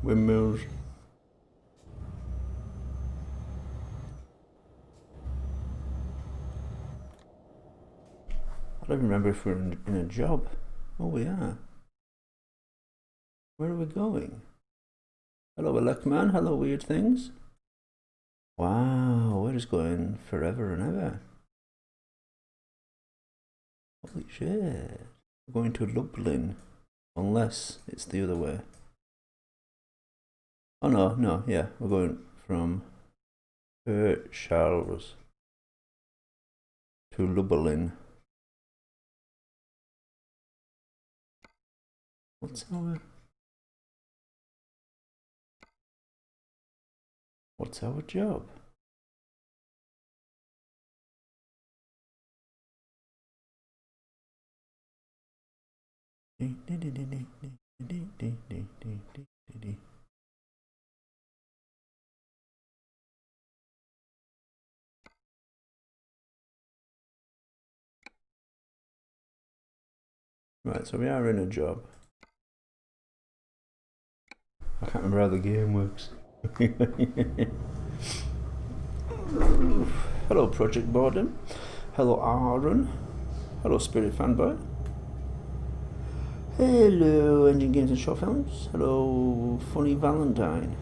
Windmills. I don't even remember if we're in a job. Oh, we are. Where are we going? Hello, Elecman. Hello, Weird Things. Wow, we're just going forever and ever. Holy shit. We're going to Lublin. Unless it's the other way. Oh, no, yeah. We're going from Charles to Lublin. What's our job? Right, so we are in a job. I can't remember how the game works. Hello, Project Boredom. Hello, Aaron. Hello, Spirit Fanboy. Hello, Engine Games and Short Films. Hello, Funny Valentine.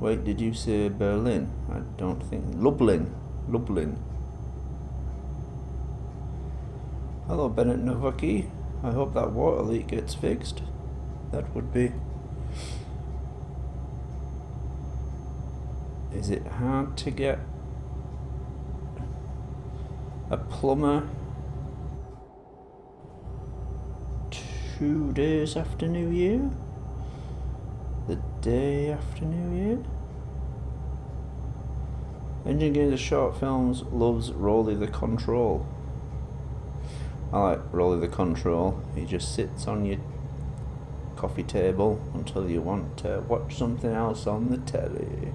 Wait, did you say Berlin? I don't think. Lublin. Hello, Bennett Novaki. I hope that water leak gets fixed. That would be. Is it hard to get a plumber 2 days after New Year? The day after New Year? Engine Games of Short Films loves Rolly the Control. I like Rolly the Control. He just sits on your coffee table until you want to watch something else on the telly.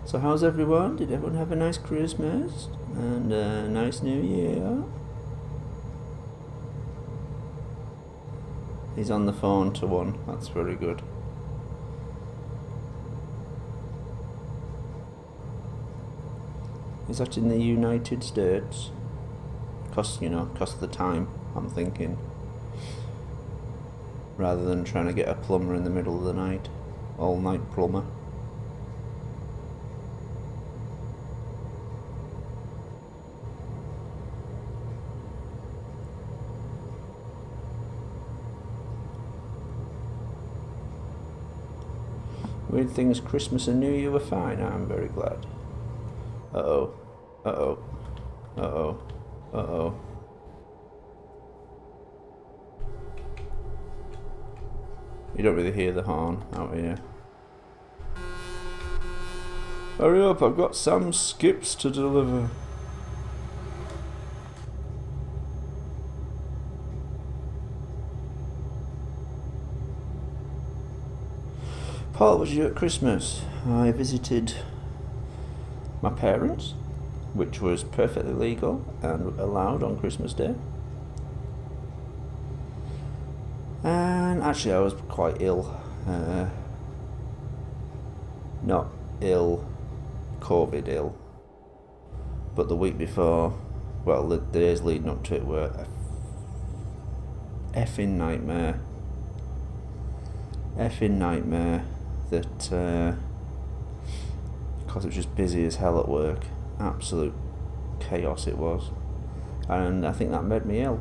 So how's everyone? Did everyone have a nice Christmas and a nice New Year? He's on the phone to one. That's very good. Is that in the United States? Cost of the time, I'm thinking. Rather than trying to get a plumber in the middle of the night. All-night plumber. Weird Things Christmas and New Year were fine. I'm very glad. Uh-oh. You don't really hear the horn out here. Hurry up, I've got some skips to deliver. Paul, what did you do at Christmas? I visited my parents, which was perfectly legal and allowed on Christmas Day. And actually I was quite ill. Not ill, COVID ill, but the week before, well, the days leading up to it were a effing nightmare. That because it was just busy as hell at work. Absolute chaos it was. And I think that made me ill.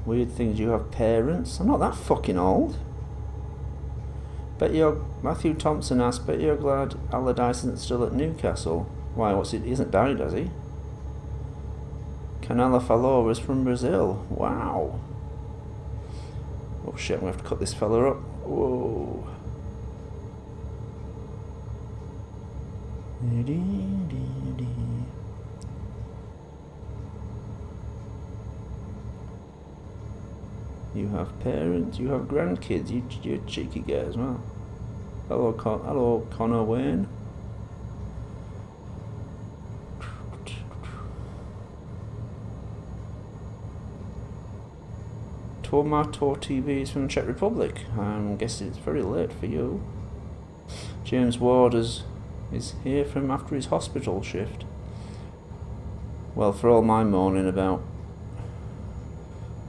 Weird Things, you have parents? I'm not that fucking old. Bet you're... Matthew Thompson asked, bet you're glad Allardyce isn't still at Newcastle. Why, he hasn't died, has he? Canela Falor is from Brazil. Wow. Oh shit, I'm going to have to cut this fella up. Whoa. You have parents, you have grandkids, you cheeky guy as well. Hello, Connor Wayne. Tomato TV is from the Czech Republic. I'm guessing it's very late for you. James Ward is here from after his hospital shift. Well, for all my moaning about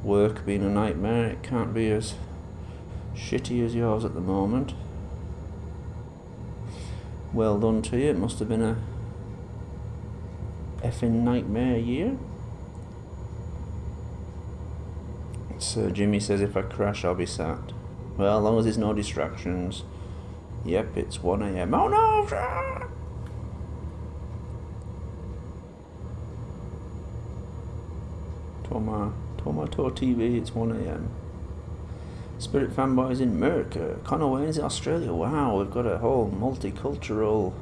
work being a nightmare, it can't be as shitty as yours at the moment. Well done to you. It must have been a effing nightmare year. So Jimmy says if I crash I'll be sacked. Well, as long as there's no distractions. Yep, it's 1 AM. Oh no! Tomato TV, it's 1 AM. Spirit Fanboys in America. Connor Wayne's in Australia. Wow, we've got a whole multicultural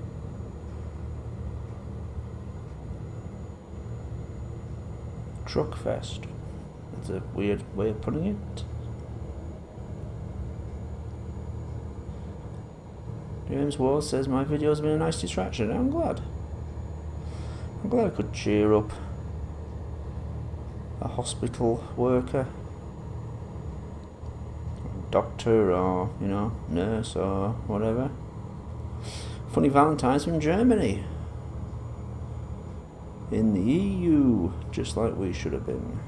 truck fest. That's a weird way of putting it. James Ward says my video's been a nice distraction. I'm glad I could cheer up a hospital worker, doctor, or nurse or whatever. Funny Valentine's from Germany. In the EU, just like we should have been.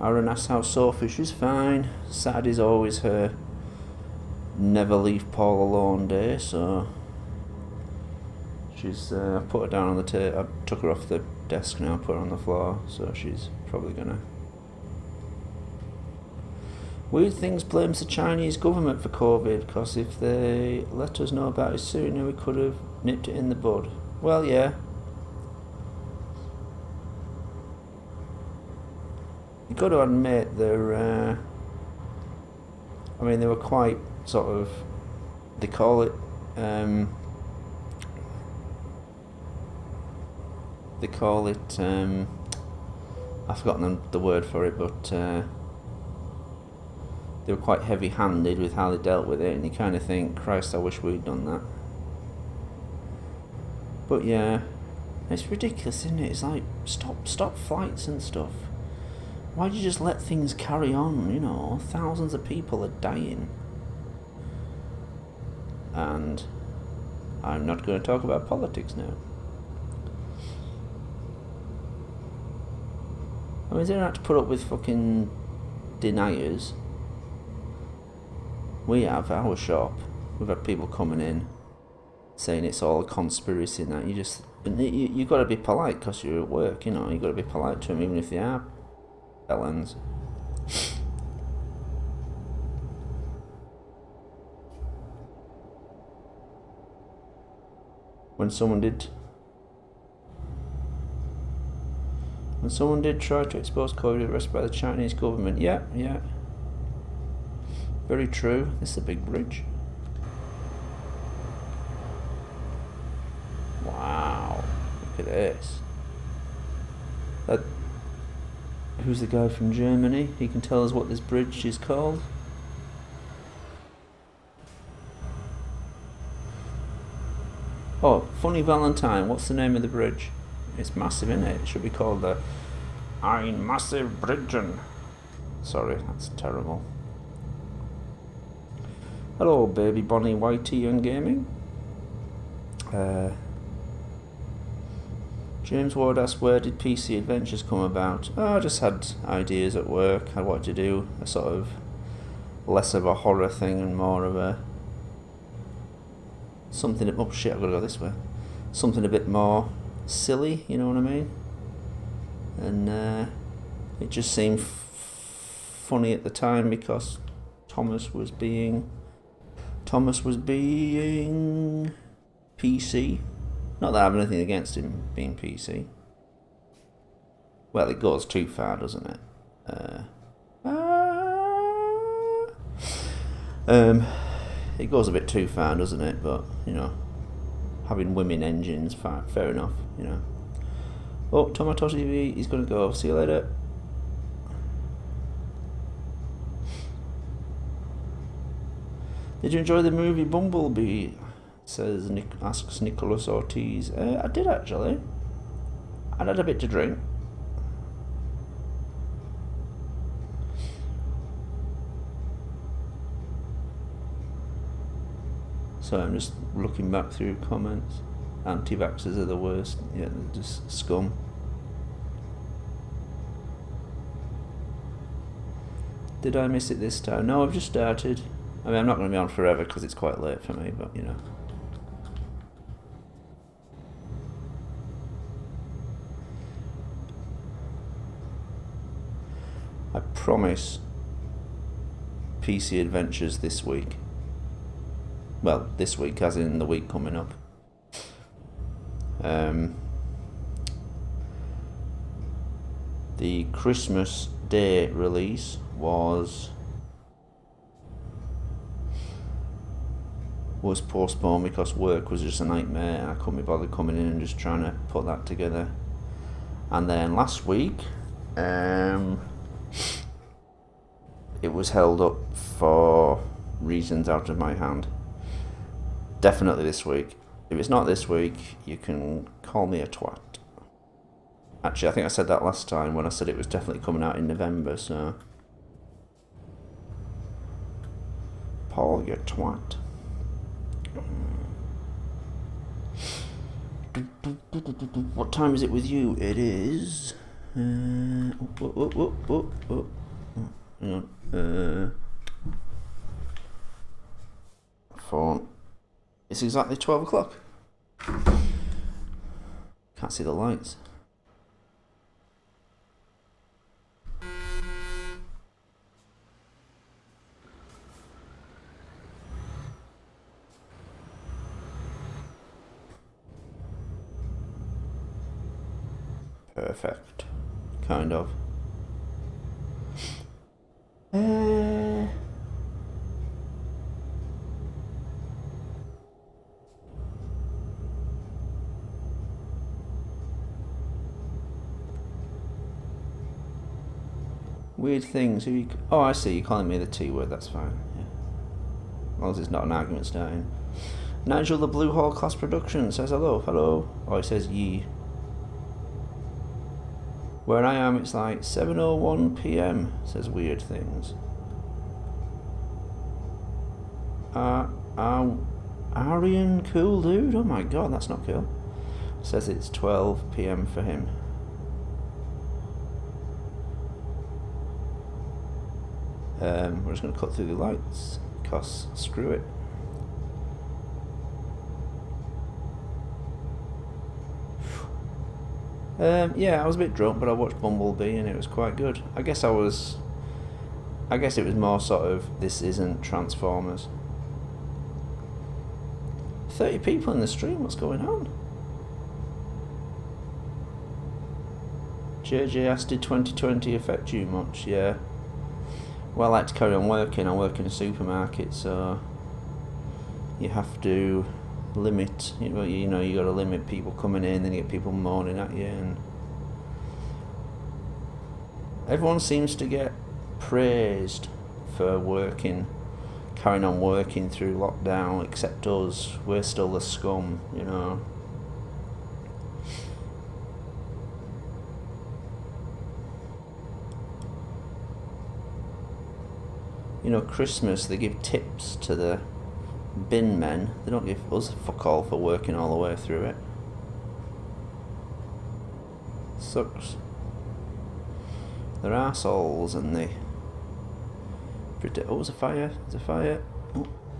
Aaron asks how Sophie, she's fine. Saturday's always her never leave Paul alone day, so she's I put her down on the table. I took her off the desk now, put her on the floor, so she's probably gonna. Weird Things blames the Chinese government for COVID, because if they let us know about it sooner, we could have nipped it in the bud. Well, yeah. You've got to admit they were quite sort of, they call it, I've forgotten the word for it, but they were quite heavy-handed with how they dealt with it, and you kind of think, Christ, I wish we'd done that. But yeah, it's ridiculous, isn't it? It's like, stop flights and stuff. Why do you just let things carry on? Thousands of people are dying. And I'm not going to talk about politics now. I mean, they don't have to put up with fucking deniers. We have our shop. We've had people coming in saying it's all a conspiracy and that. You've got to be polite because you're at work, You've got to be polite to them even if they are felons. When someone did try to expose COVID, arrested by the Chinese government. Yeah. Very true. This is a big bridge. Wow. Look at this. Who's the guy from Germany? He can tell us what this bridge is called. Oh, Funny Valentine. What's the name of the bridge? It's massive, isn't it? It should be called the Ein Massive Bridgen. Sorry, that's terrible. Hello, baby Bonnie Whitey and Gaming. James Ward asks, where did PC Adventures come about? I just had ideas at work. I wanted to do a sort of less of a horror thing and more of a something. Oh shit! I've got to go this way. Something a bit more silly. You know what I mean? And it just seemed funny at the time because Thomas was being PC. Not that I have anything against him being PC. Well, it goes too far, doesn't it? It goes a bit too far, doesn't it? But, having women engines, fair enough, Oh, Tomato TV, he's going to go. See you later. Did you enjoy the movie Bumblebee? Asks Nicholas Ortiz. I did actually. I had a bit to drink. So I'm just looking back through comments. Anti-vaxxers are the worst. Yeah, they're just scum. Did I miss it this time? No, I've just started. I mean, I'm not going to be on forever because it's quite late for me, but you know. I promise PC adventures this week. Well, this week as in the week coming up. The Christmas Day release was postponed because work was just a nightmare and I couldn't be bothered coming in and just trying to put that together. And then last week, it was held up for reasons out of my hand. Definitely this week. If it's not this week, you can call me a twat. Actually, I think I said that last time when I said it was definitely coming out in November, so... Paul, you twat. What time is it with you? It is... Hang on. Phone. It's exactly 12 o'clock. Can't see the lights. Perfect. Kind of. Weird things. Oh, I see. You're calling me the T word. That's fine. Yeah. As long as it's not an argument starting. Nigel the Blue Hall Class Production says hello. Hello. Oh, he says ye. Where I am, it's like 7:01 p.m. Says weird things. Aryan cool dude. Oh my god, that's not cool. Says it's 12 p.m. for him. We're just going to cut through the lights because screw it. Yeah, I was a bit drunk, but I watched Bumblebee and it was quite good. I guess it was more sort of, this isn't Transformers. 30 people in the stream, what's going on? JJ asked, did 2020 affect you much? Yeah. Well, I like to carry on working. I work in a supermarket, so you have to limit, you know, you got to limit people coming in, then you get people moaning at you, and everyone seems to get praised for carrying on working through lockdown, except us. We're still the scum, you know. You know, Christmas, they give tips to the bin men. They don't give us fuck all for working all the way through it. Sucks. They're arseholes and they... Oh, there's a fire. There's a fire.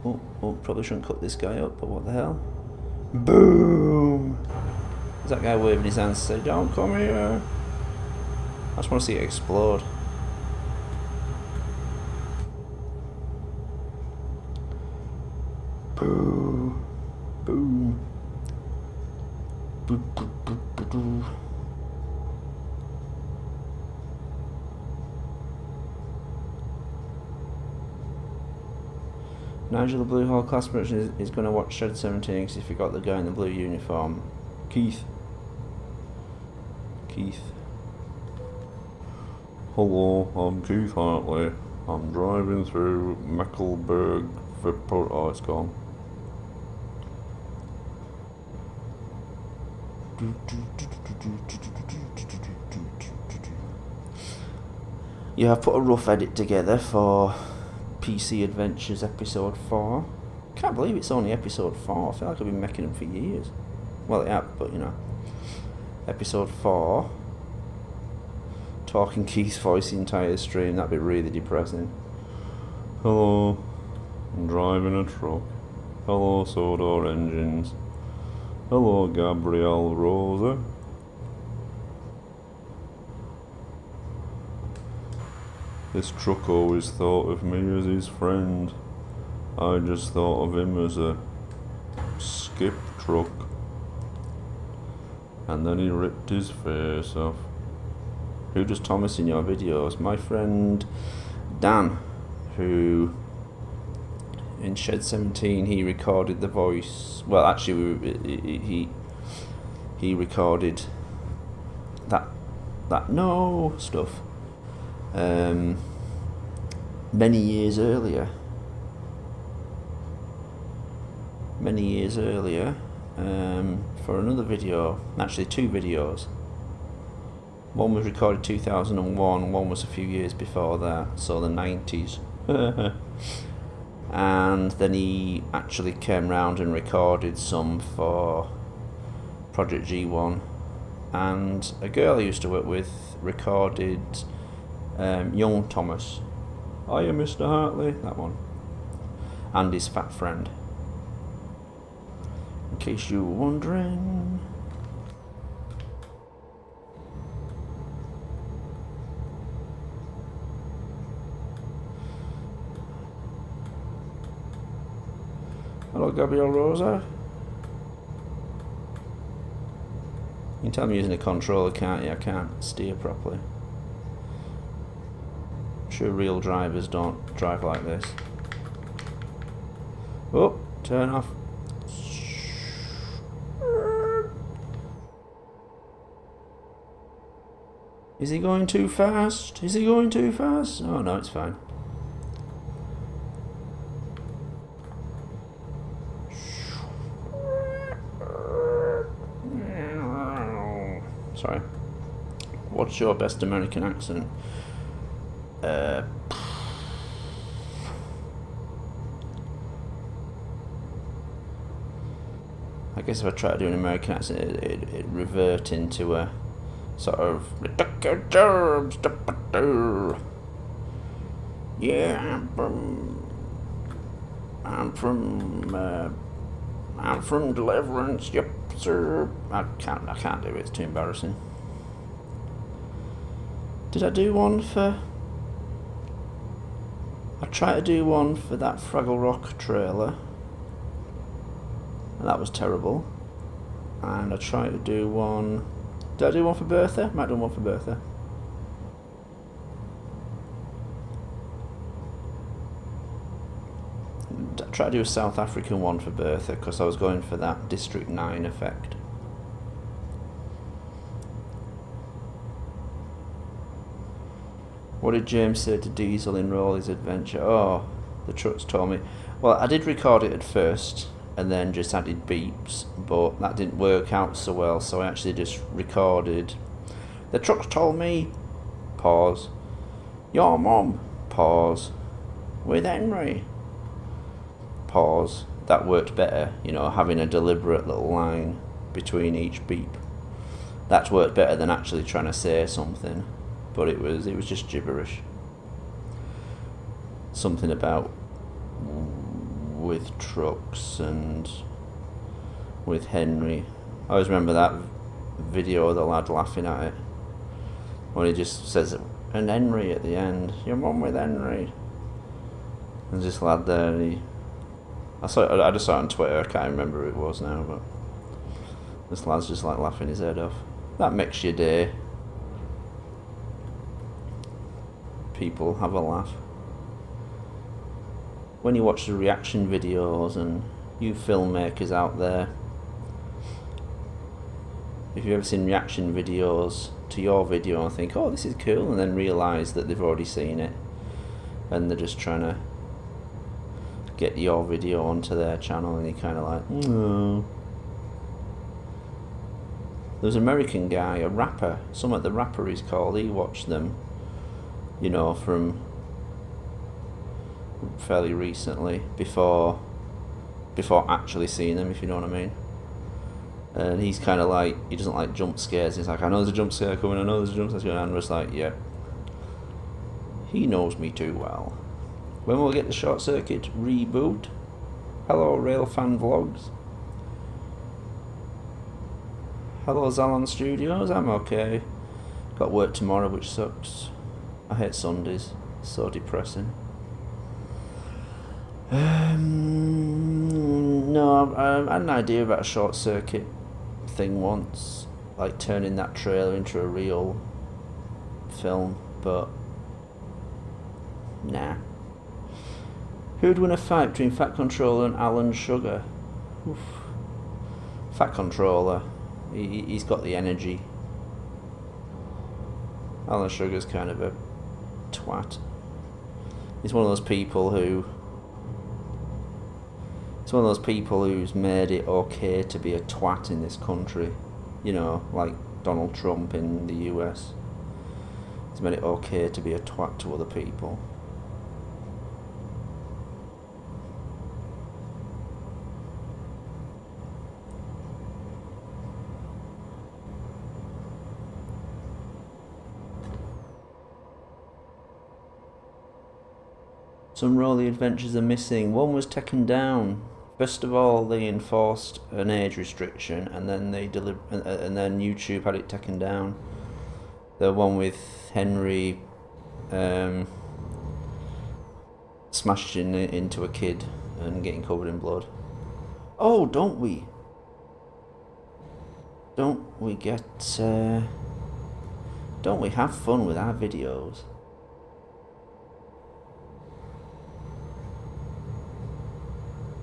Oh, probably shouldn't cut this guy up, but what the hell? Boom! There's that guy waving his hands to say, don't come here. I just want to see it explode. Boom. Boom. Boop, boop, boop, boop, boop. Nigel the Blue Hall Class Production is going to watch Shed 17 because he forgot the guy in the blue uniform. Keith. Hello, I'm Keith Hartley. I'm driving through Mecklenburg for oh, it's gone. Yeah, I've put a rough edit together for PC Adventures episode 4. Can't believe it's only episode 4. I feel like I've been making them for years. Well, yeah, but you know. Episode 4. Talking Keith's voice the entire stream, that'd be really depressing. Hello, I'm driving a truck. Hello, Sodor Engines. Hello, Gabrielle Rosa. This truck always thought of me as his friend. I just thought of him as a skip truck. And then he ripped his face off. Who does Thomas in your videos? My friend Dan, who in Shed 17 he recorded the voice. Well, actually, he recorded that no stuff many years earlier. For another video, actually 2 videos. One was recorded 2001, one was a few years before that, so the 90s. And then he actually came round and recorded some for Project G1. And a girl I used to work with recorded young Thomas. Hiya, Mr. Hartley, that one. And his fat friend. In case you were wondering. Hello, Gabrielle Rosa. You can tell I'm using a controller, can't you? I can't steer properly. I'm sure real drivers don't drive like this. Oh, turn off. Is he going too fast? Is he going too fast? Oh no, it's fine. Sorry. What's your best American accent? I guess if I try to do an American accent, it'd revert into a sort of yeah, I'm from Deliverance, yep sir. I can't do it, it's too embarrassing. Did I do one for... I tried to do one for that Fraggle Rock trailer, and that was terrible. And I tried to do one... Did I do one for Bertha? Might do one for Bertha. I tried to do a South African one for Bertha because I was going for that District 9 effect. What did James say to Diesel in Rolly's adventure? Oh, the trucks told me. Well, I did record it at first and then just added beeps, but that didn't work out so well, so I actually just recorded. The trucks told me, pause, your mum, pause, with Henry, pause. That worked better, you know, having a deliberate little line between each beep. That's worked better than actually trying to say something, but it was just gibberish. Something about with trucks and with Henry. I always remember that video of the lad laughing at it when he just says and Henry at the end, your mum with Henry. And this lad there, I just saw it on Twitter, I can't remember who it was now, but this lad's just like laughing his head off. That makes your day. People have a laugh. When you watch the reaction videos, and you filmmakers out there, if you've ever seen reaction videos to your video and think, oh, this is cool, and then realise that they've already seen it and they're just trying to get your video onto their channel, and you're kind of like, no. There's an American guy, a rapper, something the rapper he's called, he watched them, you know, from fairly recently, before actually seeing them, if you know what I mean. And he's kind of like, he doesn't like jump scares. He's like, I know there's a jump scare coming, I know there's a jump scare coming, and I'm just like, yeah, he knows me too well. When will we get the Short Circuit reboot? Hello, Railfan Vlogs. Hello, Zalon Studios. I'm okay. Got work tomorrow, which sucks. I hate Sundays. It's so depressing. No, I had an idea about a Short Circuit thing once, like turning that trailer into a real film, but nah. Who'd win a fight between Fat Controller and Alan Sugar? Oof. Fat Controller. He's got the energy. Alan Sugar's kind of a twat. He's one of those people who's made it okay to be a twat in this country. You know, like Donald Trump in the US. He's made it okay to be a twat to other people. Some Rolly adventures are missing. One was taken down. First of all, they enforced an age restriction, and then and then YouTube had it taken down. The one with Henry smashing it into a kid and getting covered in blood. Oh, don't we have fun with our videos?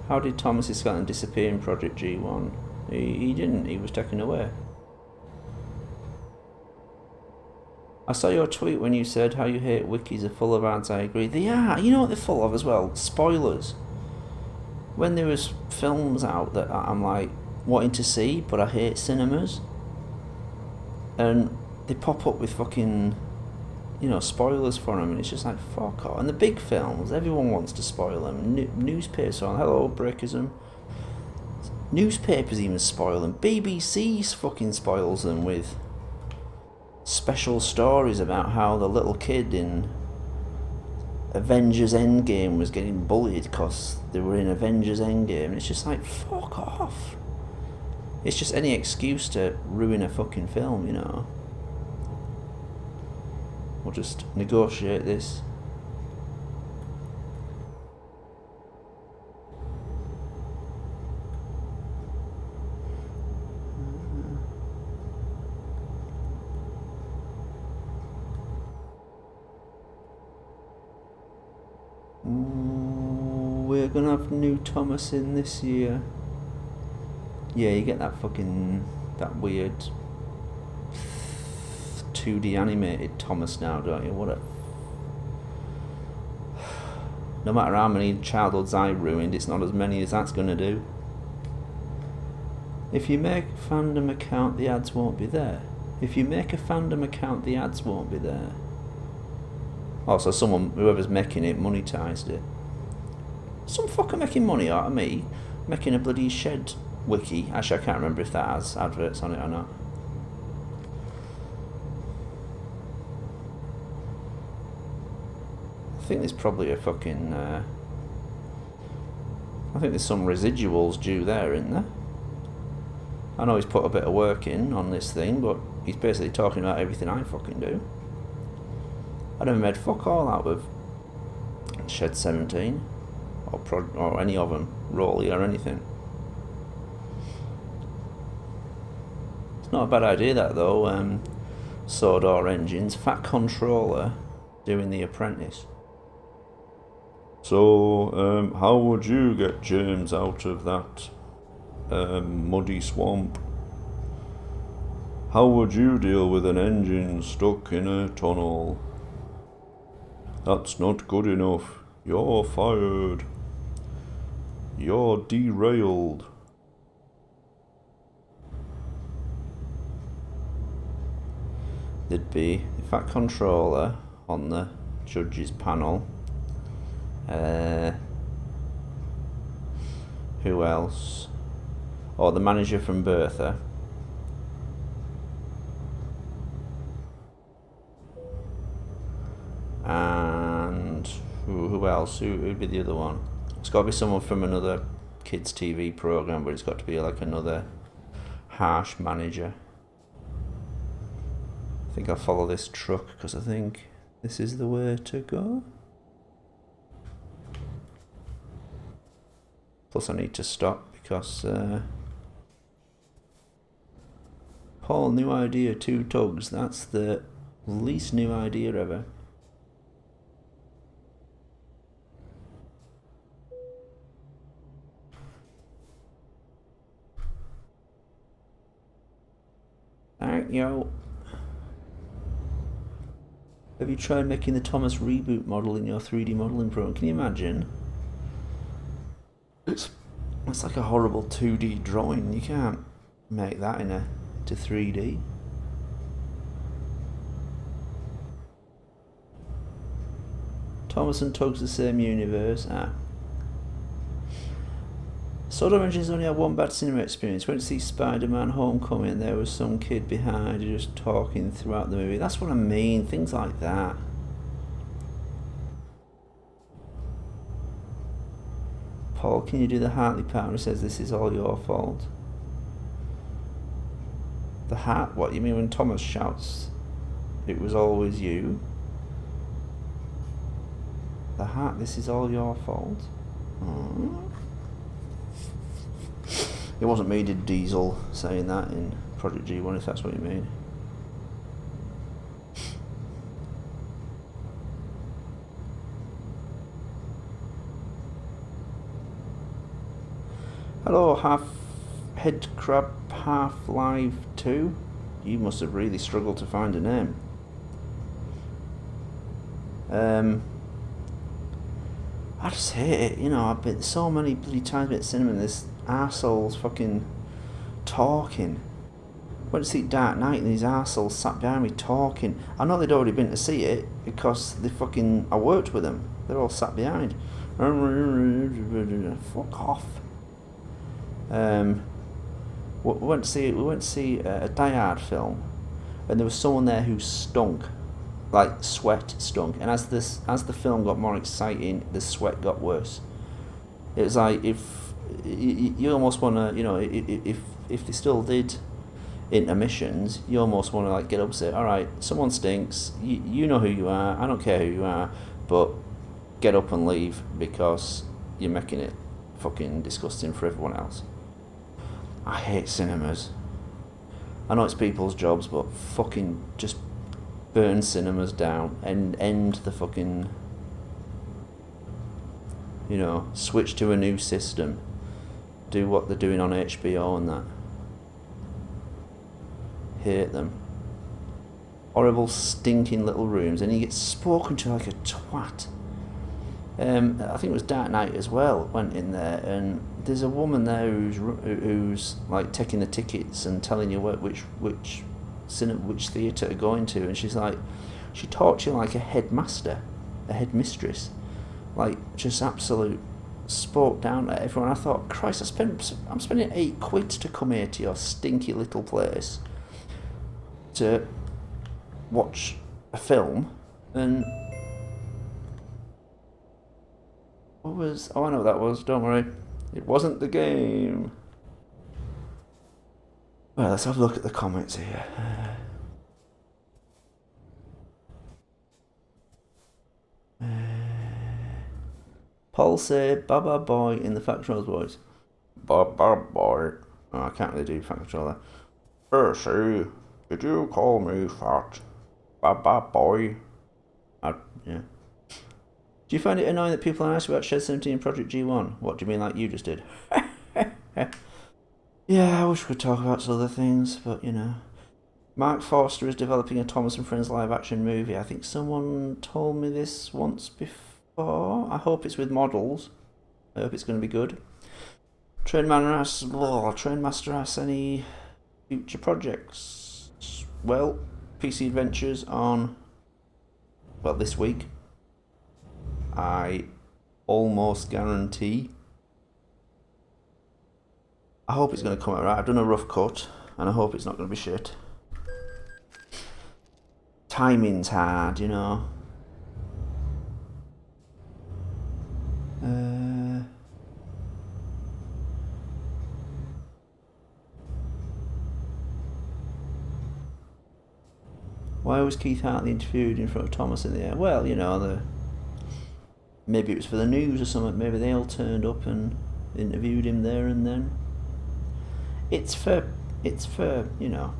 How did Thomas Scotland disappear in Project G1? He didn't, he was taken away. I saw your tweet when you said how you hate wikis are full of ads. I agree. They are. You know what they're full of as well? Spoilers. When there was films out that I'm like wanting to see, but I hate cinemas, and they pop up with fucking, you know, spoilers for them, and it's just like, fuck off. And the big films, everyone wants to spoil them. Newspapers on, hello, Breakism. Newspapers even spoil them. BBC fucking spoils them with special stories about how the little kid in Avengers Endgame was getting bullied because they were in Avengers Endgame. And it's just like, fuck off. It's just any excuse to ruin a fucking film, you know. We'll just negotiate this. We're gonna have new Thomas in this year. Yeah, you get that weird 2D animated Thomas now, don't you? What a... No matter how many childhoods I ruined, it's not as many as that's gonna do. If you make a fandom account, the ads won't be there. If you make a fandom account, the ads won't be there. Oh, so whoever's making it, monetized it. Some fucker making money out of me, making a bloody shed wiki. Actually, I can't remember if that has adverts on it or not. I think there's probably a fucking... I think there's some residuals due there, isn't there? I know he's put a bit of work in on this thing, but he's basically talking about everything I fucking do. I never made fuck all out of Shed 17 or any of them, Rolly or anything. It's not a bad idea that though. Sodor Engines, Fat Controller doing the Apprentice. So, how would you get James out of that muddy swamp? How would you deal with an engine stuck in a tunnel? That's not good enough. You're fired. You're derailed. There'd be the Fat Controller on the judges panel. Who else? Oh, the manager from Bertha. And who else? Who'd be the other one? It's got to be someone from another kids' TV program, but it's got to be like another harsh manager. I think I'll follow this truck because I think this is the way to go. Plus I need to stop because Paul, new idea, 2 tugs. That's the least new idea ever. Thank you. Have you tried making the Thomas reboot model in your 3D modelling program? Can you imagine? It's like a horrible 2D drawing. You can't make that into 3D. Thomas and Tug's the same universe. Soda Dimensions only had one bad cinema experience. Went to see Spider-Man Homecoming. There was some kid behind just talking throughout the movie. That's what I mean. Things like that. Paul, can you do the Hartley part where he says this is all your fault? The hat? What, you mean when Thomas shouts it was always you? The hat, this is all your fault? It wasn't me, did Diesel saying that in Project G1, if that's what you mean. Hello, Head Crab Half-Life 2. You must have really struggled to find a name. I just hate it, you know. I've been so many bloody times at cinema and this arsehole's fucking talking. Went to see Dark Knight and these arseholes sat behind me talking. I know they'd already been to see it because I worked with them. They're all sat behind. Fuck off. We went to see a Die Hard film, and there was someone there who stunk, like sweat stunk. And as the film got more exciting, the sweat got worse. It was like if you almost want to, you know, if they still did intermissions, you almost want to like get up and say, all right, someone stinks. You know who you are. I don't care who you are, but get up and leave because you're making it fucking disgusting for everyone else. I hate cinemas. I know it's people's jobs, but fucking just burn cinemas down and end the fucking, you know, switch to a new system. Do what they're doing on HBO and that. Hate them. Horrible stinking little rooms, and you get spoken to like a twat. I think it was Dark Knight as well, went in there, and there's a woman there who's like taking the tickets and telling you which theatre to go into, and she's like, she talks to you like a headmaster, a headmistress, like just absolute spoke down at everyone. I thought, Christ, I'm spending £8 to come here to your stinky little place to watch a film, and I know what that was, don't worry. It wasn't the game. Well, let's have a look at the comments here. Paul say Baba Boy in the Fat Controller's voice. Baba Boy. Oh, I can't really do Fat Controller. See, did you call me fat? Baba Boy. Yeah. Do you find it annoying that people are asked about Shed 17 and Project G1? What do you mean, like you just did? Yeah, I wish we could talk about some other things, but you know. Mark Forster is developing a Thomas and Friends live-action movie. I think someone told me this once before. I hope it's with models. I hope it's going to be good. Trainmaster asks any future projects. Well, PC Adventures on, well, this week. I almost guarantee. I hope it's going to come out right. I've done a rough cut, and I hope it's not going to be shit. Timing's hard, you know. Why was Keith Hartley interviewed in front of Thomas in the air? Well, you know, maybe it was for the news or something. Maybe they all turned up and interviewed him there and then. It's for you know,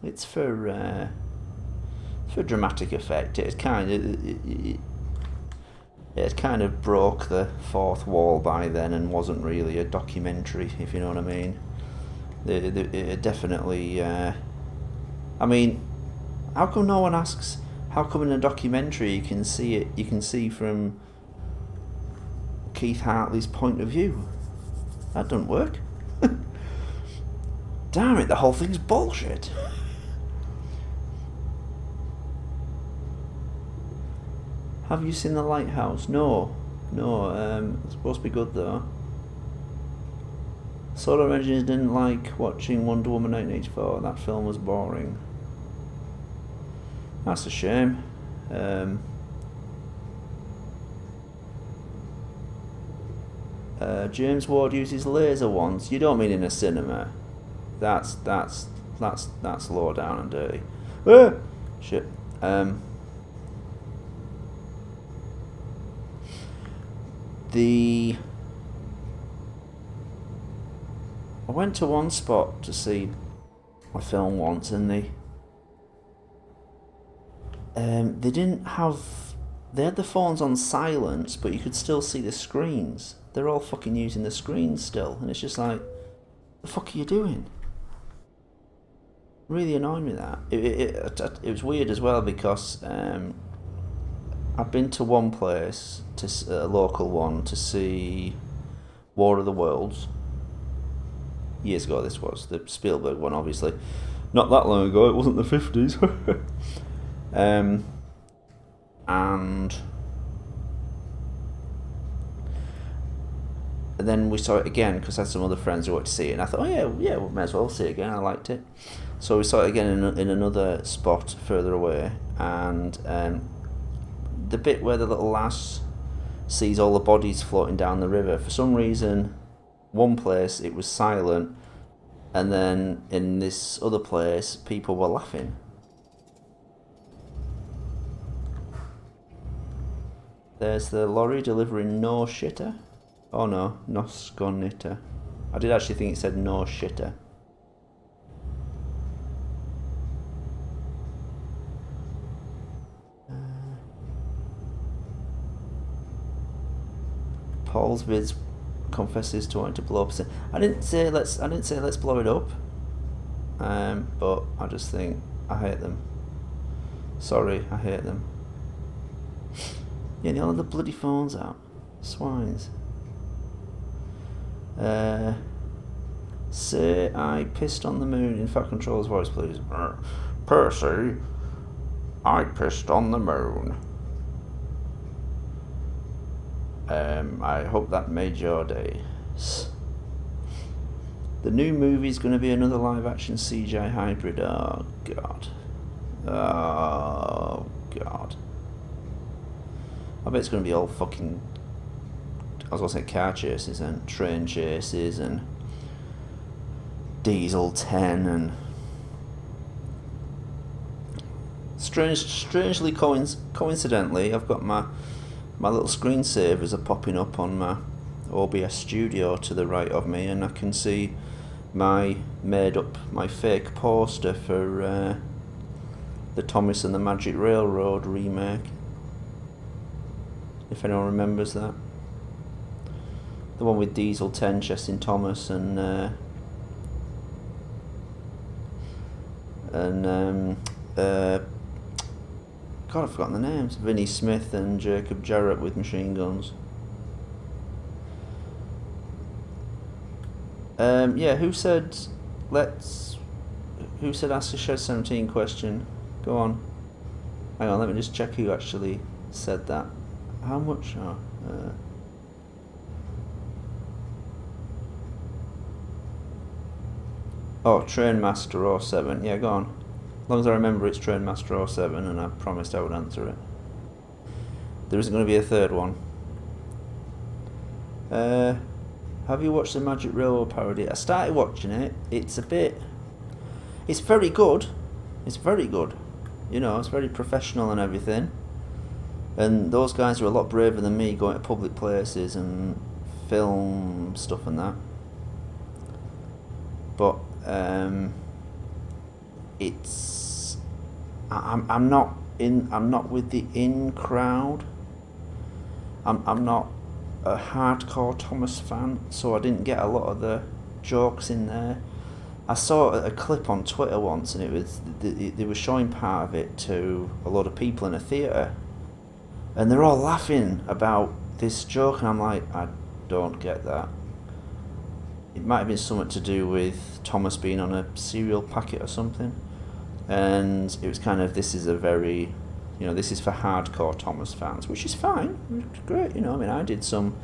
it's for dramatic effect. It kind of broke the fourth wall by then and wasn't really a documentary, if you know what I mean. It definitely. I mean, how come no one asks? How come in a documentary you can see it? You can see from Keith Hartley's point of view. That doesn't work. Damn it! The whole thing's bullshit. Have you seen The Lighthouse? No. It's supposed to be good though. Solar Engineers didn't like watching Wonder Woman 1984. That film was boring. That's a shame. James Ward uses laser ones. You don't mean in a cinema? That's low down and dirty. Shit. I went to one spot to see a film once, and they didn't have. They had the phones on silent, but you could still see the screens. They're all fucking using the screens still, and it's just like, the fuck are you doing? Really annoyed me that. It was weird as well because I've been to one place, a local one, to see War of the Worlds. Years ago this was, the Spielberg one obviously. Not that long ago, it wasn't the 50s. And then we saw it again because I had some other friends who wanted to see it, and I thought, oh yeah, we may as well see it again. I liked it, so we saw it again in another spot further away, and the bit where the little lass sees all the bodies floating down the river. For some reason, one place it was silent, and then in this other place, people were laughing. There's the lorry delivering no shitter. Oh no, Nosconita. I did actually think it said no shitter. Paul's vids confesses to wanting to blow up. I didn't say let's blow it up. But I just think I hate them. Sorry, I hate them. Yeah, they all have the bloody phones out. Swines. Say I pissed on the moon. In fact, control's voice, please. Percy, I pissed on the moon. I hope that made your day. The new movie's going to be another live-action CGI hybrid. Oh god. Oh god. I bet it's going to be all fucking, I was going to say car chases and train chases and Diesel 10 and strangely coincidentally I've got my little screensavers are popping up on my OBS studio to the right of me, and I can see my fake poster for the Thomas and the Magic Railroad remake, if anyone remembers that. The one with Diesel 10 chasing Thomas and God, I've forgotten the names. Vinnie Smith and Jacob Jarrett with machine guns. Yeah, who said let's... Who said ask a Shed 17 question? Go on. Hang on, let me just check who actually said that. How much? Trainmaster 07. Yeah, go on. As long as I remember it's Trainmaster 07 and I promised I would answer it. There isn't going to be a third one. Have you watched the Magic Railroad parody? I started watching it. It's very good. It's very good. You know, it's very professional and everything. And those guys are a lot braver than me going to public places and film stuff and that. But it's I'm not with the in crowd. I'm not a hardcore Thomas fan, so I didn't get a lot of the jokes in there. I saw a clip on Twitter once, and it was they were showing part of it to a lot of people in a theatre, and they're all laughing about this joke, and I'm like, I don't get that. It might have been something to do with Thomas being on a cereal packet or something, and it was kind of, this is a very, this is for hardcore Thomas fans, which is fine, it's great, I mean, I did some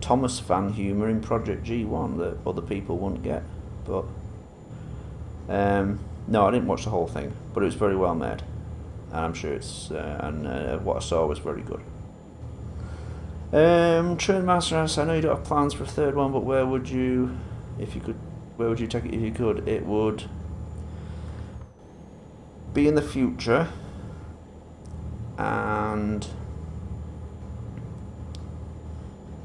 Thomas fan humour in Project G1 that other people wouldn't get, but no, I didn't watch the whole thing, but it was very well made, and I'm sure it's, what I saw was very good. Trainmaster, I know you don't have plans for a third one, but where would you take it if you could? It would be in the future, and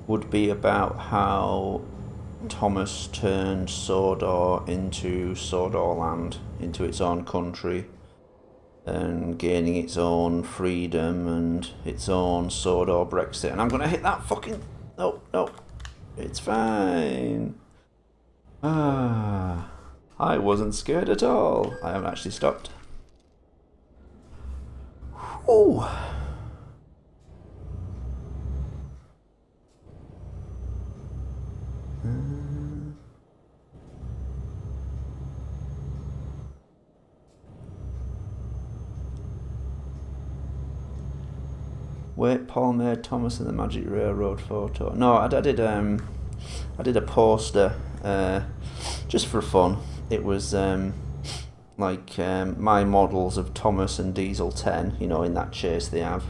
would be about how Thomas turned Sodor into Sodor land, into its own country, and gaining its own freedom and its own Sodor Brexit. And I'm gonna hit that fucking... No, it's fine. I wasn't scared at all. I haven't actually stopped. Oh. Wait, Paul made Thomas and the Magic Railroad photo. No, I did a poster just for fun. It was my models of Thomas and Diesel 10, in that chase they have,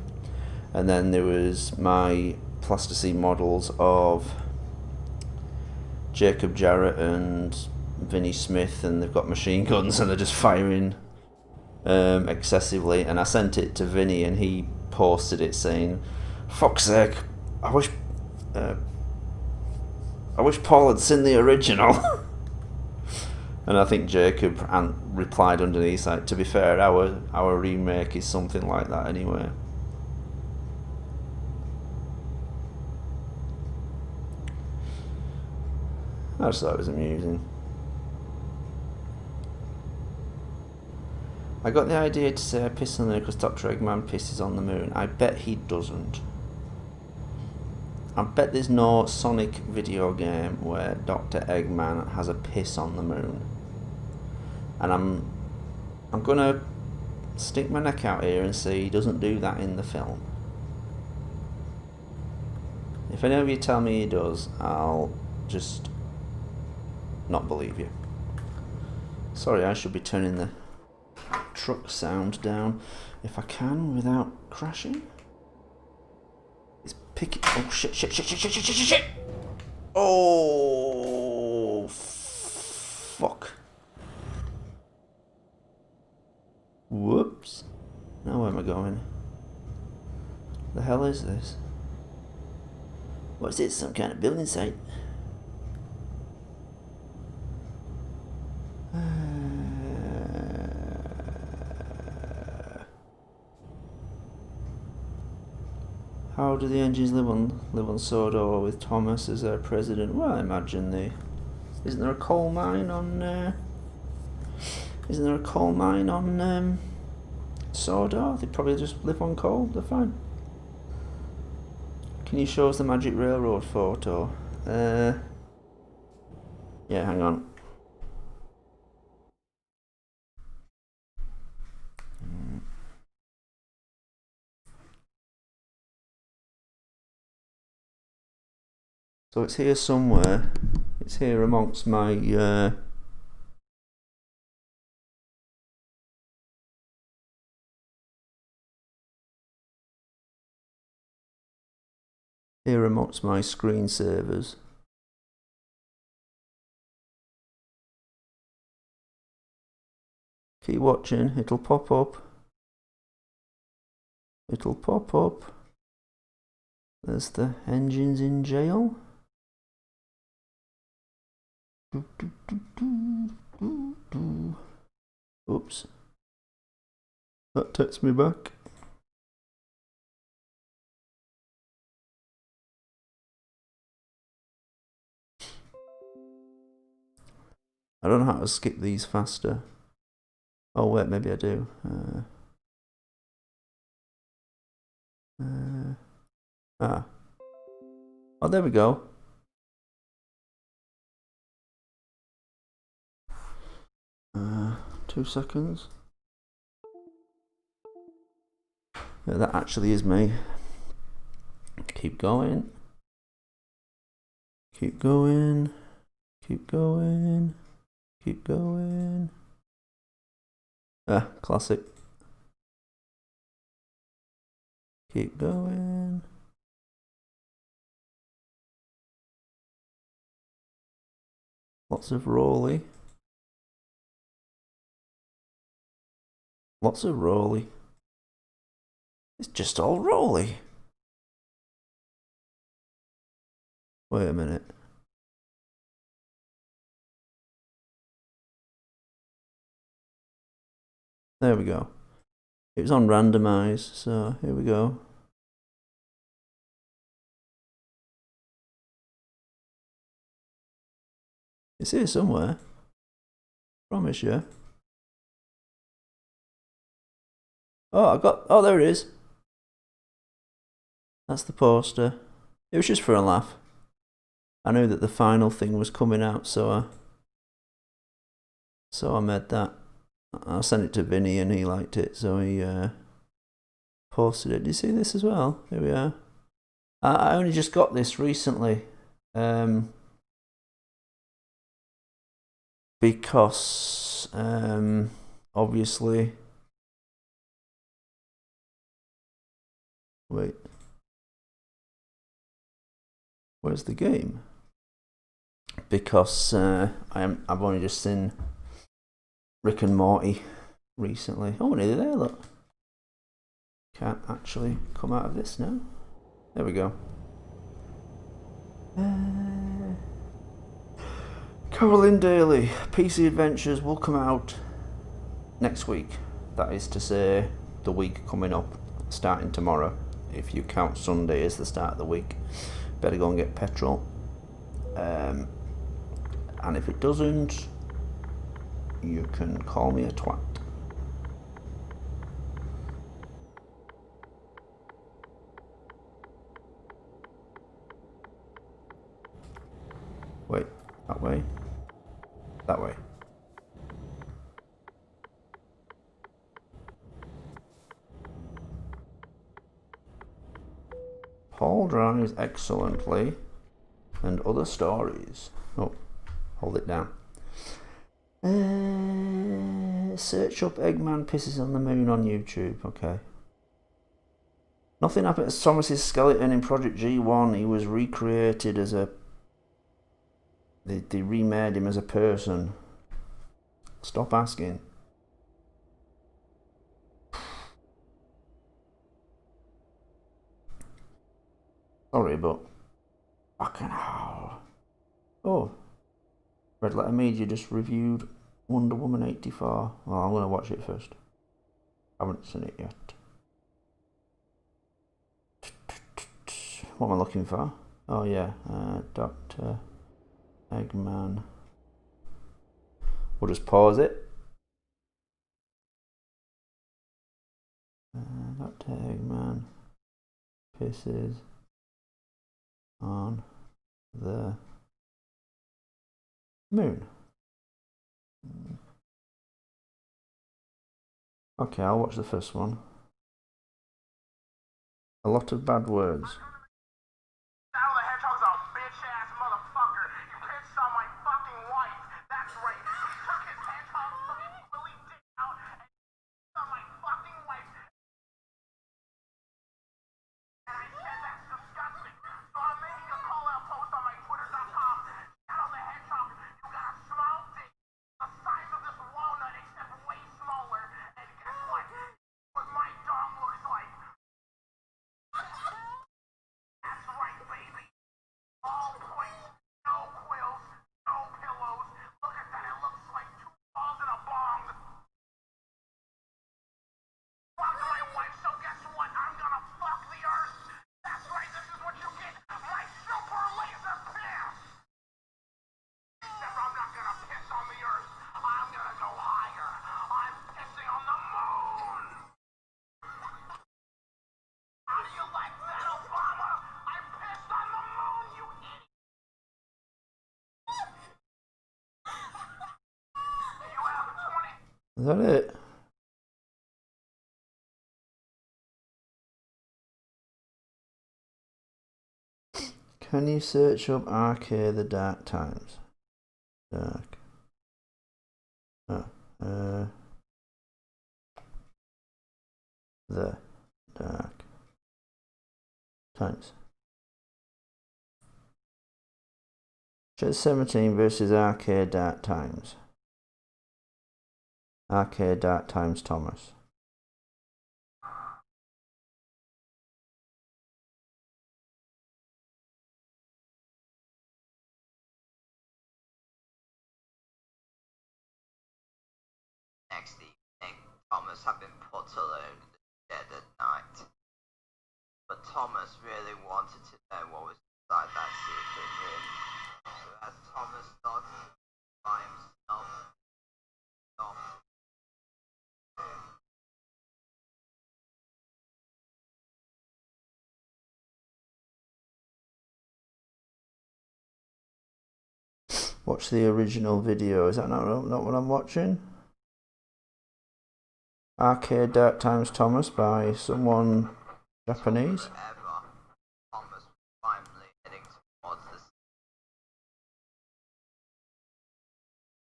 and then there was my plasticine models of Jacob Jarrett and Vinnie Smith, and they've got machine guns and they're just firing excessively. And I sent it to Vinnie, and he posted it saying, "Fuck's sake, I wish Paul had seen the original." And I think Jacob replied underneath, like, to be fair, our remake is something like that anyway. I just thought it was amusing. I got the idea to say I piss on the moon because Dr. Eggman pisses on the moon. I bet he doesn't. I bet there's no Sonic video game where Dr. Eggman has a piss on the moon. And I'm gonna stick my neck out here and say he doesn't do that in the film. If any of you tell me he does, I'll just not believe you. Sorry, I should be turning the truck sound down if I can without crashing. It's picking... Oh, shit. Oh, fuck. Whoops. Now where am I going? The hell is this? What's it, some kind of building site? How do the engines live on Sodor with Thomas as their president? Well, I imagine isn't there a coal mine on Sodor? They probably just live on coal. They're fine. Can you show us the Magic Railroad photo? Yeah, hang on. So it's here somewhere. It's here amongst my here amongst my screensavers. Keep watching, it'll pop up. It'll pop up. There's the engines in jail. Oops. That takes me back. I don't know how to skip these faster. Oh wait, maybe I do. Oh, there we go. Uh, 2 seconds. Yeah, that actually is me. Keep going. Keep going. Keep going. Keep going. Classic. Keep going. Lots of rolly. Lots of rolly. It's just all rolly. Wait a minute. There we go. It was on randomize, so here we go. It's here somewhere. Promise you. Oh, there it is. That's the poster. It was just for a laugh. I knew that the final thing was coming out, so I made that. I sent it to Vinny and he liked it, so he posted it. Did you see this as well? Here we are. I only just got this recently. Because obviously, wait, where's the game? Because I've only just seen Rick and Morty recently. Oh, nearly there, look. Can't actually come out of this now. There we go. Carolyn Daly, PC Adventures will come out next week. That is to say, the week coming up, starting tomorrow. If you count Sunday as the start of the week, better go and get petrol. And if it doesn't, you can call me a twat. Wait, that way? That way. Paul drives excellently, and other stories. Oh, hold it down. Search up Eggman pisses on the moon on YouTube. Okay. Nothing happened to Thomas's skeleton in Project G1. He was recreated as a... They remade him as a person. Stop asking. Sorry, but... Fucking hell. Oh. Red Letter Media just reviewed Wonder Woman 84. Well, I'm going to watch it first. I haven't seen it yet. What am I looking for? Oh yeah, Dr. Eggman. We'll just pause it. Dr. Eggman pisses on the Moon. Okay, I'll watch the first one. A lot of bad words. Is that it? Can you search up Arcade the Dark Times? Dark. The Dark Times. Shed 17 versus Arcade Dark Times. Arcade Dark Times Thomas. Next evening, Thomas had been put alone in the shed at night. But Thomas really wanted to know what was inside that secret room. So as Thomas started by himself, Watch the original video. Is that not what I'm watching? Arcade Dark Times Thomas by someone Japanese. Thomas was finally heading towards the...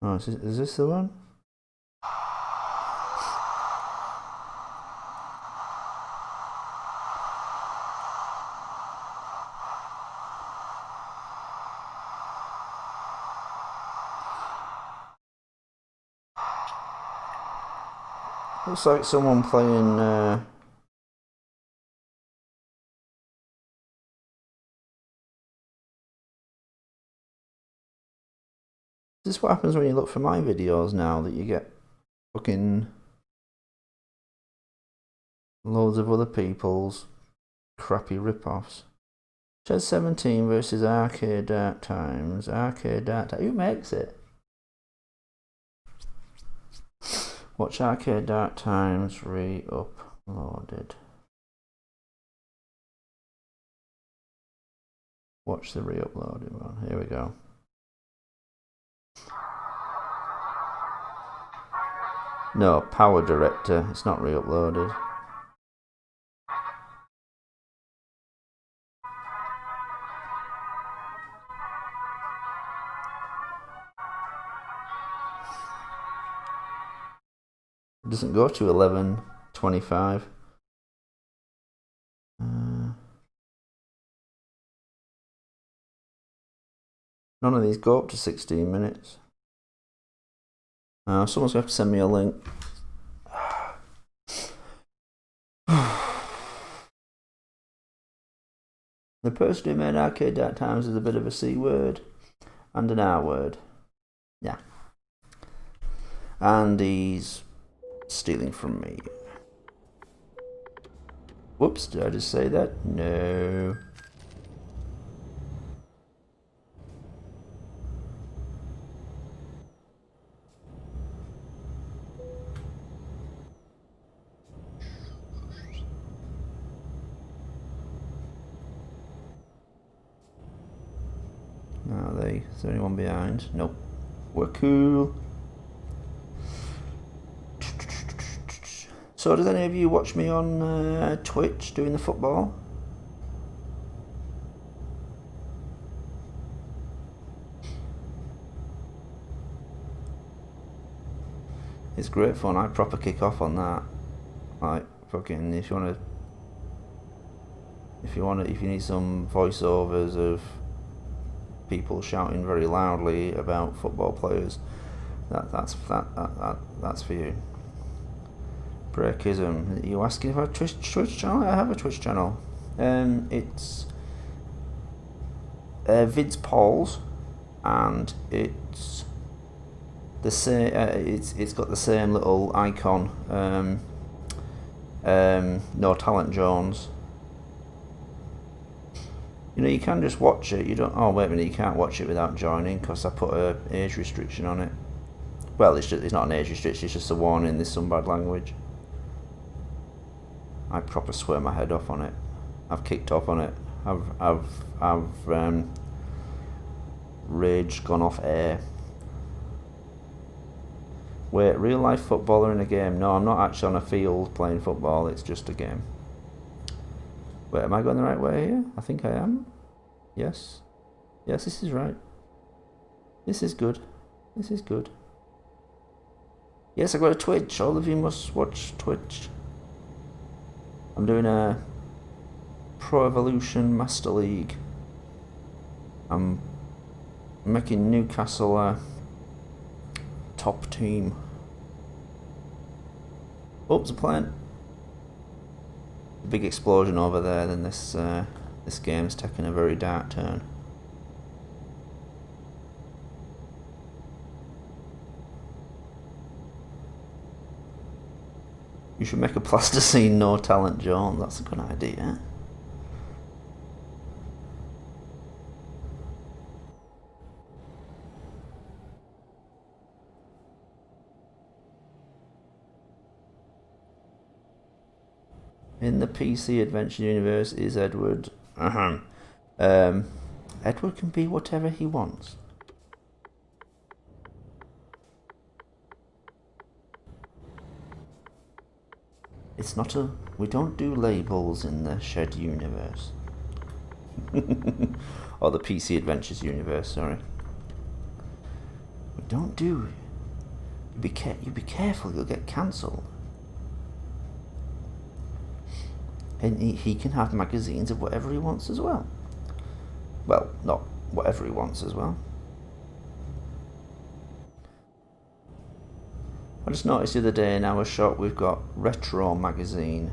Oh, is this the one? Looks like someone playing Is this what happens when you look for my videos now, that you get fucking loads of other people's crappy rip-offs? Shed 17 versus Arcade Dark Times. Arcade Dark Times. Who makes it? Watch Arcade Dark Times re-uploaded. Watch the re-uploaded one. Here we go. No, Power Director. It's not re-uploaded. It doesn't go to 11:25. None of these go up to 16 minutes. Someone's going to have to send me a link. The person who made Arcade Dark Times is a bit of a C word and an R word. Yeah. And he's stealing from me. Whoops, did I just say that? No. Is there anyone behind? Nope. We're cool. So does any of you watch me on Twitch doing the football? It's great fun. I proper kick off on that. Like fucking if you need some voiceovers of people shouting very loudly about football players, that's for you. Breakism. Are you asking if I have a Twitch channel? I have a Twitch channel. It's Vids Pauls, and it's the same. It's got the same little icon. No Talent Jones. You know, you can just watch it. You don't. Oh wait a minute, you can't watch it without joining because I put a age restriction on it. Well, it's not an age restriction. It's just a warning. There's some bad language. I proper swear my head off on it. I've kicked off on it. I've rage gone off air. Wait, real life footballer in a game? No, I'm not actually on a field playing football. It's just a game. Wait, am I going the right way here? I think I am. Yes. Yes, this is right. This is good. This is good. Yes, I got a Twitch. All of you must watch Twitch. I'm doing a Pro Evolution Master League. I'm making Newcastle a top team. Oops, a plane. Big explosion over there. Then this game's taking a very dark turn. You should make a plasticine No Talent Jones. That's a good idea. In the PC Adventure universe is Edward. Edward can be whatever he wants. It's not a... We don't do labels in the Shed universe. Or the PC Adventures universe, sorry. We don't do... You be careful, you'll get cancelled. And he can have magazines of whatever he wants as well. Well, not whatever he wants as well. I just noticed the other day in our shop we've got Retro magazine.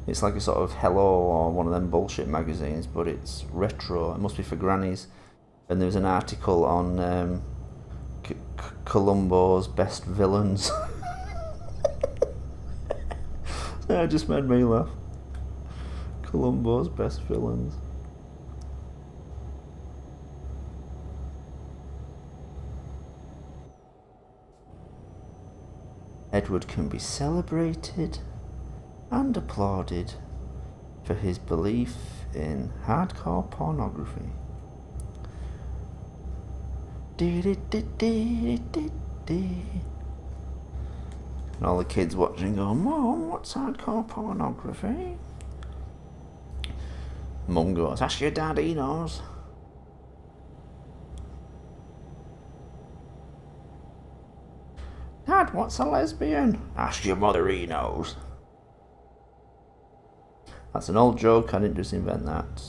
It's like a sort of Hello or one of them bullshit magazines, but it's retro. It must be for grannies. And there was an article on Columbo's best villains. That just made me laugh. Columbo's best villains. Edward can be celebrated and applauded for his belief in hardcore pornography. And all the kids watching go, Mum, what's hardcore pornography? Mum goes, ask your dad, he knows. Dad, what's a lesbian? Ask your mother, he knows. That's an old joke, I didn't just invent that.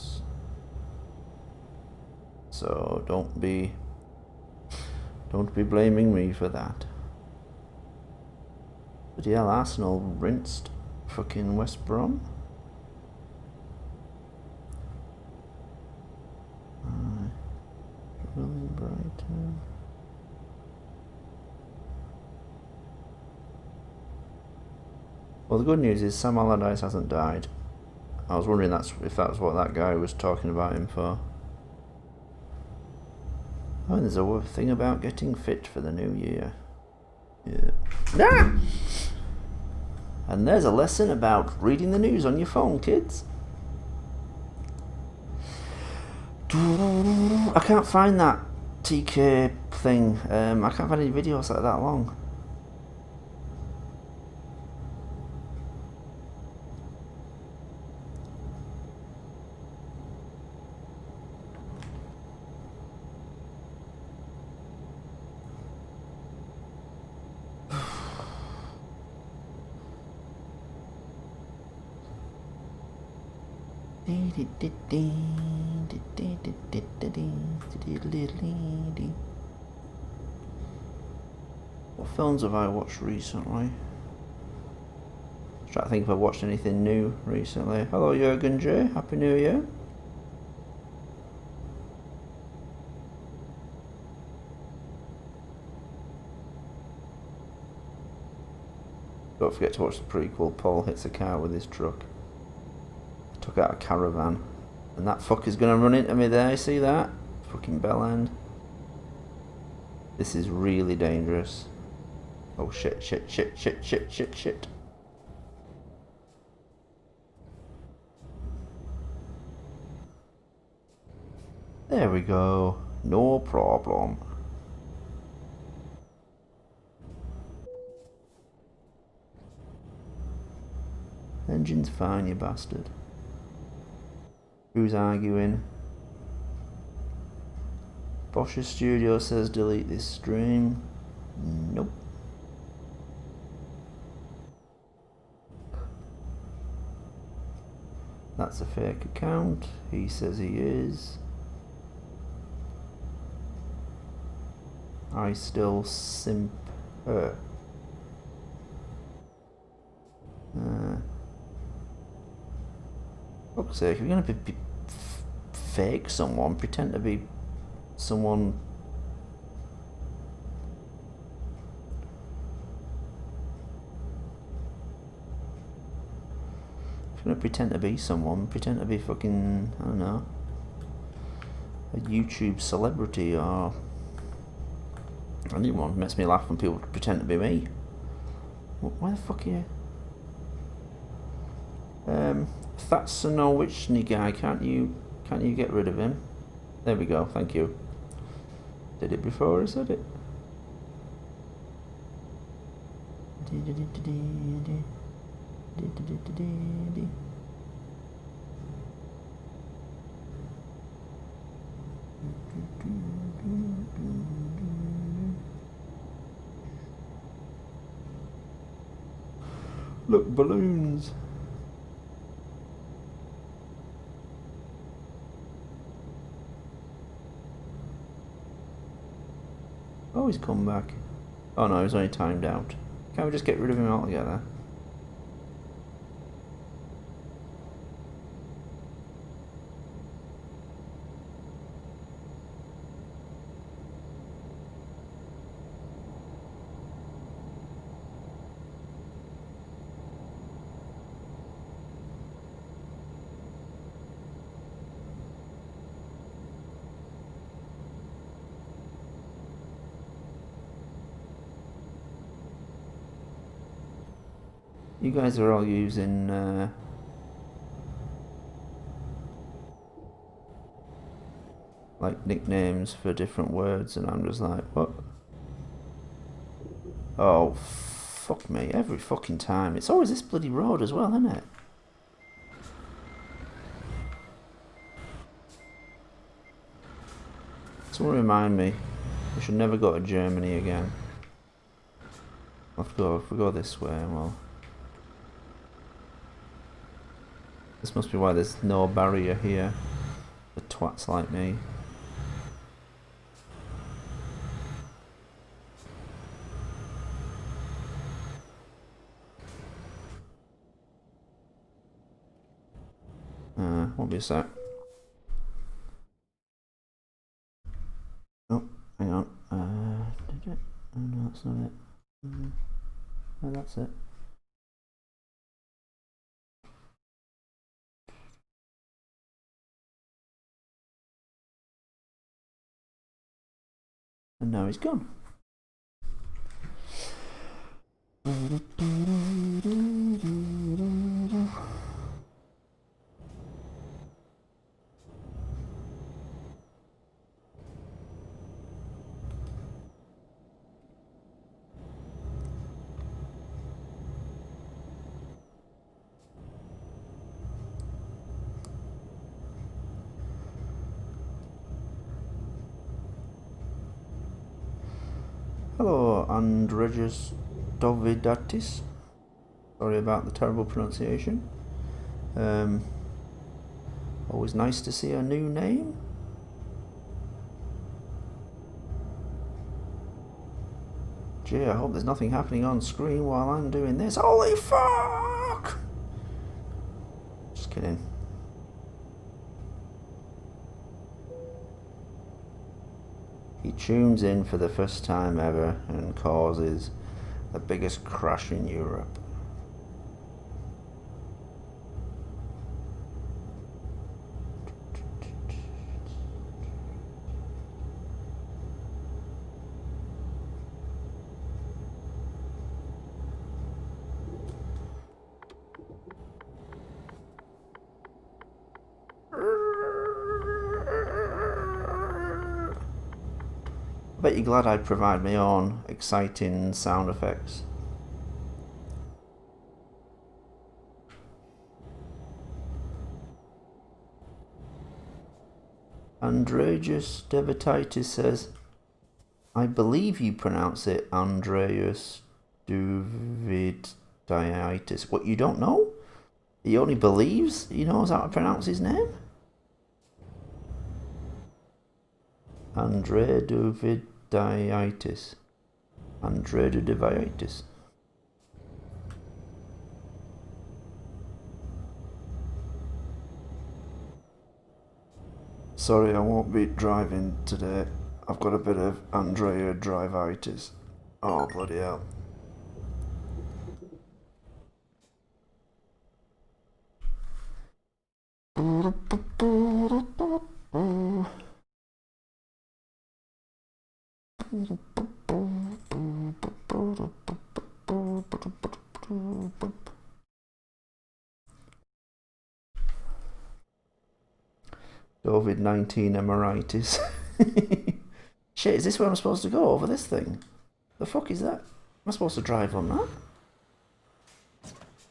So don't be blaming me for that. But yeah, Arsenal rinsed fucking West Brom. Really Brighton. Well, the good news is Sam Allardyce hasn't died. I was wondering if that's what that guy was talking about him for. Oh, and there's a thing about getting fit for the new year. Yeah. Ah! And there's a lesson about reading the news on your phone, kids. I can't find that TK thing. I can't find any videos that are that long. What films have I watched recently? I'm trying to think if I've watched anything new recently. Hello Jurgen J, Happy New Year. Don't forget to watch the prequel. Paul hits a car with his truck. Took out a caravan. And that fucker's gonna run into me there, see that? Fucking bell end. This is really dangerous. Oh shit, shit, shit, shit, shit, shit, shit. There we go. No problem. Engine's fine, you bastard. Who's arguing? Bosch's studio says delete this stream. Nope. That's a fake account. He says he is. I still simp her. Fuck's sake, if you're gonna be fake someone, pretend to be someone. If you're gonna pretend to be someone, pretend to be fucking, I don't know, a YouTube celebrity or anyone. Makes me laugh when people pretend to be me. Why the fuck are you? That's a Norwichny guy. Can't you get rid of him? There we go. Thank you. Did it before I said it. Look, balloons. Oh, he's come back. Oh no, he's only timed out. Can't we just get rid of him altogether? You guys are all using like nicknames for different words, and I'm just like, what? Oh, fuck me, every fucking time. It's always this bloody road as well, isn't it? Someone remind me, we should never go to Germany again. If we go this way, well. This must be why there's no barrier here for twats like me. Won't be a sec. Oh, hang on. Did it? Oh, no, that's not it. No, that's it. And now he's gone. Hello, Andreas Dovidatis. Sorry about the terrible pronunciation. Always nice to see a new name. Gee, I hope there's nothing happening on screen while I'm doing this. Holy fuck! Just kidding. He tunes in for the first time ever and causes the biggest crash in Europe. I bet you're glad I provide my own exciting sound effects. Andreas Devatitis says, I believe you pronounce it Andreas Duviditis. What, you don't know? He only believes he knows how to pronounce his name? Andre Duviditis. Andre Duviditis. Sorry, I won't be driving today. I've got a bit of Andrea drivitis. Oh, bloody hell. COVID-19 emeritus. Shit, is this where I'm supposed to go over this thing? The fuck is that? Am I supposed to drive on that?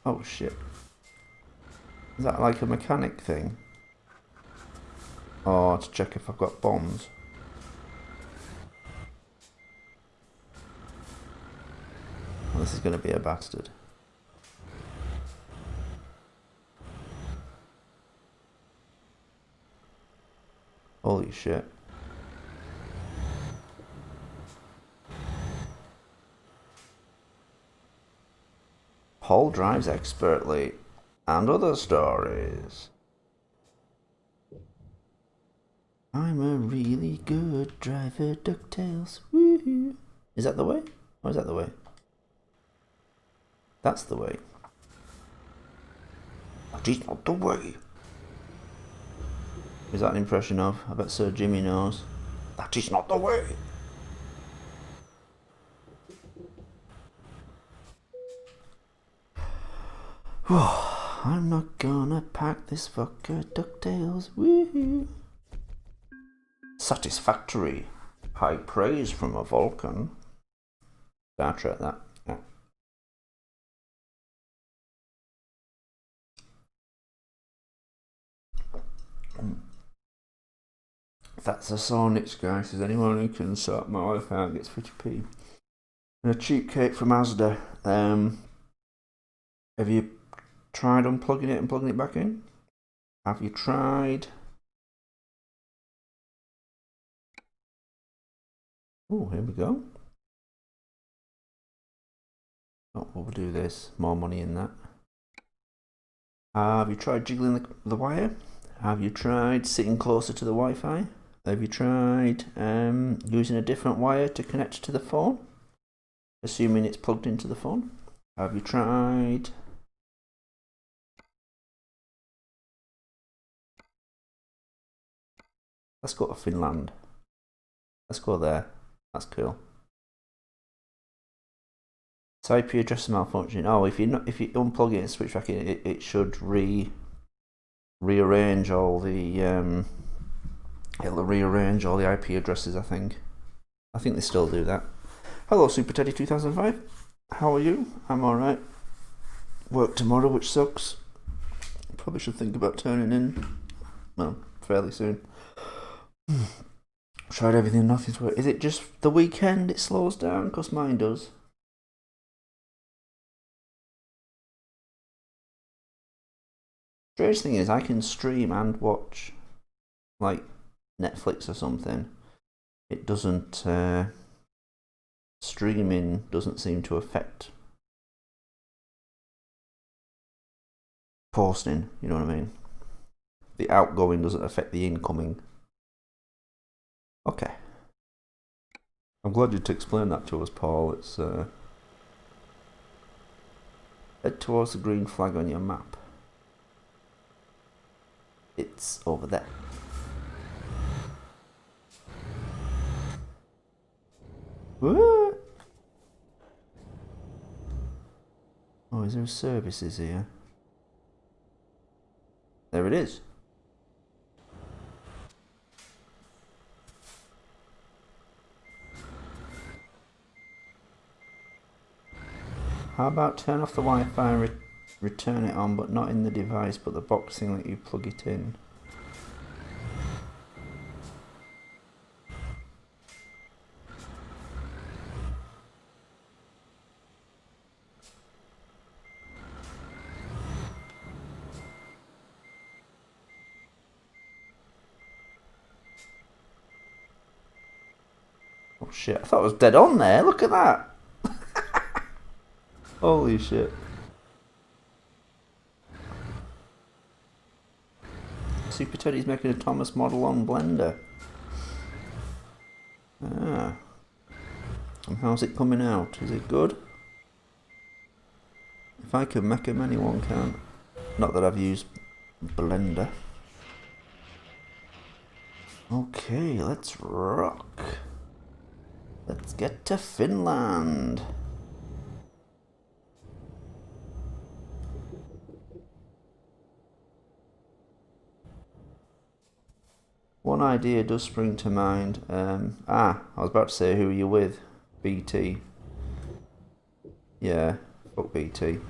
Oh shit. Is that like a mechanic thing? Oh, to check if I've got bombs. Oh, this is going to be a bastard. Holy shit. Paul drives expertly. And other stories. I'm a really good driver, DuckTales. Woohoo. Is that the way? Or is that the way? That's the way. That is not the way. Is that an impression of? I bet Sir Jimmy knows. That is not the way. I'm not gonna pack this fucker, DuckTales. Woohoo. Satisfactory. High praise from a Vulcan. Star Trek, that. Yeah. That's a Sonics, guys. Is anyone who can sort my wife out gets 50p. And a cheapcake from Asda. Have you tried unplugging it and plugging it back in? Have you tried? Oh, here we go. Oh, we'll do this. More money in that. Have you tried jiggling the wire? Have you tried sitting closer to the Wi-Fi? Have you tried using a different wire to connect to the phone? Assuming it's plugged into the phone. Have you tried... Let's go to Finland. Let's go there. That's cool. It's IP address malfunction. Oh, if you unplug it and switch back in, it should rearrange all the it'll rearrange all the IP addresses. I think they still do that. Hello, Super Teddy 2005. How are you? I'm all right. Work tomorrow, which sucks. Probably should think about turning in. Well, fairly soon. Tried everything, nothing's worked. Is it just the weekend it slows down? Because mine does. Strange thing is, I can stream and watch, like, Netflix or something. It doesn't, streaming doesn't seem to affect posting, you know what I mean? The outgoing doesn't affect the incoming. Okay. I'm glad you to explain that to us, Paul. It's head towards the green flag on your map. It's over there. Woo! Oh, is there services here? There it is. How about turn off the Wi-Fi and return it on, but not in the device, but the box thing that you plug it in? Oh shit, I thought I was dead on there, look at that! Holy shit. Super Teddy's making a Thomas model on Blender. Ah. And how's it coming out? Is it good? If I can make him, anyone can. Not that I've used Blender. Okay, let's rock. Let's get to Finland. One idea does spring to mind. I was about to say, who are you with? BT. Yeah, fuck BT.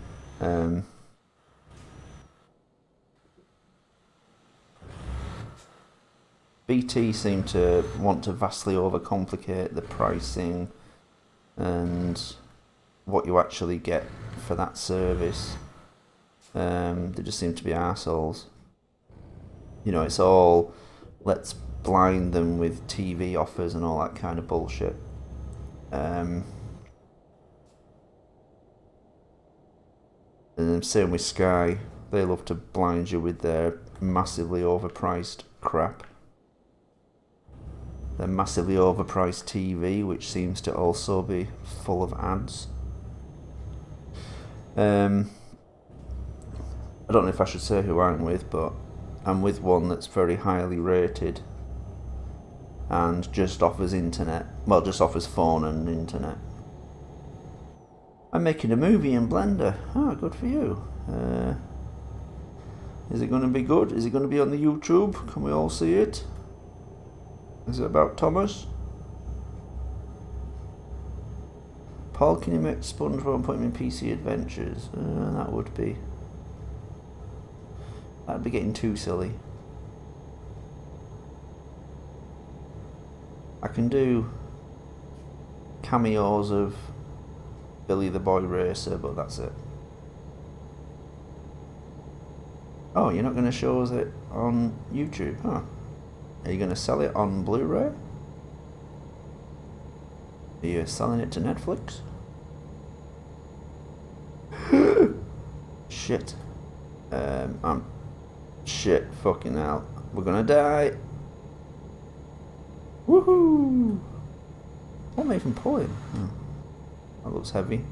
BT seem to want to vastly overcomplicate the pricing and what you actually get for that service. They just seem to be arseholes. You know, it's all, let's blind them with TV offers and all that kind of bullshit. And then same with Sky. They love to blind you with their massively overpriced crap. Their massively overpriced TV, which seems to also be full of ads. I don't know if I should say who I'm with, but I'm with one that's very highly rated and just offers internet. Well, just offers phone and internet. I'm making a movie in Blender. Ah, good for you. Is it going to be good? Is it going to be on the YouTube? Can we all see it? Is it about Thomas? Paul, can you make SpongeBob and put him in PC Adventures? That'd be getting too silly. I can do cameos of Billy the Boy Racer, but that's it. Oh, you're not going to show us it on YouTube, huh? Are you going to sell it on Blu-ray? Are you selling it to Netflix? Shit. Shit, fucking hell. We're gonna die. Woohoo! What am I even pulling? Oh, that looks heavy.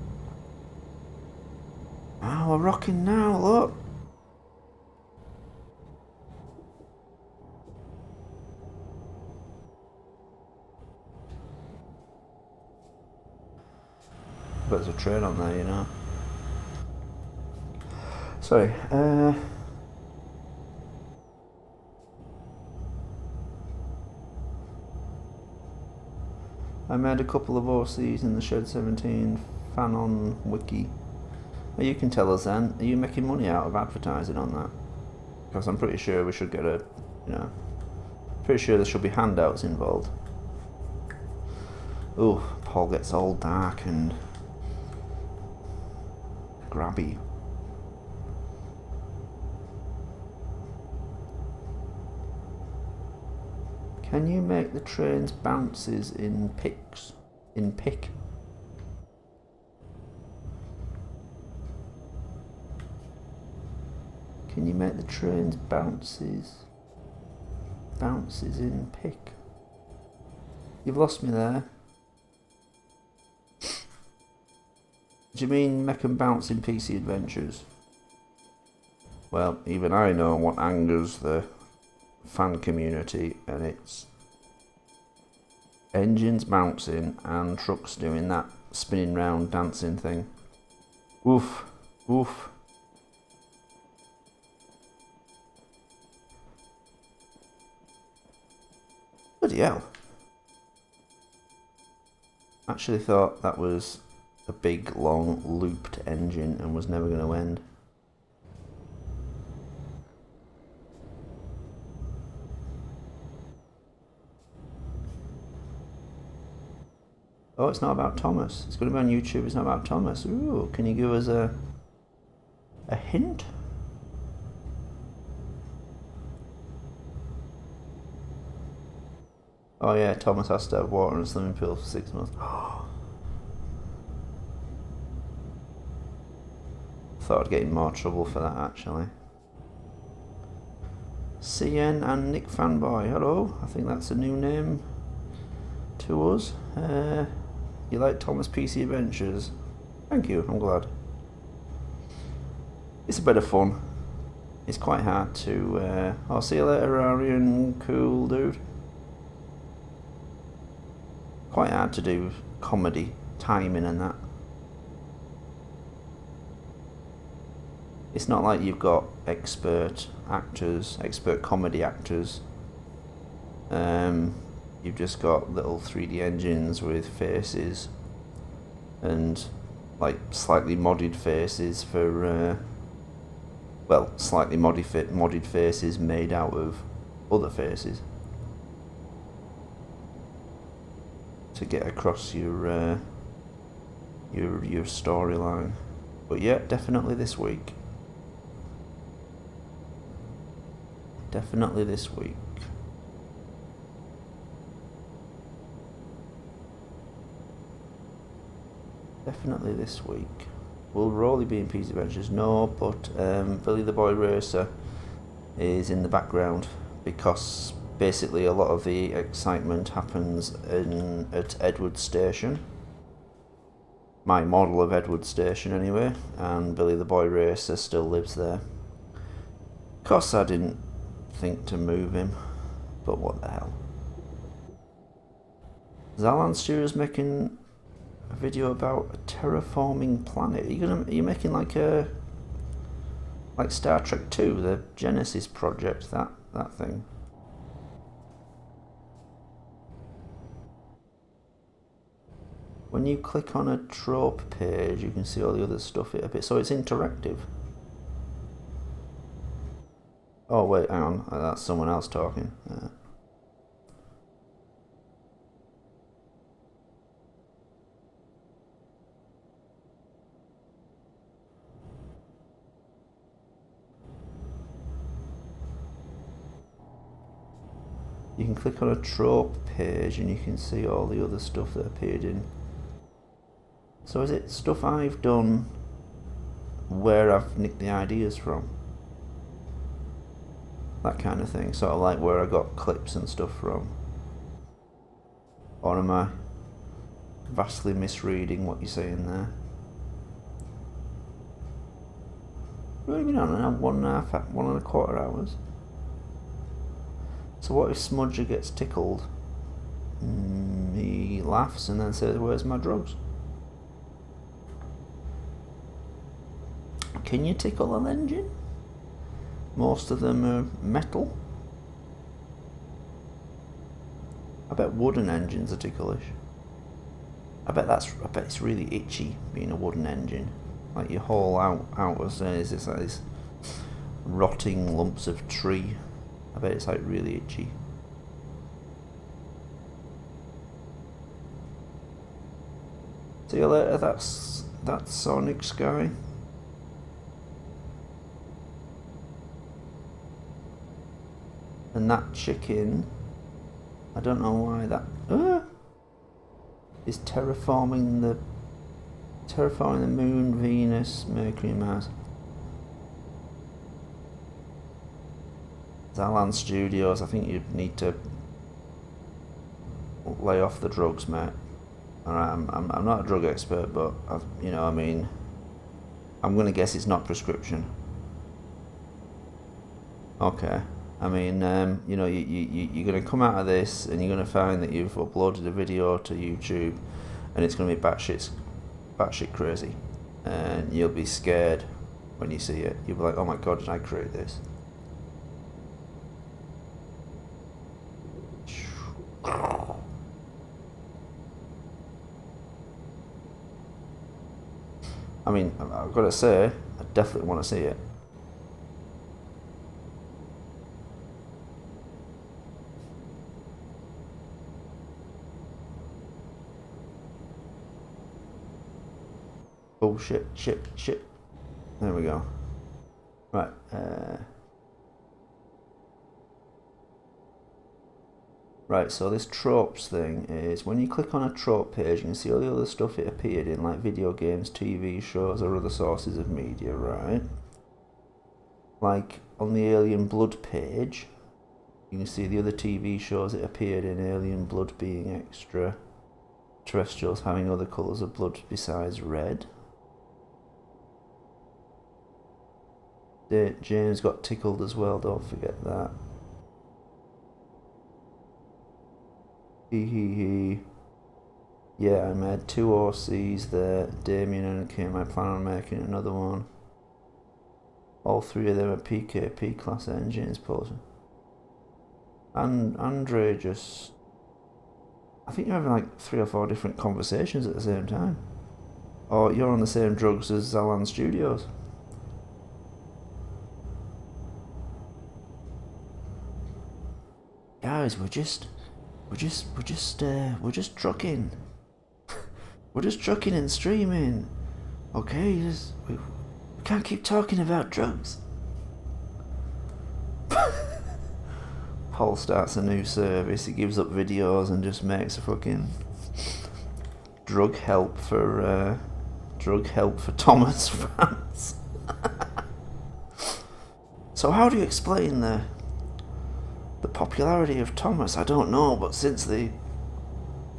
Oh, we're rocking now, look. But there's a train on there, you know. Sorry, I made a couple of OCs in the Shed 17 fan on wiki. Well, you can tell us then, are you making money out of advertising on that? Because I'm pretty sure we should get a, you know, pretty sure there should be handouts involved. Oh, Paul gets all dark and grabby. Can you make the train's bounces in picks? In pick? Can you make the train's bounces in pick? You've lost me there. Do you mean make 'em bounce in PC Adventures? Well, even I know what angers the fan community, and it's engines bouncing and trucks doing that spinning round dancing thing. Woof, woof. Bloody hell. Actually thought that was a big, long, looped engine and was never going to end. Oh, it's not about Thomas. It's going to be on YouTube. It's not about Thomas. Ooh, can you give us a hint? Oh yeah, Thomas has to have water in a swimming pool for 6 months. Thought I'd get in more trouble for that, actually. CN and Nick Fanboy, hello. I think that's a new name to us. You like Thomas PC Adventures? Thank you, I'm glad. It's a bit of fun. It's quite hard to... I'll see you later, Arian. Cool dude. Quite hard to do comedy, timing and that. It's not like you've got expert actors, expert comedy actors. You've just got little 3D engines with faces and like slightly modded faces for well, slightly modded faces made out of other faces to get across your storyline. But yeah, definitely this week. Definitely this week. Definitely this week. Will Rolly be in PC Adventures? No, but Billy the Boy Racer is in the background because basically a lot of the excitement happens at Edward Station. My model of Edward Station anyway, and Billy the Boy Racer still lives there. Of course I didn't think to move him, but what the hell. Zalan Stewar's making a video about a terraforming planet. Are you making like Star Trek 2, the Genesis project, that thing? When you click on a trope page, you can see all the other stuff. So it's interactive. Oh wait, hang on, that's someone else talking. You can click on a trope page and you can see all the other stuff that appeared in. So is it stuff I've done where I've nicked the ideas from? That kind of thing, sort of like where I got clips and stuff from. Or am I vastly misreading what you're saying there? We've been on now 1.25 hours. So what if Smudger gets tickled? He laughs and then says, "Where's my drugs?" Can you tickle an engine? Most of them are metal. I bet wooden engines are ticklish. I bet it's really itchy being a wooden engine. Like you haul out as is this like these rotting lumps of tree. I bet it's like really itchy. See you later, that's Sonic Sky. And that chicken, I don't know why that is terraforming the moon, Venus, Mercury, Mars. Zalan Studios, I think you need to lay off the drugs, mate. I'm not a drug expert, but you know, I mean, I'm gonna guess it's not prescription. Okay. I mean, you know, you're going to come out of this and you're going to find that you've uploaded a video to YouTube and it's going to be batshit crazy. And you'll be scared when you see it. You'll be like, oh my god, did I create this? I mean, I've got to say, I definitely want to see it. Oh shit. There we go. Right. Right, so this tropes thing is when you click on a trope page, you can see all the other stuff it appeared in, like video games, TV shows, or other sources of media, right? Like on the Alien Blood page, you can see the other TV shows it appeared in, Alien Blood being extra, terrestrials having other colours of blood besides red. James got tickled as well, don't forget that. Hee. Yeah, I made 2 OCs there. Damien and Kim, I plan on making another one. All 3 of them are PKP class engines, posing. And Andre just... I think you're having like 3 or 4 different conversations at the same time. Or you're on the same drugs as Zalan Studios. Guys, we're just trucking. We're just trucking and streaming. Okay, we can't keep talking about drugs. Paul starts a new service. He gives up videos and just makes a fucking drug help for Thomas fans. So how do you explain the popularity of Thomas? I don't know, but since they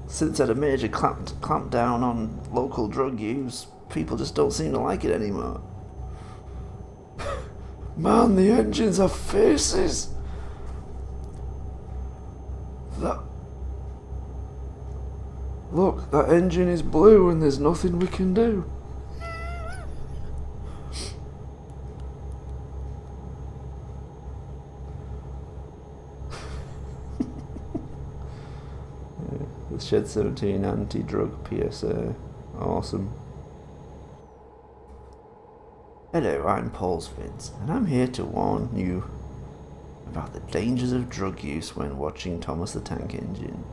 had a major clamp down on local drug use, people just don't seem to like it anymore. Man, the engines have faces. Look, that engine is blue and there's nothing we can do. The Shed 17 anti-drug PSA. Awesome. Hello, I'm Paul's Vince, and I'm here to warn you about the dangers of drug use when watching Thomas the Tank Engine.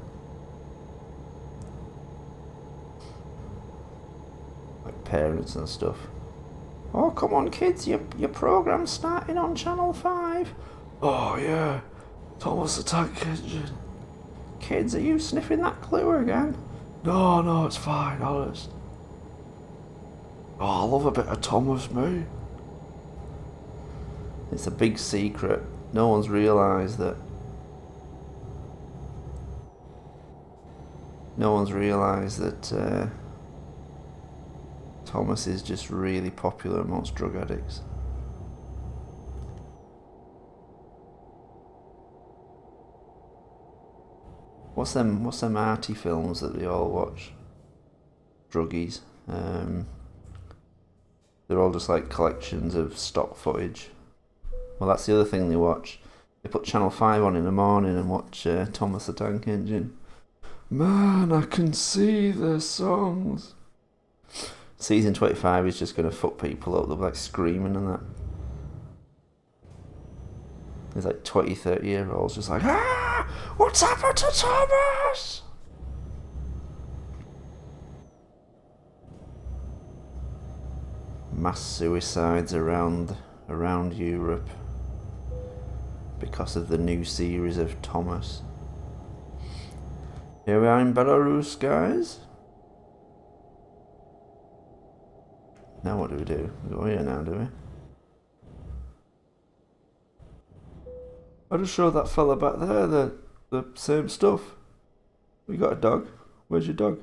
Like parents and stuff. Oh, come on kids, your program's starting on Channel 5. Oh yeah, Thomas the Tank Engine. Kids, are you sniffing that clue again? No, it's fine, honest. Oh, I love a bit of Thomas, me. It's a big secret. No one's realised that. Thomas is just really popular amongst drug addicts. What's them arty films that they all watch? Druggies. They're all just like collections of stock footage. Well, that's the other thing they watch. They put Channel 5 on in the morning and watch Thomas the Tank Engine. Man, I can see the songs. Season 25 is just going to fuck people up. They'll be like screaming and that. There's like 20, 30-year-olds just like, ah! What's happened to Thomas? mass suicides around Europe because of the new series of Thomas. Here we are in Belarus, guys. Now what do? We go here now, do we? I just showed that fella back there the same stuff. We got a dog. Where's your dog?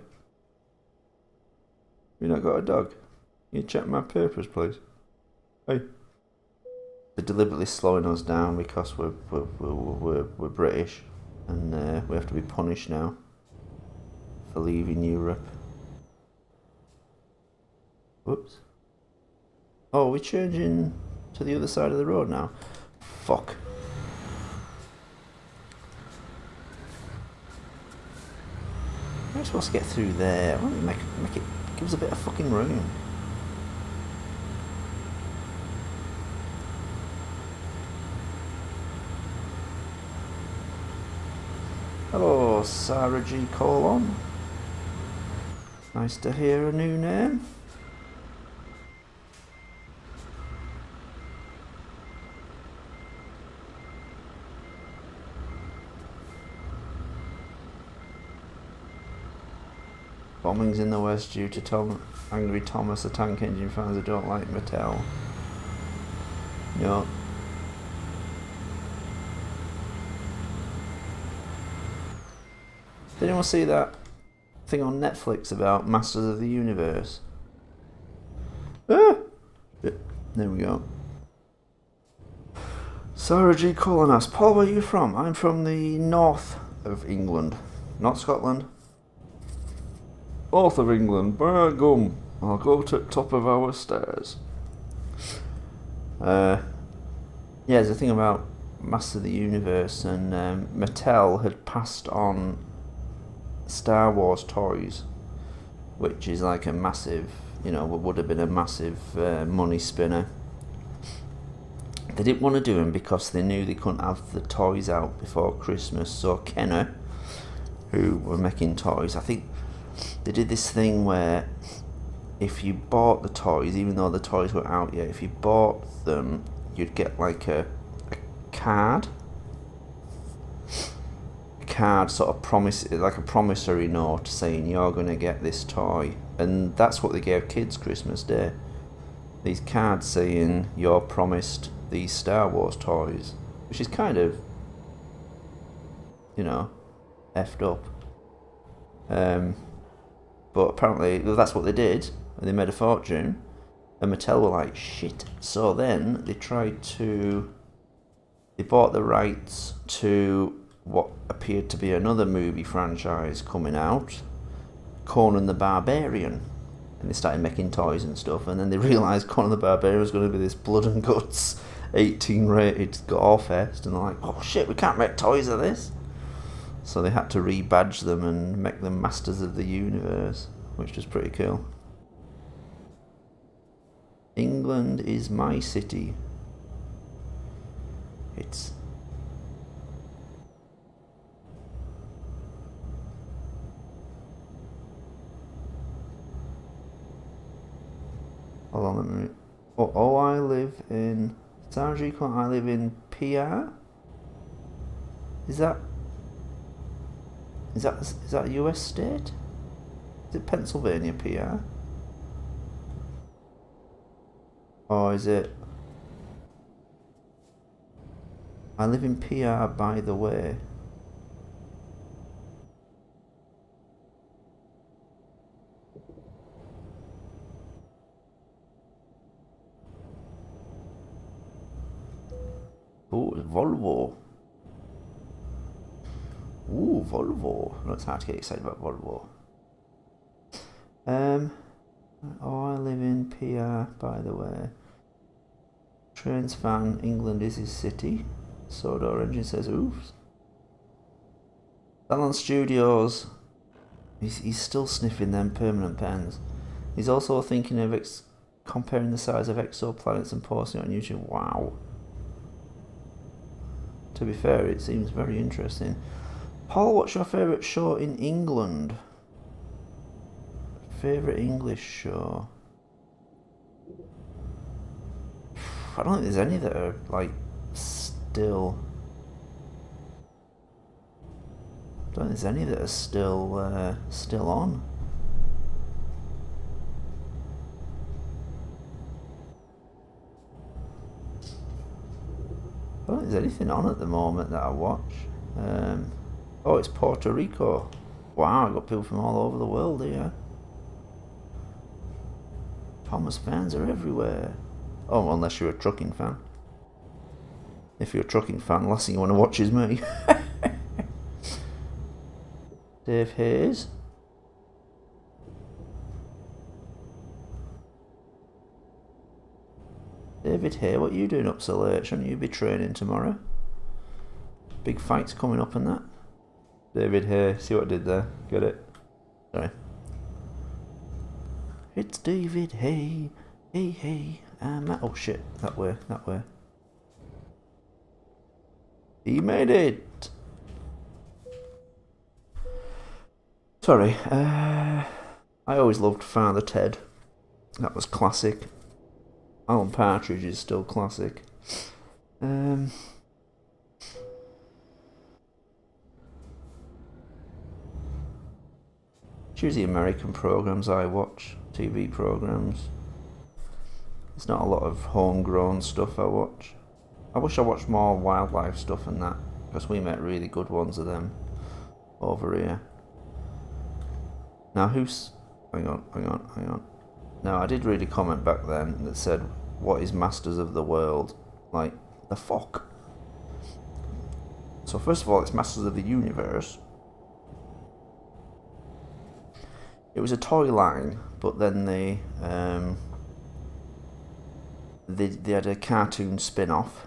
You not got a dog? Can you check my papers, please? Hey. They're deliberately slowing us down because we're British, and we have to be punished now for leaving Europe. Whoops. Oh, we're changing to the other side of the road now. Fuck. We're supposed to get through there. Why don't we make it give us a bit of fucking room? Hello, Sarah G. Colon. Nice to hear a new name. Bombings in the West due to Angry Thomas, the tank engine fans who don't like Mattel. No. Did anyone see that thing on Netflix about Masters of the Universe? Ah! There we go. Sarah G. Cullen asks, Paul, where are you from? I'm from the north of England. Not Scotland. North of England. Gum. I'll go to the top of our stairs. Yeah, there's a thing about Masters of the Universe, and Mattel had passed on Star Wars toys, which is like a massive, would have been a massive money spinner. They didn't want to do them because they knew they couldn't have the toys out before Christmas. So Kenner, who were making toys, I think they did this thing where if you bought the toys, even though the toys weren't out yet, if you bought them, you'd get like a card sort of like a promissory note saying you're going to get this toy, and that's what they gave kids Christmas Day, these cards saying you're promised these Star Wars toys, which is kind of effed up, but apparently that's what they did, and they made a fortune, and Mattel were like shit. So then they bought the rights to what appeared to be another movie franchise coming out, Conan the Barbarian, and they started making toys and stuff, and then they realised Conan the Barbarian was going to be this blood and guts 18 rated gore fest, and they're like, oh shit, we can't make toys of this, so they had to rebadge them and make them Masters of the Universe, which was pretty cool. England is my city. It's hold on a minute. I live in Sargicon. I live in PR. Is that a US state? Is it Pennsylvania, PR? Or is it? I live in PR, by the way. Oh, Volvo. Ooh, Volvo. No, it's hard to get excited about Volvo. I live in PR, by the way. Trains fan, England is his city. Soda Engine says, oops. Salon Studios. He's still sniffing them permanent pens. He's also thinking of comparing the size of exoplanets and posting it on YouTube. Wow. To be fair, it seems very interesting. Paul, what's your favourite show in England? Favourite English show? I don't think there's any that are like still. I don't think there's any that are still on. I don't think there's anything on at the moment that I watch. Oh, it's Puerto Rico. Wow, I've got people from all over the world here. Thomas fans are everywhere. Oh, unless you're a trucking fan. If you're a trucking fan, last thing you want to watch is me. Dave Hayes. David Hay, what are you doing up so late? Shouldn't you be training tomorrow? Big fights coming up and that. David Hay, see what I did there? Get it? Sorry. It's David Hay. Hey, hey. Oh shit, that way. He made it! Sorry, I always loved Father Ted. That was classic. Alan Partridge is still classic. It's usually American programs I watch, TV programs. There's not a lot of homegrown stuff I watch. I wish I watched more wildlife stuff and that, because we make really good ones of them over here. Now who's... Hang on. Now I did read a comment back then that said, what is Masters of the World? Like, the fuck? So first of all, it's Masters of the Universe. It was a toy line, but then they had a cartoon spin-off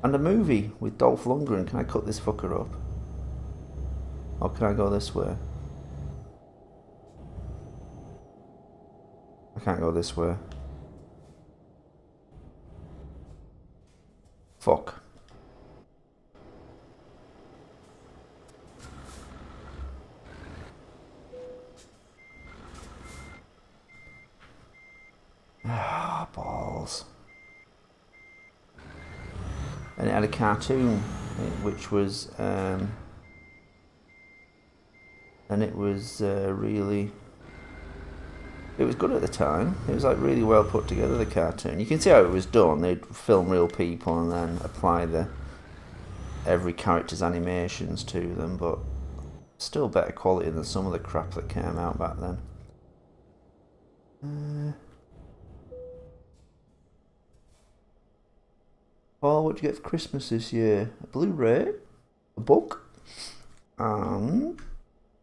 and a movie with Dolph Lundgren. Can I cut this fucker up? Or can I go this way? I can't go this way. Fuck. Ah, balls. And it had a cartoon, which was, and it was really, it was good at the time. It was like really well put together, the cartoon. You can see how it was done. They'd film real people and then apply every character's animations to them, but still better quality than some of the crap that came out back then. Oh, what'd you get for Christmas this year? A Blu-ray, a book, and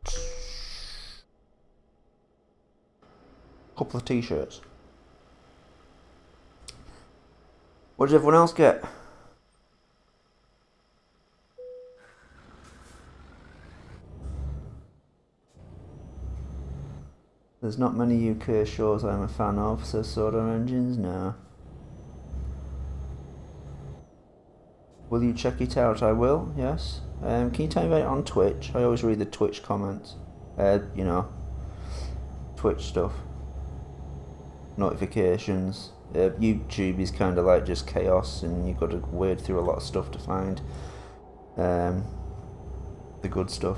a couple of t-shirts. What did everyone else get? There's not many UK shows I'm a fan of, says Soda Engines. No. Will you check it out? I will, yes. Can you tell me about it on Twitch? I always read the Twitch comments. You know, Twitch stuff. Notifications. YouTube is kind of like just chaos and you've got to wade through a lot of stuff to find the good stuff.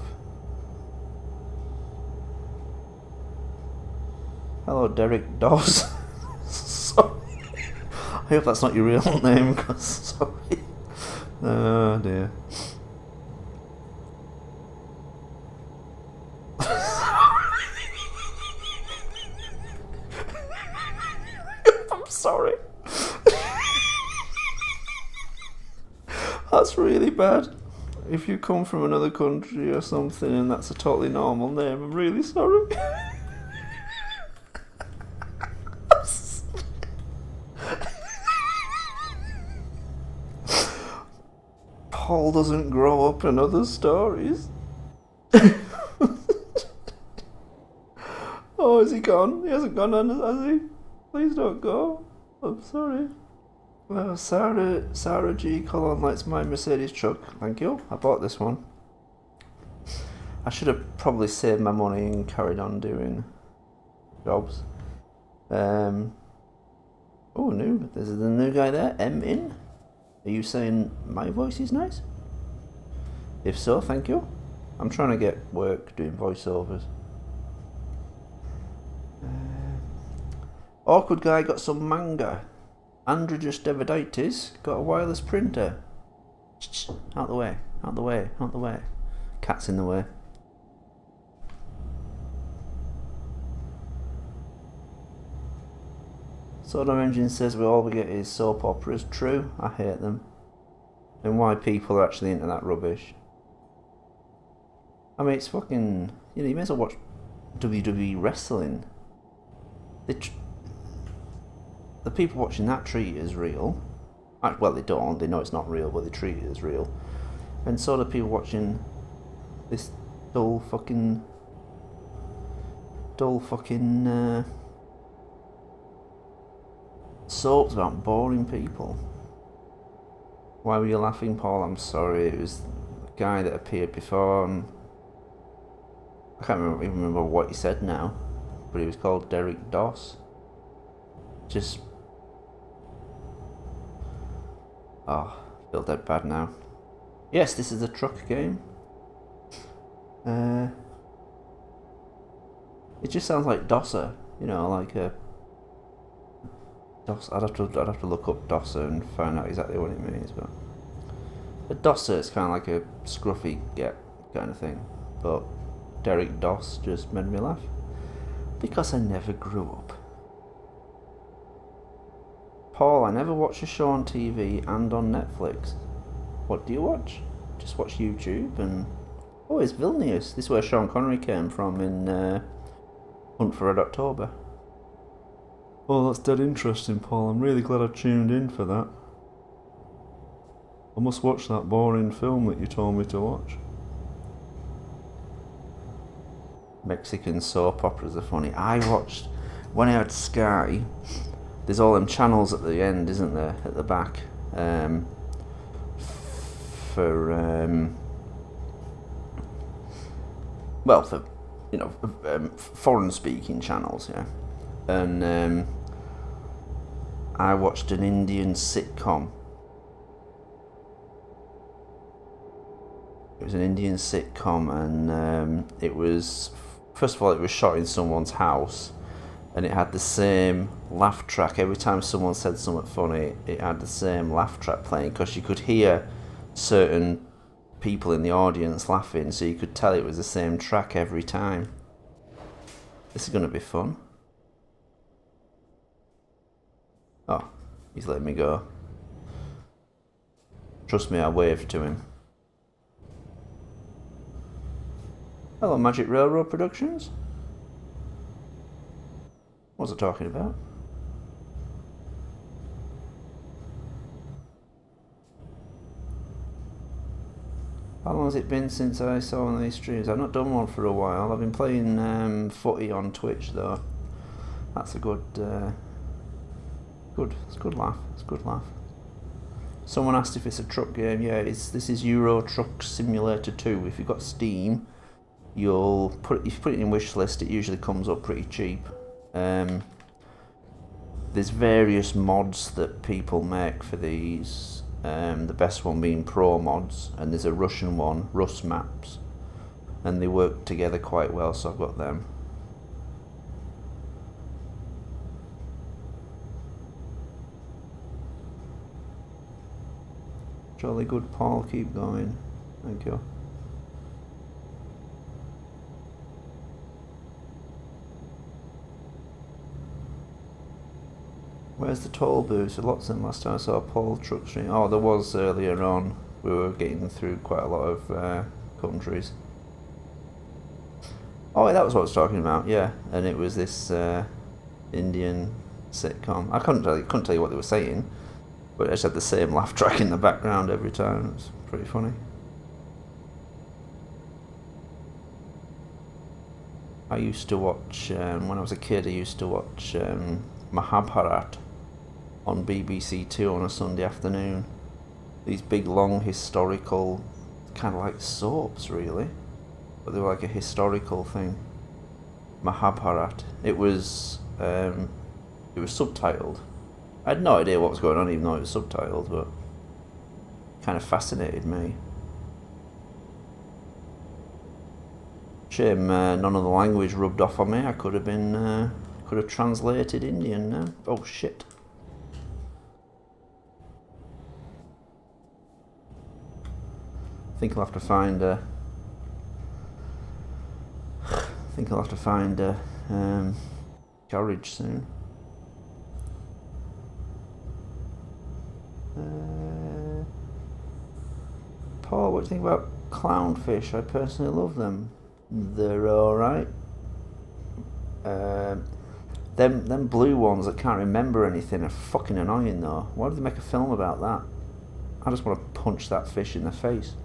Hello, Derek Dawes. Sorry. I hope that's not your real name, because sorry. Oh dear. I'm sorry. That's really bad. If you come from another country or something and that's a totally normal name, I'm really sorry. Paul doesn't grow up in other stories. Oh, is he gone? He hasn't gone, has he? Please don't go. I'm sorry. Well, Sarah G. Colon likes my Mercedes truck. Thank you. I bought this one. I should have probably saved my money and carried on doing jobs. Oh, Oh, new. There's the new guy there, M-In. Are you saying my voice is nice? If so, thank you. I'm trying to get work doing voiceovers. Awkward guy got some manga. Androgyous Deviditis got a wireless printer. Out the way, out the way, out the way. Cat's in the way. Soda Engine says all we get is soap operas. True, I hate them. And why people are actually into that rubbish. I mean, it's fucking... You know, you may as well watch WWE wrestling. The people watching that treat it as real. Well, they don't. They know it's not real, but they treat it as real. And so do people watching this dull fucking soaps about boring people. Why were you laughing, Paul? I'm sorry. It was the guy that appeared before, and I can't even remember what he said now, but he was called Derek Doss. Just... Oh, I feel dead bad now. Yes, this is a truck game. It just sounds like Dosser, you know, like a... I'd have to look up Dosser and find out exactly what it means, but... A Dosser is kind of like a scruffy get kind of thing, but Derek Doss just made me laugh. Because I never grew up. Paul, I never watch a show on TV and on Netflix. What do you watch? Just watch YouTube and... Oh, it's Vilnius. This is where Sean Connery came from in Hunt for Red October. Oh, that's dead interesting, Paul. I'm really glad I tuned in for that. I must watch that boring film that you told me to watch. Mexican soap operas are funny. I watched... When I had Sky... There's all them channels at the end, isn't there? At the back. Well, for, you know, foreign speaking channels, yeah. And I watched an Indian sitcom. It was an Indian sitcom, and it was, first of all, it was shot in someone's house, and it had the same laugh track. Every time someone said something funny, it had the same laugh track playing, because you could hear certain people in the audience laughing, so you could tell it was the same track every time. This is going to be fun. Oh, he's letting me go. Trust me, I waved to him. Hello, Magic Railroad Productions. What's it talking about? How long has it been since I saw one of these streams? I've not done one for a while. I've been playing footy on Twitch though. That's a good, it's a good laugh. It's a good laugh. Someone asked if it's a truck game. Yeah, this is Euro Truck Simulator 2. If you've got Steam, if you put it in wish list, it usually comes up pretty cheap. There's various mods that people make for these. The best one being Pro Mods, and there's a Russian one, Rus Maps, and they work together quite well, so I've got them. Jolly good, Paul, keep going. Thank you. Where's the toll booth? Lots of them last time I saw Paul truck stream. Oh, there was earlier on. We were getting through quite a lot of countries. Oh, that was what I was talking about, yeah. And it was this Indian sitcom. I couldn't tell you what they were saying, but it just had the same laugh track in the background every time. It was pretty funny. I used to watch, when I was a kid, I used to watch Mahabharat on BBC Two on a Sunday afternoon. These big, long, historical, kind of like soaps, really, but they were like a historical thing. Mahabharat. It was subtitled, I had no idea what was going on, even though it was subtitled, but kind of fascinated me. Shame none of the language rubbed off on me. I could have translated Indian now. Oh shit. I think I'll have to find garage soon. Paul, what do you think about clownfish? I personally love them. They're alright. Them blue ones that can't remember anything are fucking annoying though. Why did they make a film about that? I just want to punch that fish in the face.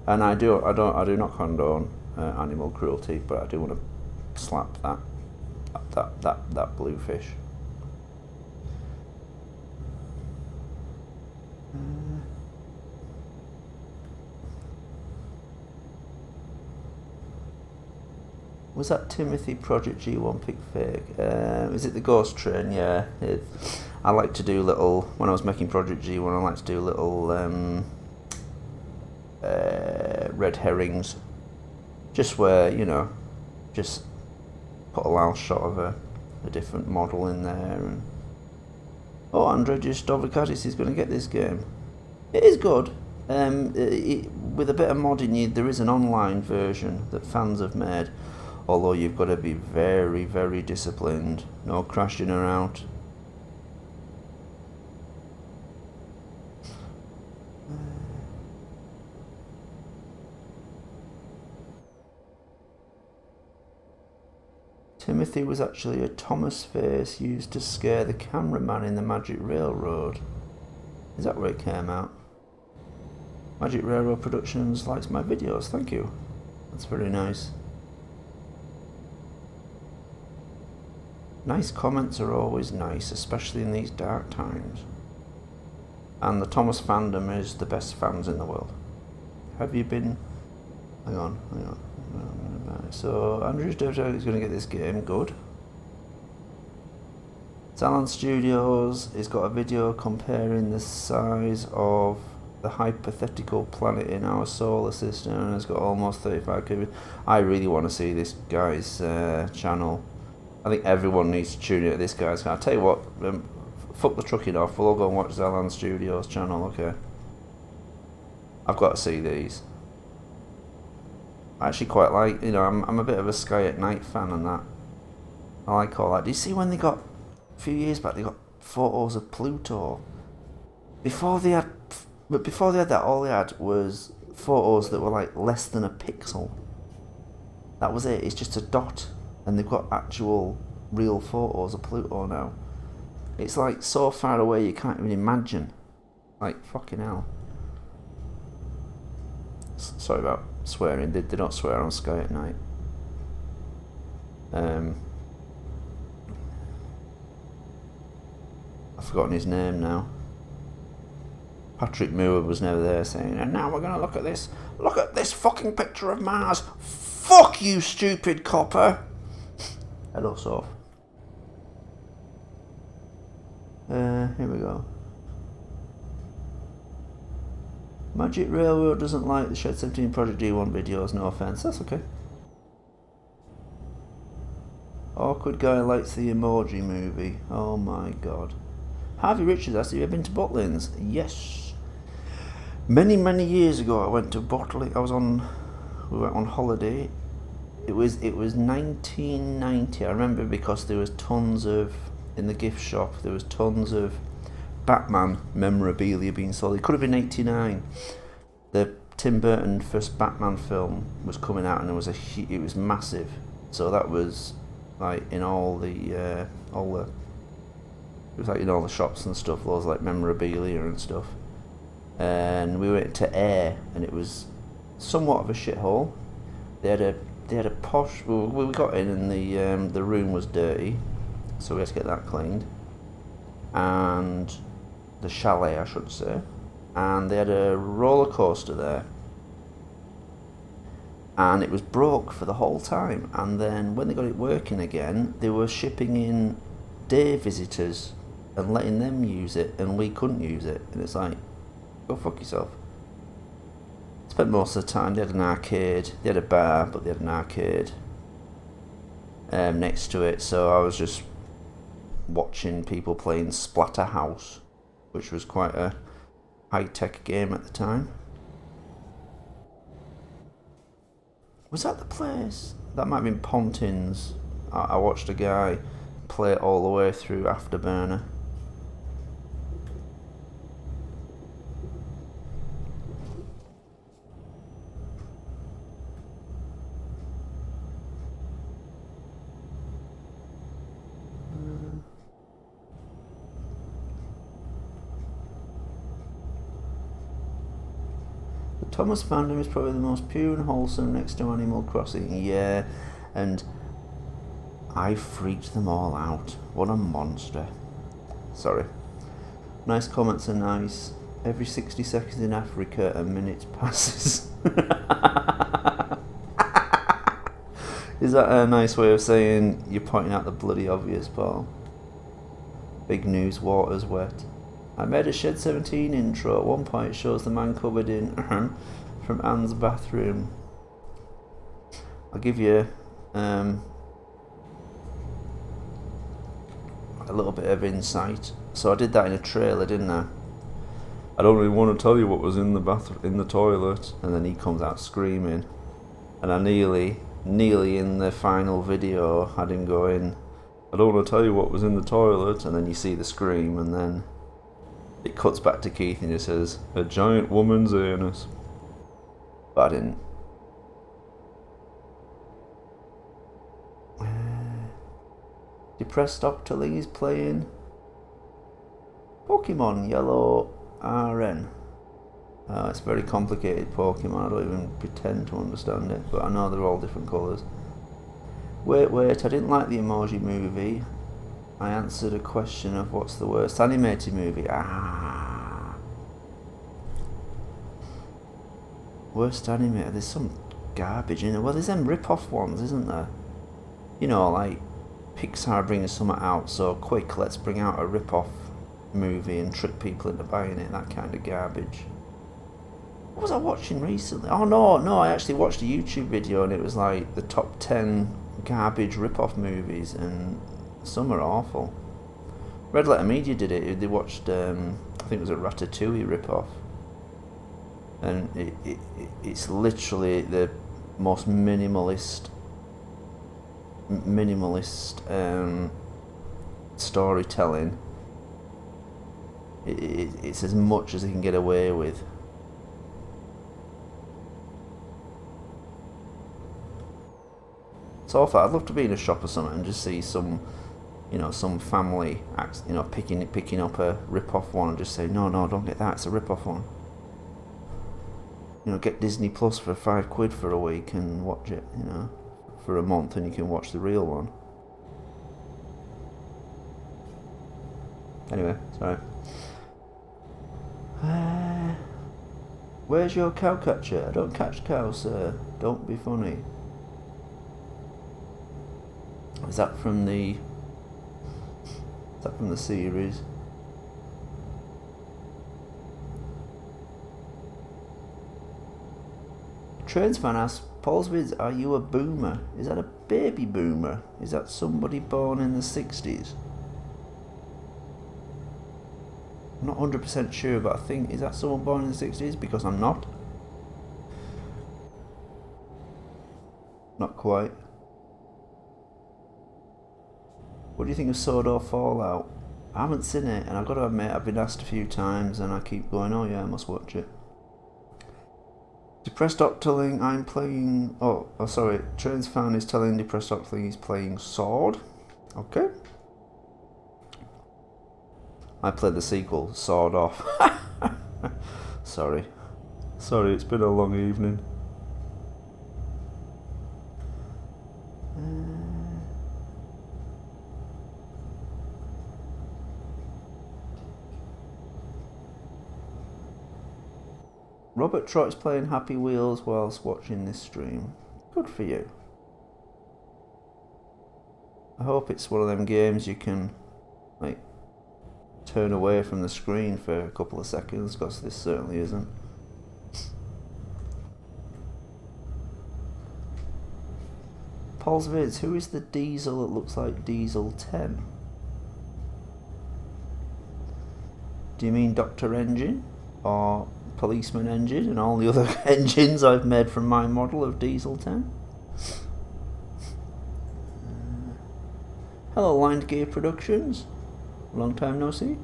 And I do not condone animal cruelty, but I do want to slap that blue fish. Was that Timothy Project G1 pick fake? Is it the Ghost Train? Yeah. I like to do little, when I was making Project G1, I like to do little red herrings. Just where, you know, just put a last shot of a different model in there. And oh, Andre Justovicadis is going to get this game. It is good. With a bit of modding, there is an online version that fans have made. Although you've got to be very, very disciplined. No crashing around. Timothy was actually a Thomas face used to scare the cameraman in the Magic Railroad. Is that where it came out? Magic Railroad Productions likes my videos, thank you. That's very nice. Nice comments are always nice, especially in these dark times. And the Thomas fandom is the best fans in the world. Have you been... Hang on. So, Andrew Sturgeon is going to get this game, good. Talon Studios has got a video comparing the size of the hypothetical planet in our solar system and has got almost 35 cubic. I really want to see this guy's channel. I think everyone needs to tune into this guy's channel. I'll tell you what, fuck the trucking off, we'll all go and watch Zalan Studios channel, okay? I've got to see these. I actually quite like, you know, I'm a bit of a Sky at Night fan and that. I like all that. Do you see when they got, a few years back, they got photos of Pluto? Before they had that, all they had was photos that were like less than a pixel. That was it, it's just a dot. And they've got actual real photos of Pluto now. It's like so far away you can't even imagine. Like fucking hell. Sorry about swearing. They don't swear on Sky at Night. I've forgotten his name now. Patrick Moore was never there saying, and now we're going to look at this. Look at this fucking picture of Mars. Fuck you, stupid copper. Hello, Soph. Here we go. Magic Railroad doesn't like the Shed 17 Project D1 videos, no offence, that's okay. Awkward guy likes the Emoji Movie, oh my god. Harvey Richards asked, have you ever been to Butlins? Yes. Many years ago I went to Botley, we went on holiday. It was 1990, I remember, because there was tons of, in the gift shop, there was tons of Batman memorabilia being sold. It could have been 89. The Tim Burton first Batman film was coming out and it was massive. So that was like in all the it was like in all the shops and stuff, loads like memorabilia and stuff. And we went to Air and it was somewhat of a shithole. They had a posh. We got in and the room was dirty, so we had to get that cleaned. And the chalet, I should say. And they had a roller coaster there. And it was broke for the whole time. And then when they got it working again, they were shipping in day visitors and letting them use it, and we couldn't use it. And it's like, go fuck yourself. Spent most of the time, they had an arcade, they had a bar, but they had an arcade next to it, so I was just watching people playing Splatterhouse, which was quite a high-tech game at the time. Was that the place? That might have been Pontins. I watched a guy play it all the way through Afterburner. Thomas fandom is probably the most pure and wholesome next to Animal Crossing. Yeah, and I freaked them all out. What a monster. Sorry. Nice comments are nice. Every 60 seconds in Africa, a minute passes. Is that a nice way of saying you're pointing out the bloody obvious, Paul? Big news, water's wet. I made a Shed 17 intro. At one point it shows the man covered in from Anne's bathroom. I'll give you a little bit of insight. So I did that in a trailer, didn't I? I don't really want to tell you what was in the toilet. And then he comes out screaming. And I nearly in the final video had him going, I don't want to tell you what was in the toilet. And then you see the scream, and then it cuts back to Keith and he says, a giant woman's anus. But I didn't. Depressed Octoling is playing Pokemon Yellow RN. It's a very complicated Pokemon. I don't even pretend to understand it, but I know they're all different colours. Wait, I didn't like the Emoji Movie. I answered a question of what's the worst animated movie. Worst animated. There's some garbage in it. Well, there's them rip-off ones, isn't there? You know, like Pixar bringing something out so quick, let's bring out a rip-off movie and trick people into buying it. That kind of garbage. What was I watching recently? Oh no, I actually watched a YouTube video and it was like the top 10 garbage rip-off movies, and some are awful. Red Letter Media did it. They watched, I think it was a Ratatouille rip-off. And it's literally the most minimalist storytelling. It's as much as they can get away with. It's awful. I'd love to be in a shop or something and just see some family picking up a rip-off one and just say, no, don't get that, it's a rip-off one. Get Disney Plus for £5 for a week and watch it, for a month, and you can watch the real one. Anyway, sorry. Where's your cow catcher? I don't catch cows, sir. Don't be funny. Is that from the series? Trains fan asks, Paul's vids, are you a boomer? Is that a baby boomer? Is that somebody born in the 60s? I'm not 100% sure, but I think, is that someone born in the 60s? Because I'm not. Not quite. What do you think of Sword Fallout? I haven't seen it, and I've got to admit, I've been asked a few times, and I keep going, oh yeah, I must watch it. Depressed Octoling, I'm playing... Oh, sorry. Trains fan is telling Depressed Octoling he's playing Sword. Okay. I played the sequel, Sword Off. Sorry, it's been a long evening. Robert Trott's playing Happy Wheels whilst watching this stream. Good for you. I hope it's one of them games you can, like, turn away from the screen for a couple of seconds, because this certainly isn't. Paul's Vids, who is the diesel that looks like Diesel 10? Do you mean Dr. Engine? Or Policeman Engine and all the other engines I've made from my model of Diesel 10? Hello, Lined Gear Productions. Long time no see.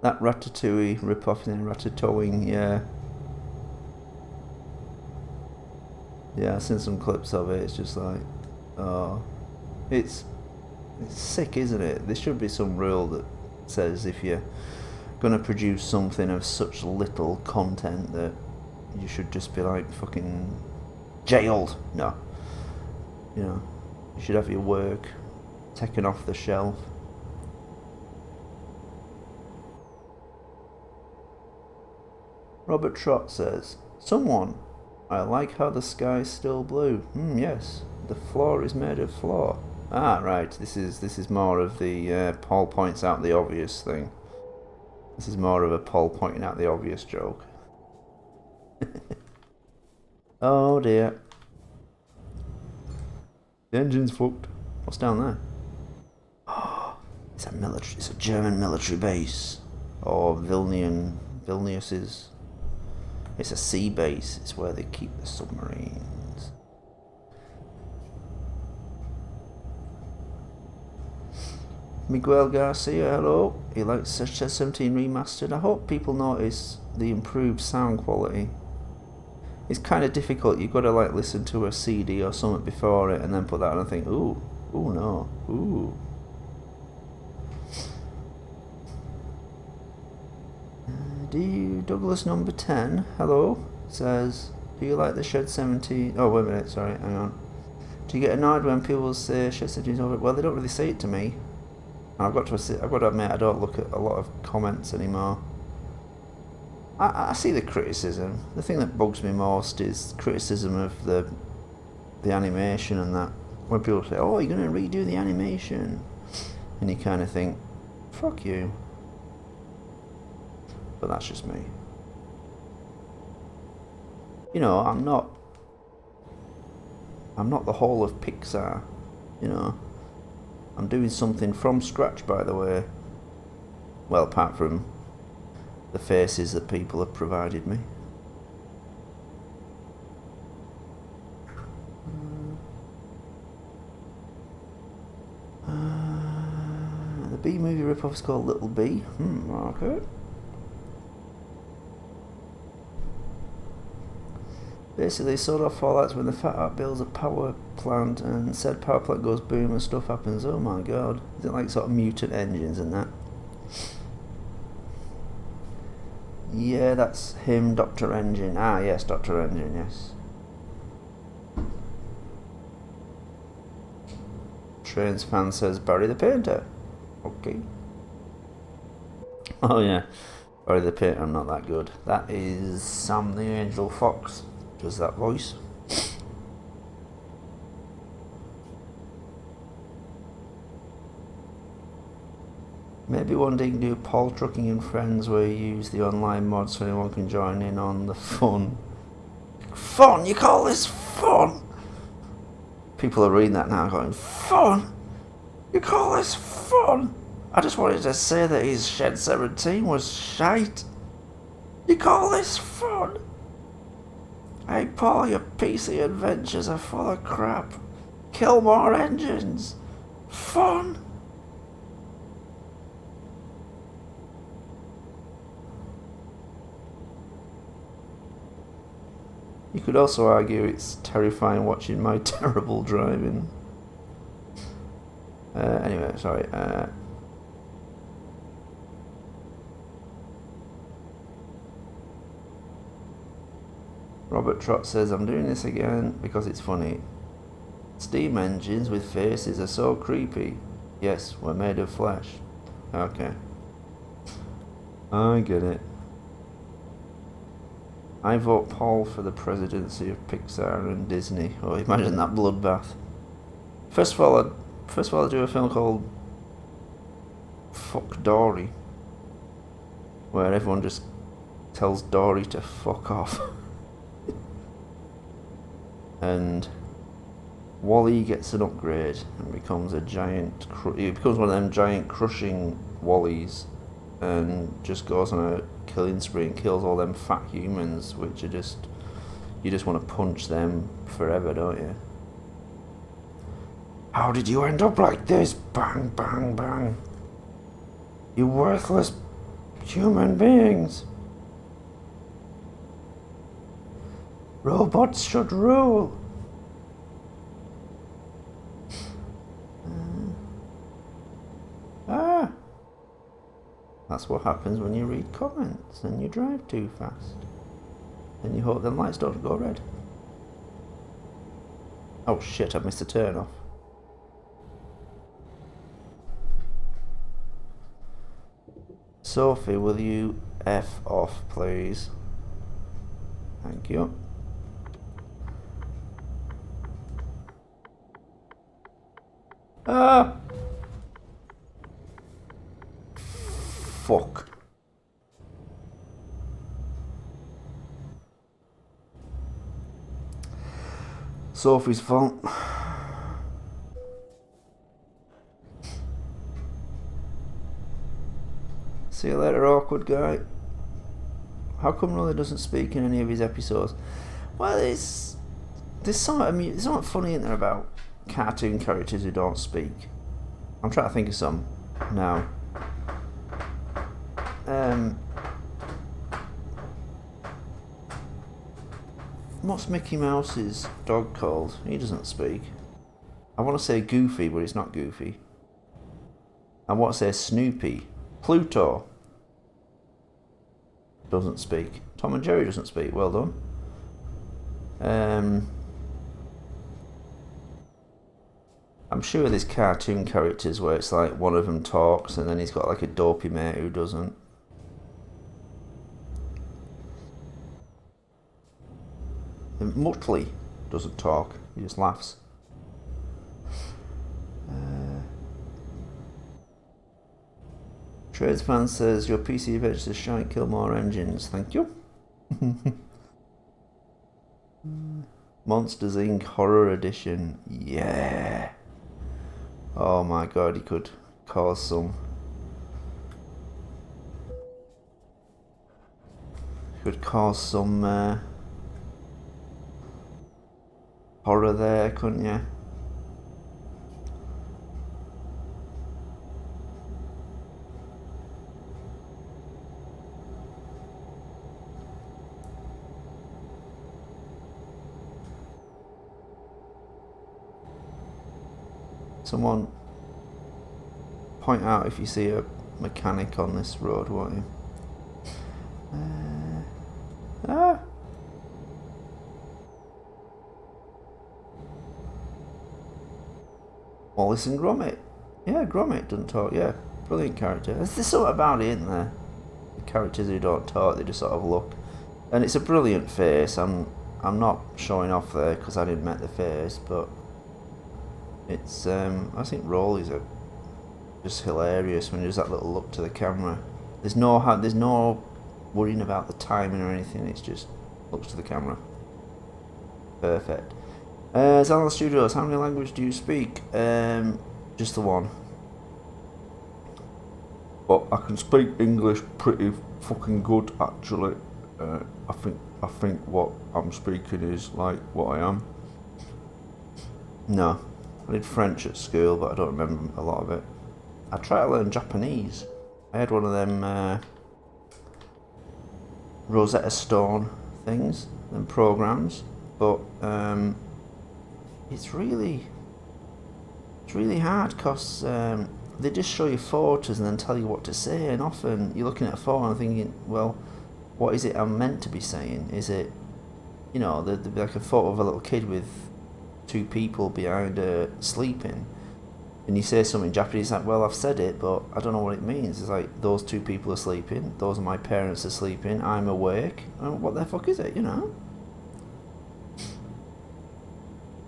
That Ratatouille rip-off in Ratatouille, yeah. Yeah, I've seen some clips of it. It's just like, oh, it's sick, isn't it? There should be some rule that says if you're going to produce something of such little content that you should just be like fucking jailed. No, you know, you should have your work taken off the shelf. Robert Trott says, someone, I like how the sky's still blue. Yes, the floor is made of floor. Ah, right, this is more of the Paul points out the obvious thing. This is more of a Paul pointing out the obvious joke. Oh dear. The engine's fucked. What's down there? Oh, it's a German military base. Or Vilnius's. It's a sea base. It's where they keep the submarines. Miguel Garcia, hello. He likes Chess 17 Remastered. I hope people notice the improved sound quality. It's kind of difficult. You've got to like listen to a CD or something before it and then put that on and think, ooh no, ooh. Douglas number 10, hello, says, do you like the Shed 17? Oh, wait a minute, sorry, hang on. Do you get annoyed when people say Shed 17 is over? Well, they don't really say it to me. I've got to admit, I don't look at a lot of comments anymore. I see the criticism. The thing that bugs me most is criticism of the animation and that. When people say, oh, you're going to redo the animation. And you kind of think, fuck you. But that's just me. You know, I'm not the whole of Pixar, you know. I'm doing something from scratch, by the way. Well, apart from the faces that people have provided me. The B-movie rip-off is called Little B. Okay. Basically, sort of fallouts when the Fat Art builds a power plant and said power plant goes boom and stuff happens. Oh my god. Is it like sort of mutant engines and that? Yeah, that's him, Dr. Engine. Ah, yes, Dr. Engine, yes. Trains fan says Barry the Painter. Okay. Oh yeah, Barry the Painter, I'm not that good. That is Sam the Angel Fox. Does that voice? Maybe one day you can do Paul Trucking and Friends where you use the online mod so anyone can join in on the fun. Fun? You call this fun? People are reading that now going, fun? You call this fun? I just wanted to say that his Shed 17 was shite. You call this fun? Hey Paul, your PC adventures are full of crap. Kill more engines. Fun. You could also argue it's terrifying watching my terrible driving. Anyway, sorry. Robert Trott says, I'm doing this again because it's funny. Steam engines with faces are so creepy. Yes, we're made of flesh. Okay. I get it. I vote Paul for the presidency of Pixar and Disney. Oh, imagine that bloodbath. First of all, I'd do a film called Fuck Dory, where everyone just tells Dory to fuck off. And Wall-E gets an upgrade and becomes a giant. He becomes one of them giant crushing Wall-Es, and just goes on a killing spree and kills all them fat humans, which are just, you just want to punch them forever, don't you? How did you end up like this? Bang, bang, bang. You worthless human beings. Robots should rule. That's what happens when you read comments and you drive too fast. And you hope the lights don't go red. Oh shit, I missed a turn off. Sophie, will you F off, please? Thank you. Ah! Fuck. Sophie's fault. See you later, awkward guy. How come Rolly doesn't speak in any of his episodes? Well, there's something funny in there about cartoon characters who don't speak. I'm trying to think of some now. What's Mickey Mouse's dog called? He doesn't speak. I want to say Goofy, but it's not Goofy. I want to say Snoopy. Pluto doesn't speak. Tom and Jerry doesn't speak. Well done. I'm sure there's cartoon characters where it's like one of them talks and then he's got like a dopey mate who doesn't. And Muttley doesn't talk, he just laughs. Tradesman says, your PC Adventures shan't kill more engines, thank you. Monsters Inc. Horror Edition, yeah. Oh my god, he could cause some. Horror there, couldn't you? Someone point out if you see a mechanic on this road, won't you? Wallace and Gromit. Yeah, Gromit doesn't talk, yeah. Brilliant character. There's something about it, isn't there? The characters who don't talk, they just sort of look. And it's a brilliant face. I'm not showing off there because I didn't make the face, but it's I think Rolly's just hilarious when he does that little look to the camera. There's no worrying about the timing or anything, it's just looks to the camera. Perfect. Zalon Studios, how many languages do you speak? Just the one. But I can speak English pretty fucking good actually. I think what I'm speaking is like what I am. No. I did French at school, but I don't remember a lot of it. I tried to learn Japanese. I had one of them Rosetta Stone things, them programs, but it's really hard because they just show you photos and then tell you what to say, and often you're looking at a photo and thinking, well, what is it I'm meant to be saying? Is it, there'd be like a photo of a little kid with two people behind her sleeping. and you say something in Japanese, like, well, I've said it, but I don't know what it means. It's like, those two people are sleeping, those are my parents are sleeping, I'm awake. What the fuck is it, you know?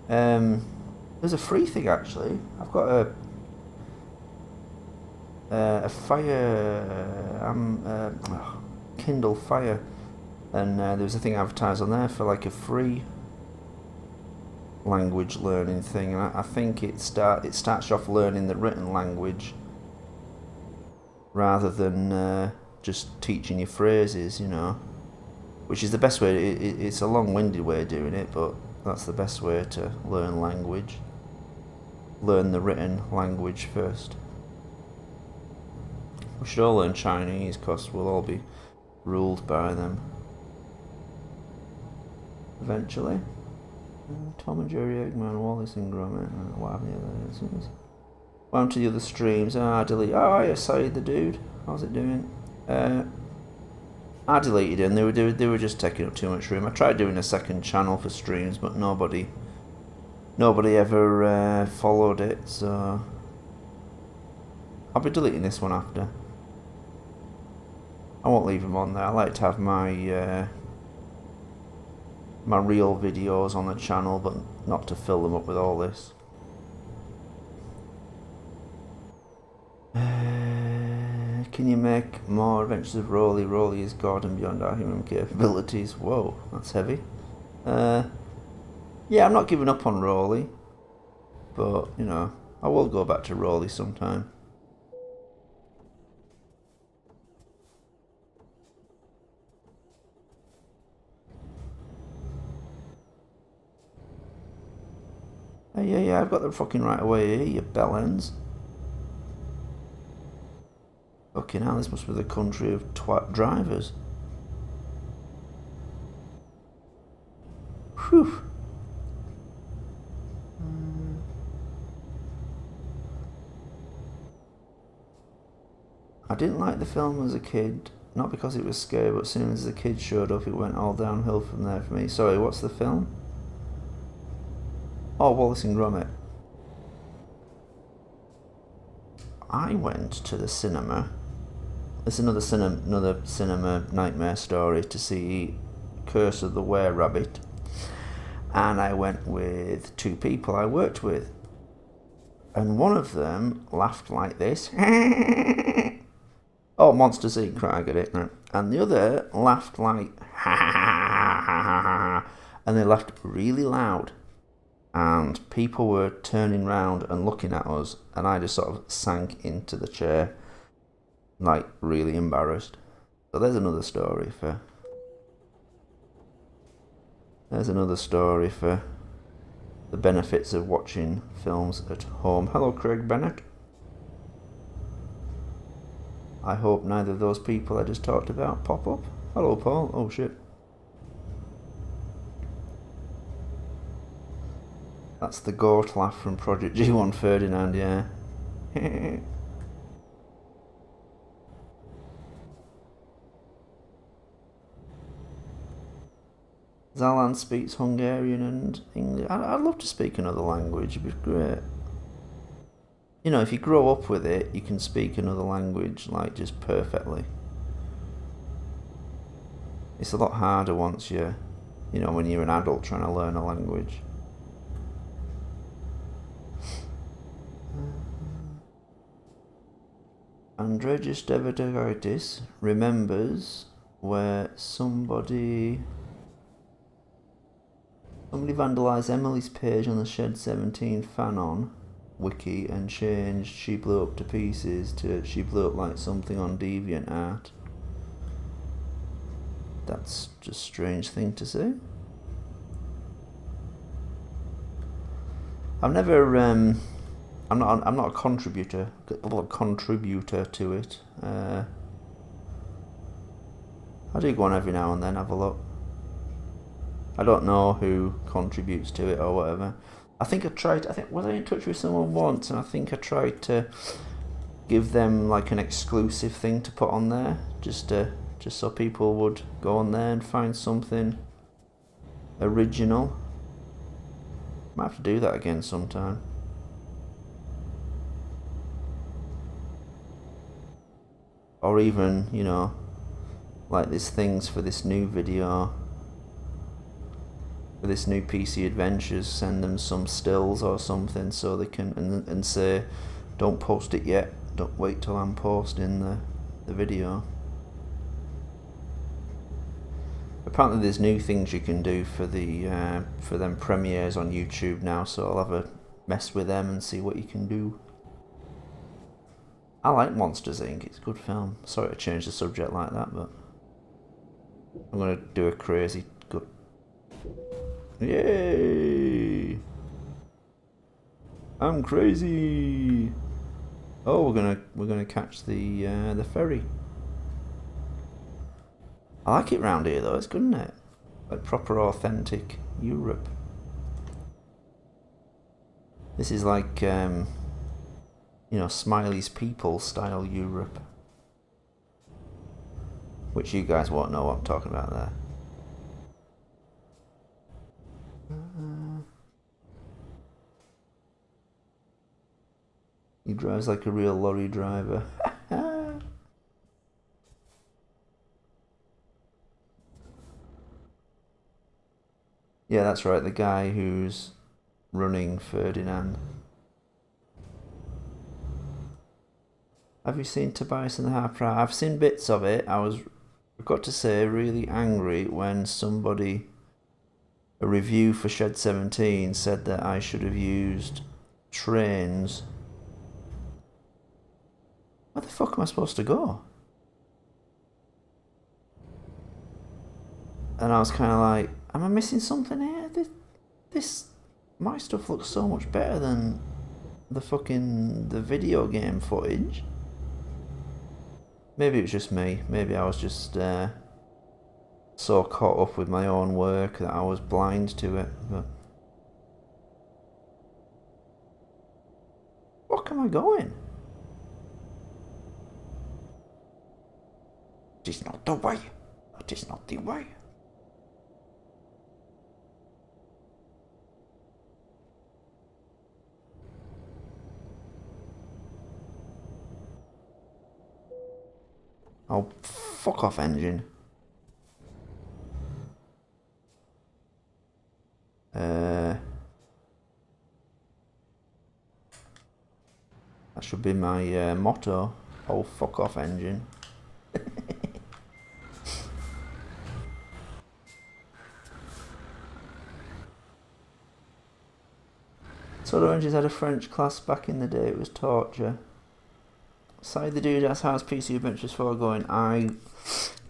There's a free thing, actually. I've got a Fire, Kindle Fire, and there was a thing advertised on there for like a free language learning thing, and I think it starts you off learning the written language rather than just teaching you phrases, you know, which is the best way. It's a long-winded way of doing it, but that's the best way to learn language. Learn the written language first. We should all learn Chinese, because we'll all be ruled by them eventually. Tom and Jerry, Eggman, Wallace and Gromit, what have you. Welcome to the other streams. Delete. Oh, yeah, sorry, the dude. How's it doing? I deleted it, and they were just taking up too much room. I tried doing a second channel for streams, but nobody ever followed it, so I'll be deleting this one after. I won't leave them on there. I like to have my my real videos on the channel, but not to fill them up with all this. Can you make more Adventures of Rolly? Rolly is God and beyond our human capabilities. Whoa, that's heavy. Yeah, I'm not giving up on Rolly, but, you know, I will go back to Rolly sometime. Yeah, I've got the fucking right away here, you bellends. Fucking hell, this must be the country of twat drivers. Whew. I didn't like the film as a kid, not because it was scary, but as soon as the kid showed up, it went all downhill from there for me. Sorry, what's the film? Oh, Wallace and Gromit. I went to the cinema. It's another cinema nightmare story, to see Curse of the Were-Rabbit, and I went with two people I worked with, and one of them laughed like this. Oh, Monsters Inc. Right, I get it. And the other laughed like and they laughed really loud. And people were turning round and looking at us, and I just sort of sank into the chair, like, really embarrassed. So there's another story for the benefits of watching films at home. Hello, Craig Bennett. I hope neither of those people I just talked about pop up. Hello, Paul. Oh, shit. That's the goat laugh from Project G1 Ferdinand, yeah. Zalan speaks Hungarian and English. I'd love to speak another language, it'd be great. You know, if you grow up with it, you can speak another language, like, just perfectly. It's a lot harder once you know, when you're an adult trying to learn a language. Andreas Devidagitis remembers where somebody vandalised Emily's page on the Shed 17 Fanon wiki and changed "she blew up to pieces" to "she blew up like something on DeviantArt. That's just a strange thing to say. I've never I'm not a contributor to it. I do go on every now and then, have a look. I don't know who contributes to it or whatever. I think was I in touch with someone once, and I think I tried to give them like an exclusive thing to put on there, just so people would go on there and find something original. Might have to do that again sometime. Or even, you know, like there's things for this new video, for this new PC Adventures, send them some stills or something so they can, and say, don't post it yet, don't wait till I'm posting the video. Apparently there's new things you can do for the for them premieres on YouTube now, so I'll have a mess with them and see what you can do. I like Monsters Inc. It's a good film. Sorry to change the subject like that, but I'm gonna do a crazy good. Yay! I'm crazy. Oh, we're gonna catch the ferry. I like it round here though. It's good, isn't it? Like proper authentic Europe. This is like you know, Smiley's People style Europe. Which you guys won't know what I'm talking about there. He drives like a real lorry driver. Yeah, that's right, the guy who's running Ferdinand. Have you seen Tobias and the Half Proud? I've seen bits of it. I've got to say, really angry when somebody, a review for Shed 17, said that I should have used trains. Where the fuck am I supposed to go? And I was kind of like, am I missing something here? My stuff looks so much better than the video game footage. Maybe it was just me. Maybe I was just so caught up with my own work that I was blind to it. But where am I going? It is not the way. It is not the way. Oh, fuck off, engine. That should be my motto. Oh, fuck off, engine. Soda Oranges had a French class back in the day. It was torture. Side the dude as how's PC Adventures 4 going? I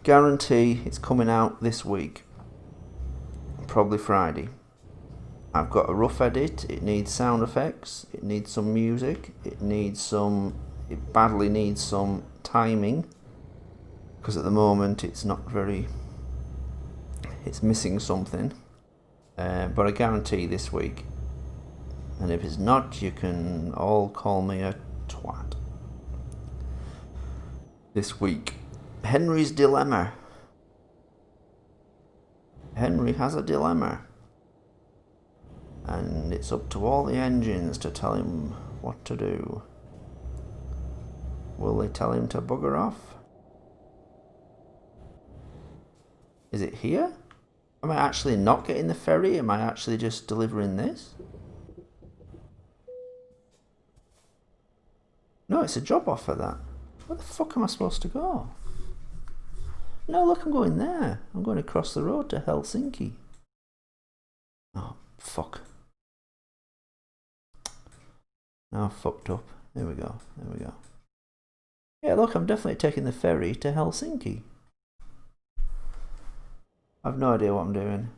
guarantee it's coming out this week. Probably Friday. I've got a rough edit. It needs sound effects. It needs some music. It badly needs some timing. Because at the moment it's not very... It's missing something. But I guarantee this week. And if it's not, you can all call me a twat. This week. Henry's dilemma. Henry has a dilemma. And it's up to all the engines to tell him what to do. Will they tell him to bugger off? Is it here? Am I actually not getting the ferry? Am I actually just delivering this? No, it's a job offer, that. Where the fuck am I supposed to go? No, look, I'm going there. I'm going across the road to Helsinki. Oh, fuck. Now I've fucked up. There we go. There we go. Yeah, look, I'm definitely taking the ferry to Helsinki. I've no idea what I'm doing.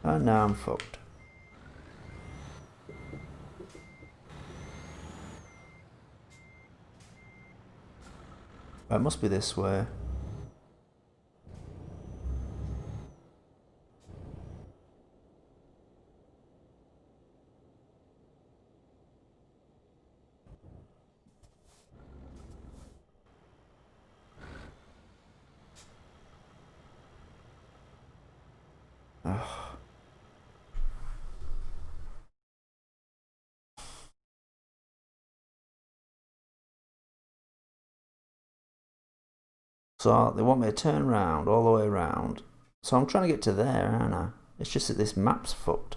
And now I'm fucked. It must be this way. So they want me to turn round all the way around. So I'm trying to get to there, aren't I? It's just that this map's fucked.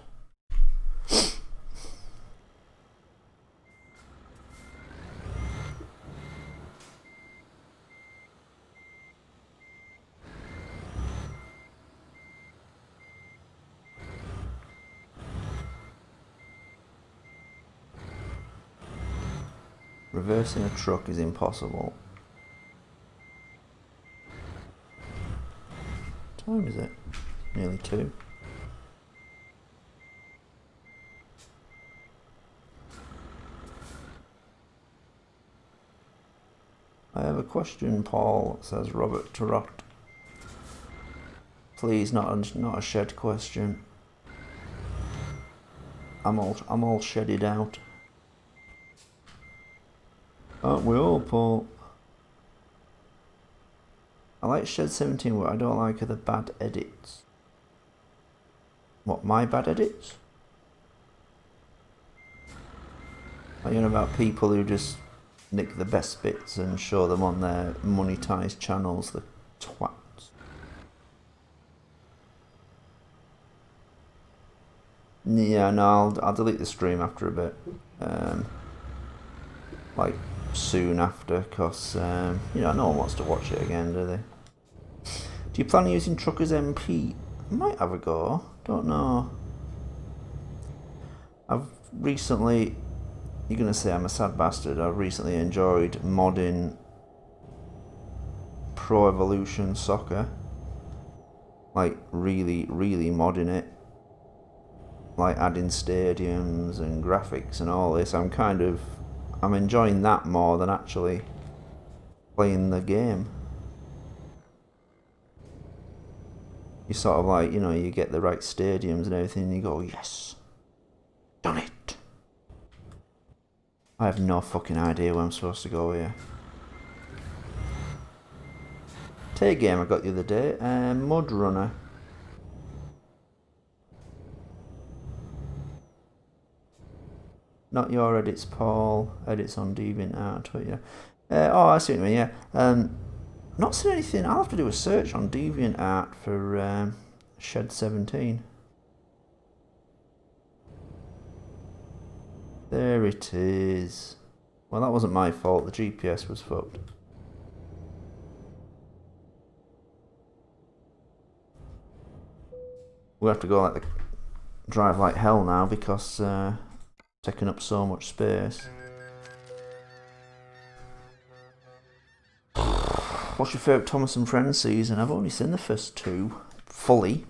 Reversing a truck is impossible. What time is it? Nearly 2. I have a question, Paul, says Robert Turrott. Please, not a shed question. I'm all shedded out. Aren't we all, Paul? I like Shed 17, what I don't like are the bad edits. What, my bad edits? Are you on about people who just nick the best bits and show them on their monetized channels, the twats? Yeah, no, I'll delete the stream after a bit. Like, soon after, because, you know, no one wants to watch it again, do they? Do you plan on using Truckers MP? I might have a go, don't know. I've recently, you're going to say I'm a sad bastard, I've recently enjoyed modding Pro Evolution Soccer. Like, really, really modding it. Like, adding stadiums and graphics and all this. I'm enjoying that more than actually playing the game. You sort of like, you know, you get the right stadiums and everything and you go, yes, done it. I have no fucking idea where I'm supposed to go here. Take a game I got the other day, Mud Runner. Not your edits, Paul. Edits on DeviantArt, but yeah. Oh, I see what you mean, yeah. Not seen anything. I'll have to do a search on DeviantArt for Shed 17. There it is. Well, that wasn't my fault. The GPS was fucked. We'll have to go like drive like hell now because taking up so much space. What's your favourite Thomas and Friends season? I've only seen the first 2 fully.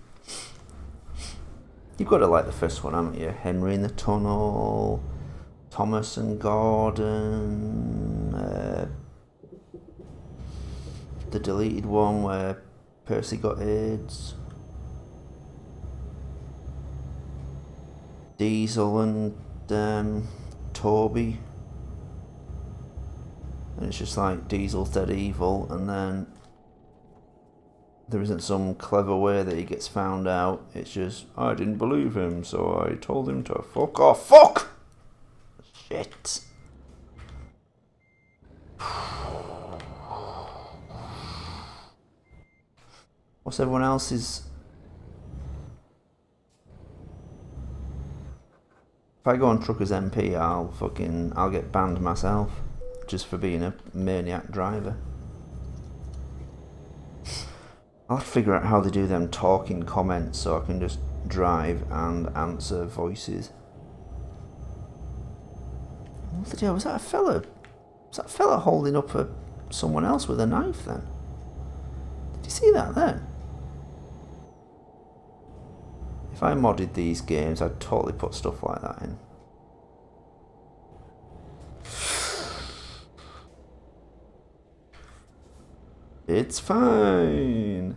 You've got to like the first one, haven't you? Henry in the Tunnel, Thomas and Gordon, the deleted one where Percy got AIDS, Diesel and Toby. And it's just like Diesel's dead evil, and then there isn't some clever way that he gets found out. It's just, I didn't believe him, so I told him to fuck off. Fuck! Shit. What's everyone else's? If I go on Truckers MP, I'll get banned myself. Just for being a maniac driver. I'll have to figure out how they do them talking comments so I can just drive and answer voices. What the hell was that? A fella? Was that a fella holding up someone else with a knife then? Did you see that then? If I modded these games, I'd totally put stuff like that in. It's fine.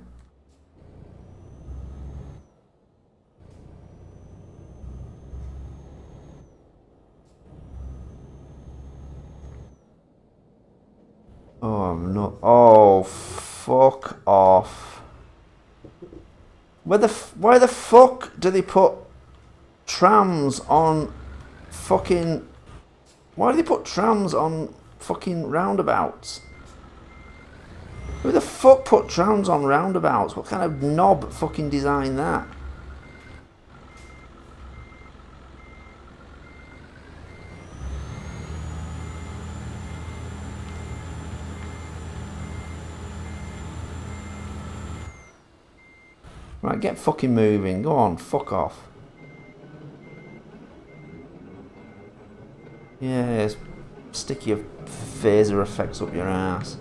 Oh, I'm not. Oh, fuck off. Why the fuck do they put trams on fucking... Why do they put trams on fucking roundabouts? Who the fuck put trams on roundabouts? What kind of knob fucking designed that? Right, get fucking moving. Go on, fuck off. Yeah, stick your phaser effects up your ass.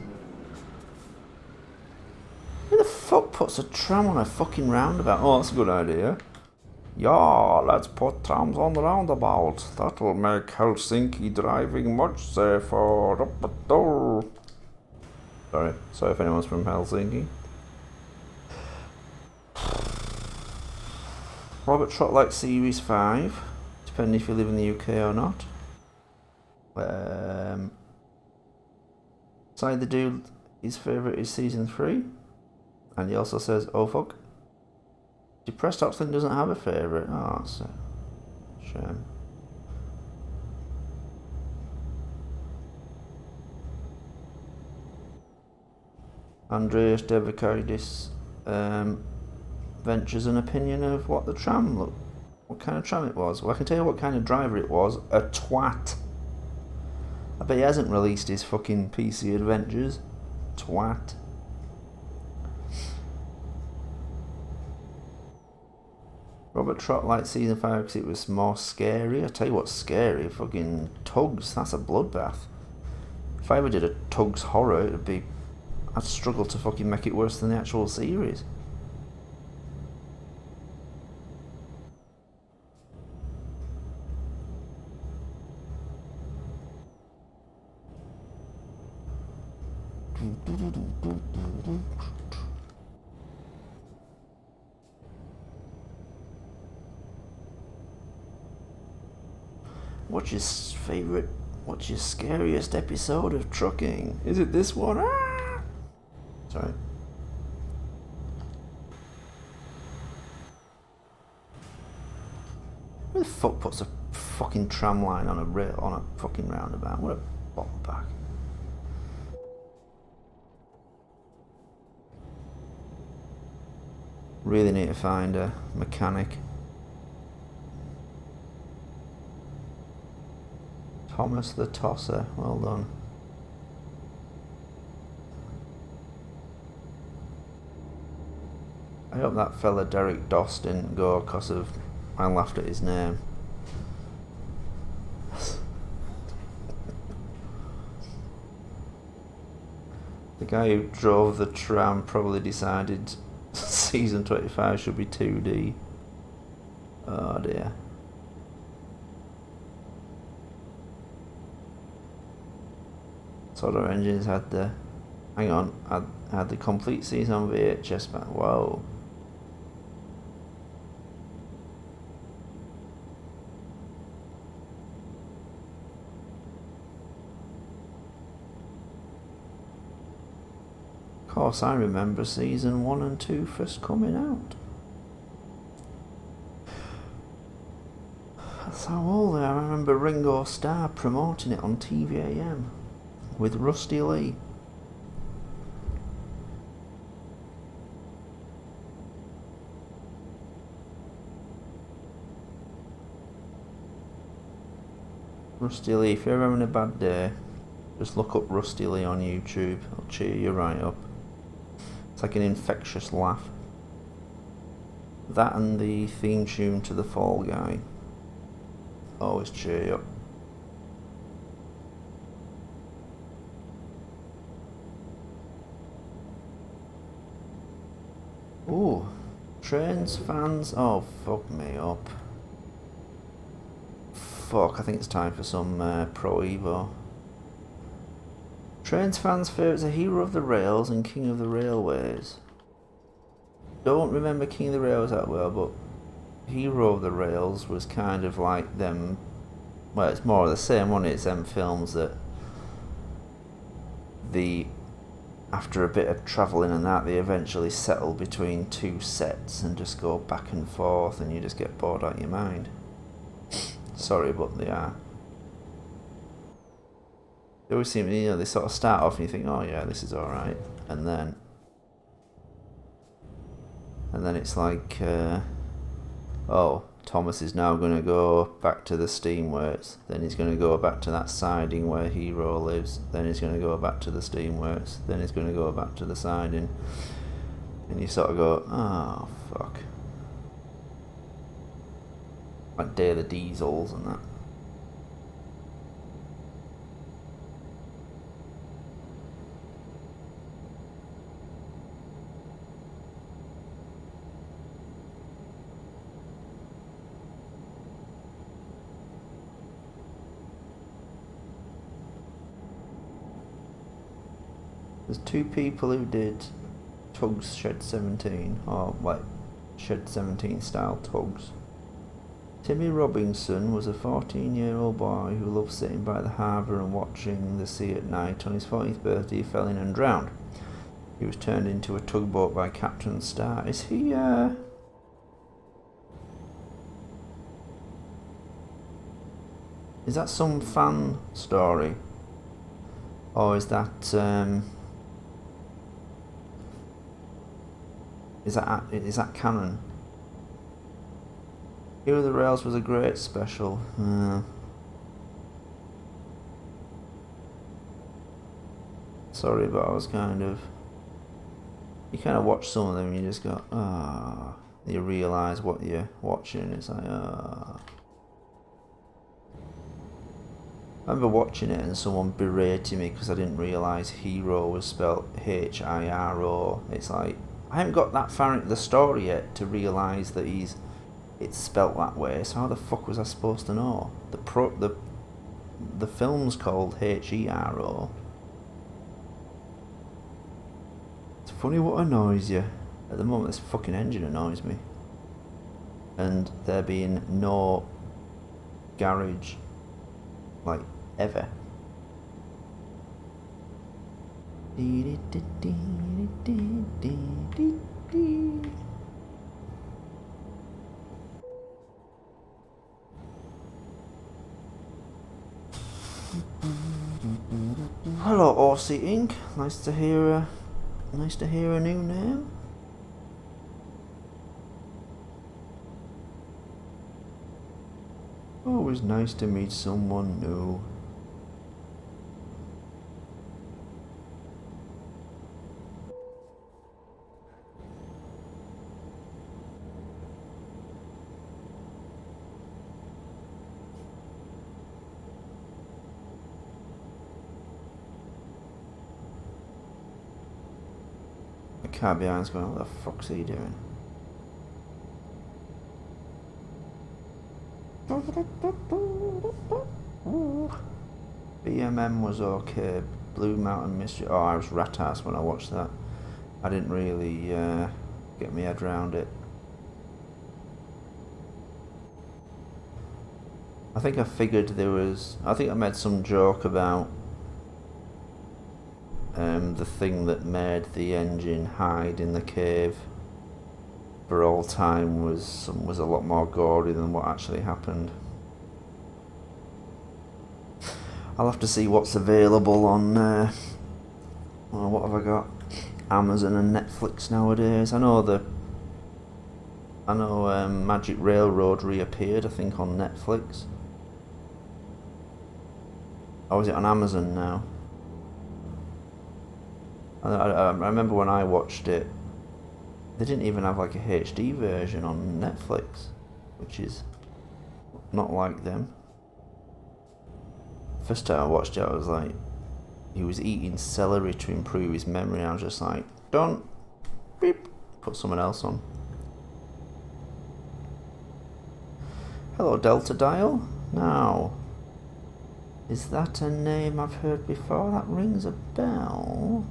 Who the fuck puts a tram on a fucking roundabout? Oh, that's a good idea. Yeah, let's put trams on the roundabout. That'll make Helsinki driving much safer. Sorry if anyone's from Helsinki. Robert Trotlock Series 5, depending if you live in the UK or not. Side the dude, his favourite is season 3. And he also says, oh fuck. Depressed Oxley doesn't have a favourite. Oh, that's a shame. Andreas Devakidis ventures an opinion of what the tram looked. What kind of tram it was. Well, I can tell you what kind of driver it was. A twat. I bet he hasn't released his fucking PC adventures. Twat. Robert Trott liked season 5 because it was more scary. I tell you what's scary, fucking Tugs. That's a bloodbath. If I ever did a Tugs horror, it'd be... I'd struggle to fucking make it worse than the actual series. What's your scariest episode of trucking? Is it this one? Ah! Sorry. Who the fuck puts a fucking tram line on a fucking roundabout? What a bottle back. Really need to find a mechanic. Thomas the Tosser, well done. I hope that fella Derek Doss didn't go because of I laughed at his name. The guy who drove the tram probably decided season 25 should be 2D. Oh dear. Solar Engines had the... Hang on, had the complete season on VHS back. Whoa. Of course, I remember season 1 and 2 first coming out. That's how old I am. I remember Ringo Starr promoting it on TVAM with Rusty Lee. Rusty Lee, if you're having a bad day, just look up Rusty Lee on YouTube. It'll cheer you right up. It's like an infectious laugh. That and the theme tune to The Fall Guy always cheer you up. Ooh, Trains fans, oh fuck me up. Fuck, I think it's time for some Pro Evo. Trains fans' favourites are Hero of the Rails and King of the Railways. Don't remember King of the Railways that well, but Hero of the Rails was kind of like them. Well, it's more of the same, wasn't it? It's them films that after a bit of travelling and that, they eventually settle between two sets and just go back and forth, and you just get bored out of your mind. Sorry, but they are. They always seem, you know, they sort of start off and you think, oh yeah, this is alright. And then it's like, oh, Thomas is now going to go back to the steamworks. Then he's going to go back to that siding where Hero lives. Then he's going to go back to the steamworks. Then he's going to go back to the siding. And you sort of go, oh, fuck. Like Day of the Diesels and that. There's two people who did Tugs Shed 17, or like Shed 17 style tugs. Timmy Robinson was a 14-year-old boy who loved sitting by the harbour and watching the sea at night. On his 40th birthday he fell in and drowned. He was turned into a tugboat by Captain Star. Is he, is that some fan story? Or is that, is that canon? Here Are the Rails was a great special. Sorry, but I was kind of... You kind of watch some of them and you just go, ah. You realise what you're watching. It's like, ah. I remember watching it and someone berating me because I didn't realise Hero was spelled Hiro. It's like, I haven't got that far into the story yet to realise that it's spelt that way, so how the fuck was I supposed to know? The film's called Hero. It's funny what annoys you. At the moment this fucking engine annoys me. And there being no garage, like, ever. Hello, Aussie Inc. Nice to hear a new name. Always nice to meet someone new. The car behind's going, what the fuck's he doing? BMM was okay. Blue Mountain Mystery. Oh, I was rat ass when I watched that. I didn't really get my head around it. I think I figured there was... I think I made some joke about the thing that made the engine hide in the cave for all time was a lot more gory than what actually happened. I'll have to see what's available on well, what have I got? Amazon and Netflix nowadays. I know Magic Railroad reappeared, I think, on Netflix. Or is it on Amazon now? I remember when I watched it, they didn't even have like a HD version on Netflix, which is not like them. First time I watched it, I was like, he was eating celery to improve his memory. I was just like, don't, beep, put someone else on. Hello, Delta Dial. Now, is that a name I've heard before? That rings a bell.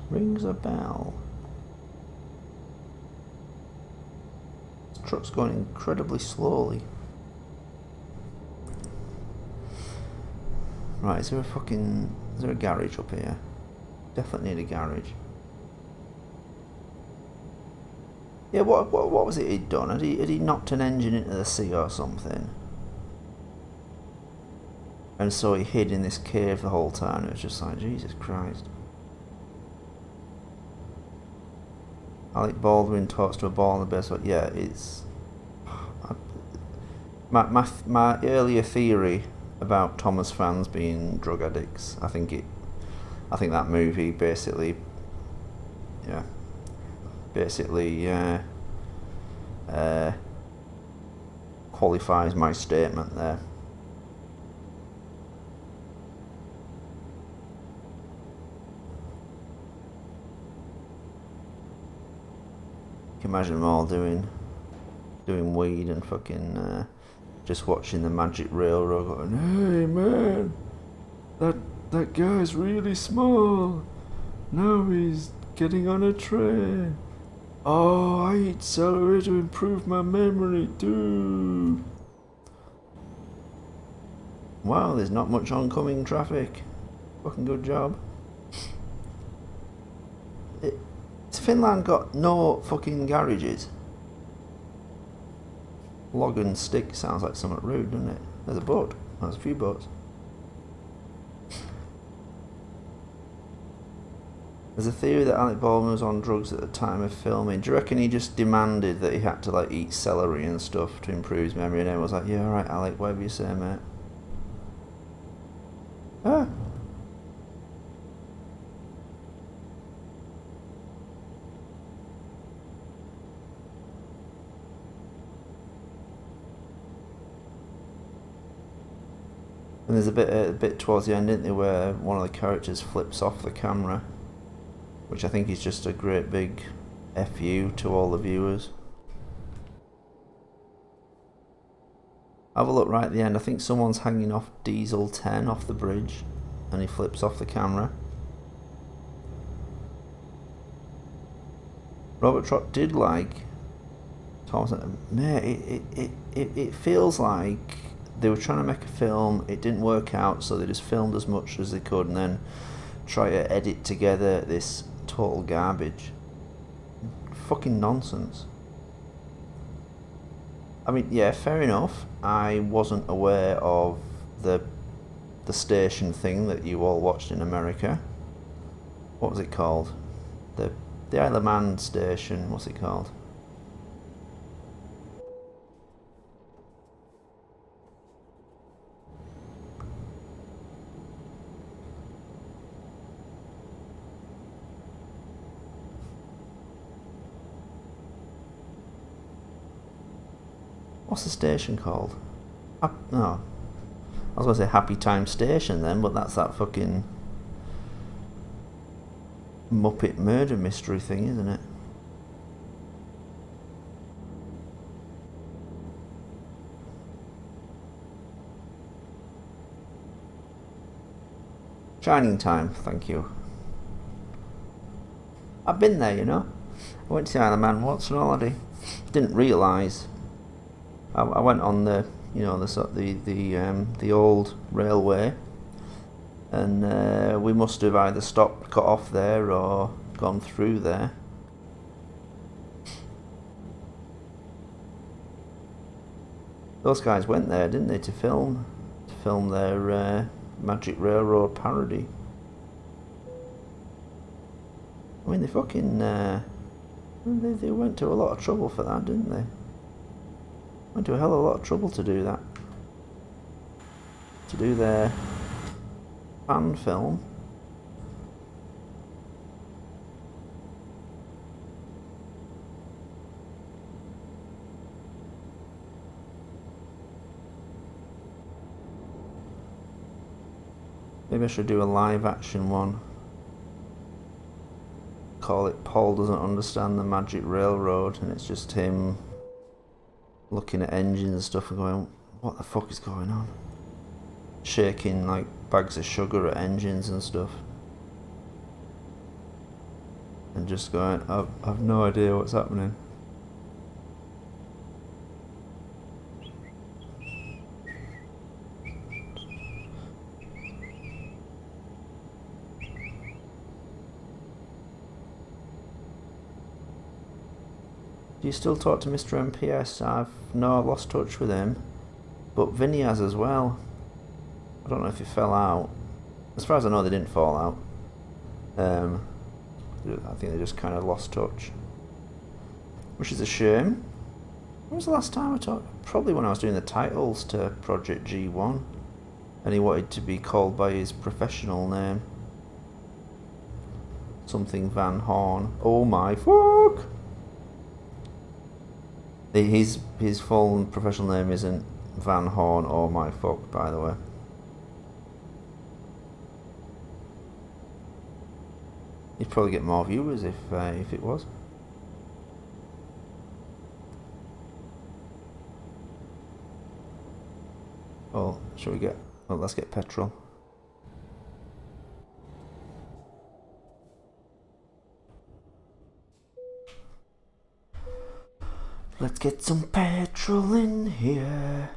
Rings a bell. This truck's going incredibly slowly. Right, is there a garage up here? Definitely need a garage. Yeah, what was it he'd done? Had he knocked an engine into the sea or something? And so he hid in this cave the whole time. It was just like, Jesus Christ. Alec Baldwin talks to a ball in the baseball. Yeah, it's... My earlier theory about Thomas fans being drug addicts, I think that movie basically qualifies my statement there. You can imagine them all doing weed and fucking just watching the Magic Railroad going, hey man, that guy's really small. Now he's getting on a train. Oh, I eat celery to improve my memory too. Wow, there's not much oncoming traffic. Fucking good job. Finland got no fucking garages. Log and stick sounds like somewhat rude, doesn't it? There's a boat. There's a few boats. There's a theory that Alec Baldwin was on drugs at the time of filming. Do you reckon he just demanded that he had to like eat celery and stuff to improve his memory, and everyone was like, yeah, alright Alec, whatever you say, mate. Ah. And there's a bit towards the end, isn't there, where one of the characters flips off the camera, which I think is just a great big FU to all the viewers. Have a look right at the end. I think someone's hanging off Diesel 10 off the bridge, and he flips off the camera. Robert Trott did like Thomas. Mate, it feels like they were trying to make a film, it didn't work out, so they just filmed as much as they could and then try to edit together this total garbage. Fucking nonsense. I mean, yeah, fair enough. I wasn't aware of the station thing that you all watched in America. What was it called? The Isle of Man station, what's it called? What's the station called? No. I was going to say Happy Time Station then, but that's that fucking Muppet murder mystery thing, isn't it? Shining Time, thank you. I've been there, you know. I went to the Isle of Man once on holiday. Didn't realise. I went on the, you know, the old railway, and we must have either stopped, cut off there, or gone through there. Those guys went there, didn't they, to film their Magic Railroad parody. I mean, they fucking they went to a lot of trouble for that, didn't they? Went to a hell of a lot of trouble to do that. To do their fan film. Maybe I should do a live action one. Call it Paul Doesn't Understand the Magic Railroad, and it's just him looking at engines and stuff and going, what the fuck is going on? Shaking like bags of sugar at engines and stuff. And just going, I've no idea what's happening. Do you still talk to Mr. MPS? I've lost touch with him, but Vinny has as well. don't know if it fell out. As far as I know, they didn't fall out. I think they just kind of lost touch, which is a shame. When was the last time I talked? Probably when I was doing the titles to Project G1, and he wanted to be called by his professional name. Something Van Horn. Oh my fuck! His full professional name isn't Van Horn. Oh my fuck, by the way. He'd probably get more viewers if it was. Oh, shall we get... Well, let's get petrol. Let's get some petrol in here.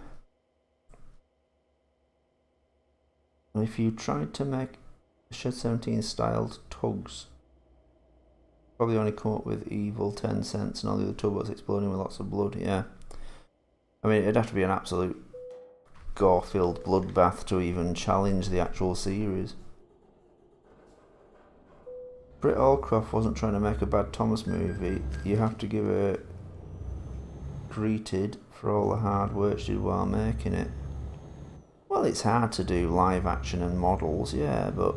If you tried to make Shed 17 styled tugs, probably only come up with evil 10 cents and all the other tugboats exploding with lots of blood. Yeah, I mean, it'd have to be an absolute gore-filled bloodbath to even challenge the actual series. Britt Allcroft wasn't trying to make a bad Thomas movie. You have to give her greeted for all the hard work she did while making it. Well, it's hard to do live action and models, yeah, but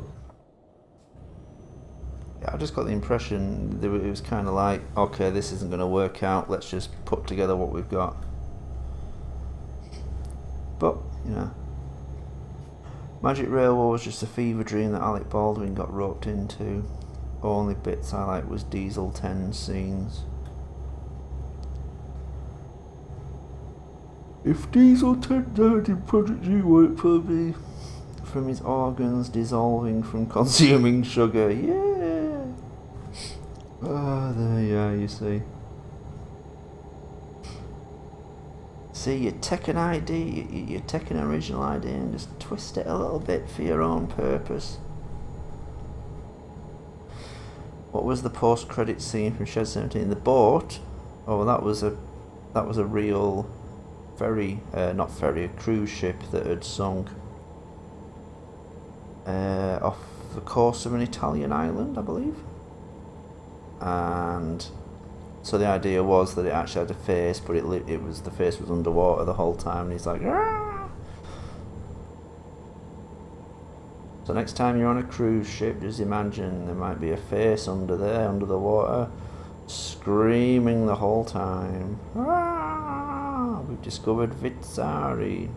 yeah, I just got the impression that it was kind of like, okay, this isn't going to work out, let's just put together what we've got. But, you know, Magic Railway was just a fever dream that Alec Baldwin got roped into. Only bits I liked was Diesel 10 scenes. If Diesel 10 died in Project G, would it probably from his organs dissolving from consuming sugar? Yeah! Ah, there you are, you see. See, you take an idea, you take an original idea and just twist it a little bit for your own purpose. What was the post-credit scene from Shed 17? The boat? Oh, that was a real ferry, not ferry, a cruise ship that had sunk off the coast of an Italian island, I believe. And so the idea was that it actually had a face, but the face was underwater the whole time, and he's like, "Argh!" So next time you're on a cruise ship, just imagine there might be a face under there, under the water, screaming the whole time. "Argh! We've discovered Vitasari.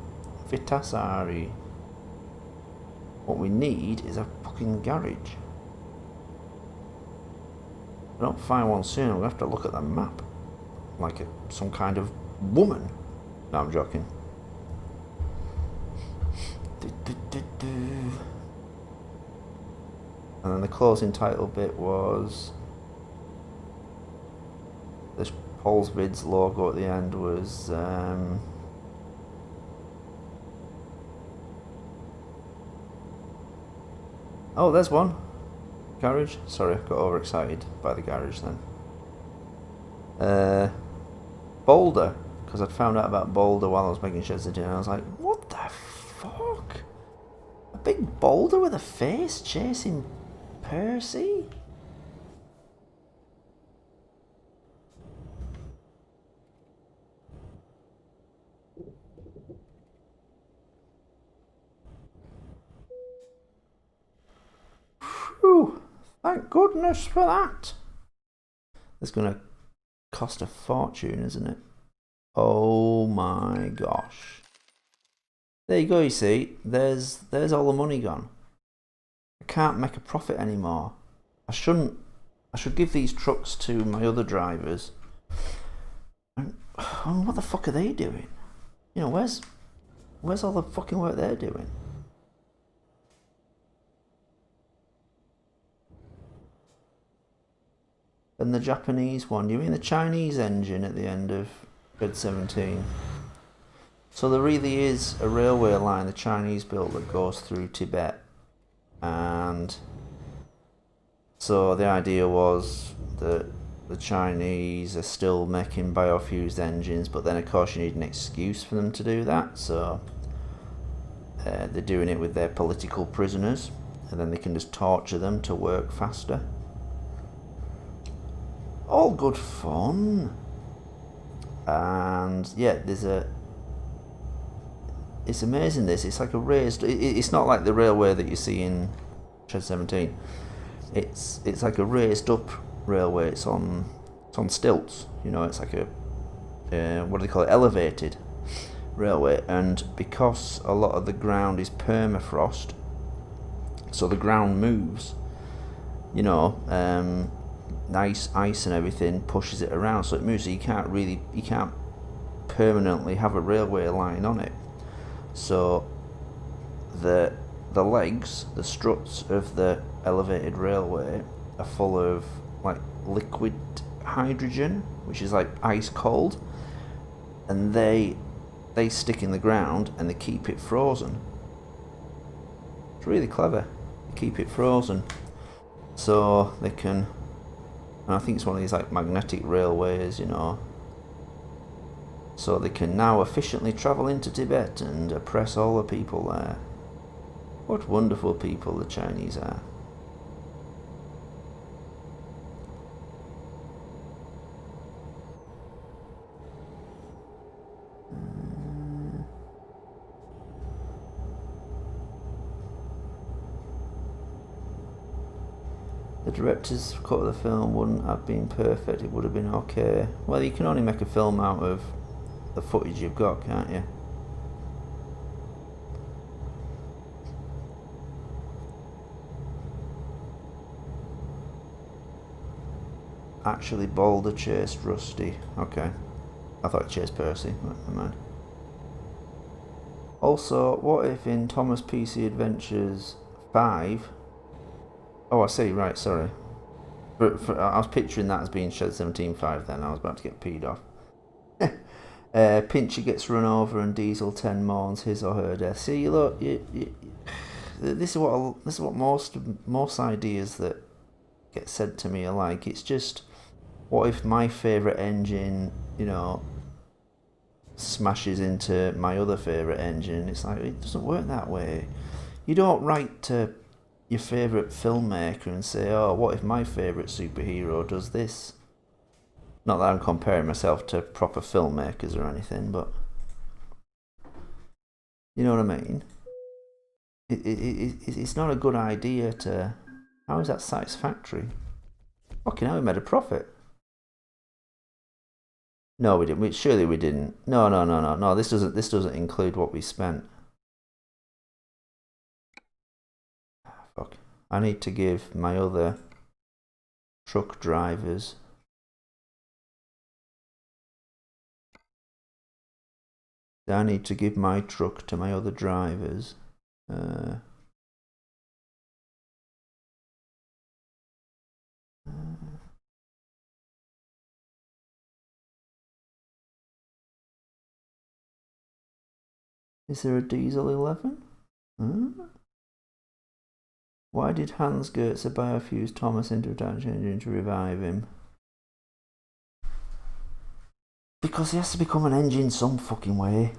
What we need is a fucking garage. If I don't find one soon, we'll have to look at the map. Like some kind of woman. No, I'm joking. And then the closing title bit was... This Paul's Vids logo at the end was... Oh, there's one. Garage? Sorry, I got overexcited by the garage then. Boulder, because I'd found out about Boulder while I was making Shed 17, and I was like, what the fuck? A big boulder with a face chasing Percy? Whew. Thank goodness for that. It's going to cost a fortune, isn't it? Oh my gosh. There you go, you see. There's all the money gone. I can't make a profit anymore. I should give these trucks to my other drivers. And what the fuck are they doing? You know, where's all the fucking work they're doing? And the Japanese one, you mean the Chinese engine at the end of Shed 17? So there really is a railway line the Chinese built that goes through Tibet, and so the idea was that the Chinese are still making biofused engines, but then of course you need an excuse for them to do that, so they're doing it with their political prisoners, and then they can just torture them to work faster. All good fun. And yeah, it's amazing. It's like a raised. It's not like the railway that you see in Shed 17. It's like a raised up railway. It's on stilts. You know, it's like a what do they call it? Elevated railway. And because a lot of the ground is permafrost, so the ground moves. You know, ice and everything pushes it around, so it moves. So you can't permanently have a railway line on it. So the legs, the struts of the elevated railway are full of like liquid hydrogen, which is like ice cold, and they stick in the ground and they keep it frozen. It's really clever. They keep it frozen, so they can. And I think it's one of these like magnetic railways, you know. So they can now efficiently travel into Tibet and oppress all the people there. What wonderful people the Chinese are. The director's cut of the film wouldn't have been perfect, it would have been okay. Well, you can only make a film out of the footage you've got, can't you? Actually, Boulder chased Rusty. Okay. I thought it chased Percy, but never mind. Also, what if in Thomas PC Adventures 5... Oh, I see, right, sorry. I was picturing that as being Shed 17.5 then, I was about to get peed off. Pinchy gets run over and Diesel 10 mourns his or her death. See, look, this is what most ideas that get said to me are like. It's just, what if my favourite engine, you know, smashes into my other favourite engine? It's like, it doesn't work that way. You don't write to your favourite filmmaker and say, oh, what if my favourite superhero does this? Not that I'm comparing myself to proper filmmakers or anything, but you know what I mean? It's not a good idea to... How is that satisfactory? Fucking hell, we made a profit. No, we didn't. Surely we didn't. No. This doesn't include what we spent. Fuck. I need to give my other truck drivers... I need to give my truck to my other drivers. Is there a Diesel 11? Huh? Why did Hans Goetze biofuse Thomas into a tank engine to revive him? Because he has to become an engine some fucking way.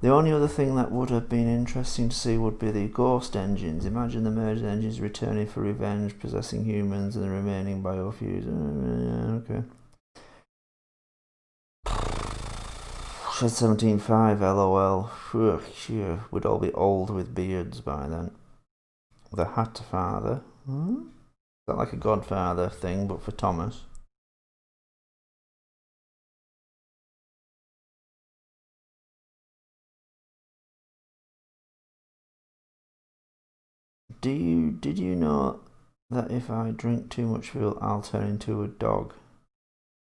The only other thing that would have been interesting to see would be the ghost engines. Imagine the merged engines returning for revenge, possessing humans and the remaining biofuse. Okay. Shed 17.5, lol. We'd all be old with beards by then. The Hat Father. Is that like a Godfather thing, but for Thomas? Did you know that if I drink too much fuel, I'll turn into a dog?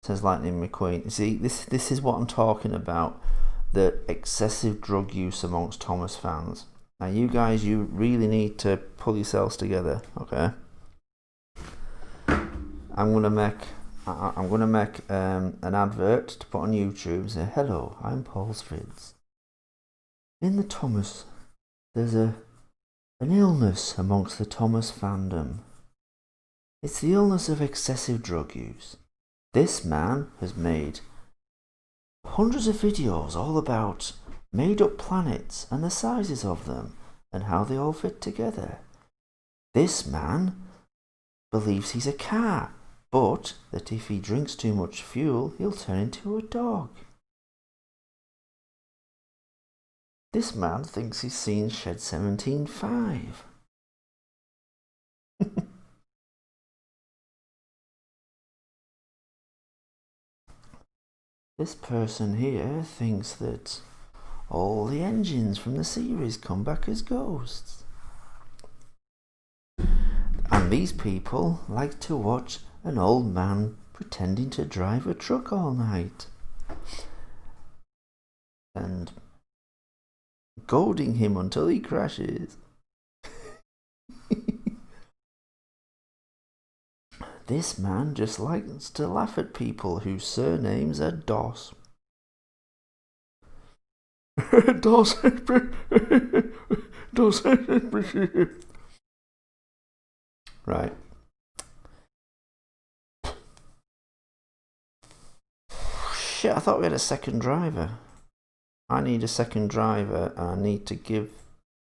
Says Lightning McQueen. See, this is what I'm talking about. The excessive drug use amongst Thomas fans. Now, you guys, you really need to pull yourselves together, okay? I'm gonna make an advert to put on YouTube. Say, hello, I'm Paul's Vids. In the Thomas, there's an illness amongst the Thomas fandom. It's the illness of excessive drug use. This man has made hundreds of videos all about made up planets and the sizes of them and how they all fit together. This man believes he's a car, but that if he drinks too much fuel, he'll turn into a dog. This man thinks he's seen Shed 17.5. This person here thinks that all the engines from the series come back as ghosts. And these people like to watch an old man pretending to drive a truck all night and goading him until he crashes. This man just likes to laugh at people whose surnames are Doss. Doss. Doss. Right. Shit, I thought we had a second driver. I need a second driver, and I need to give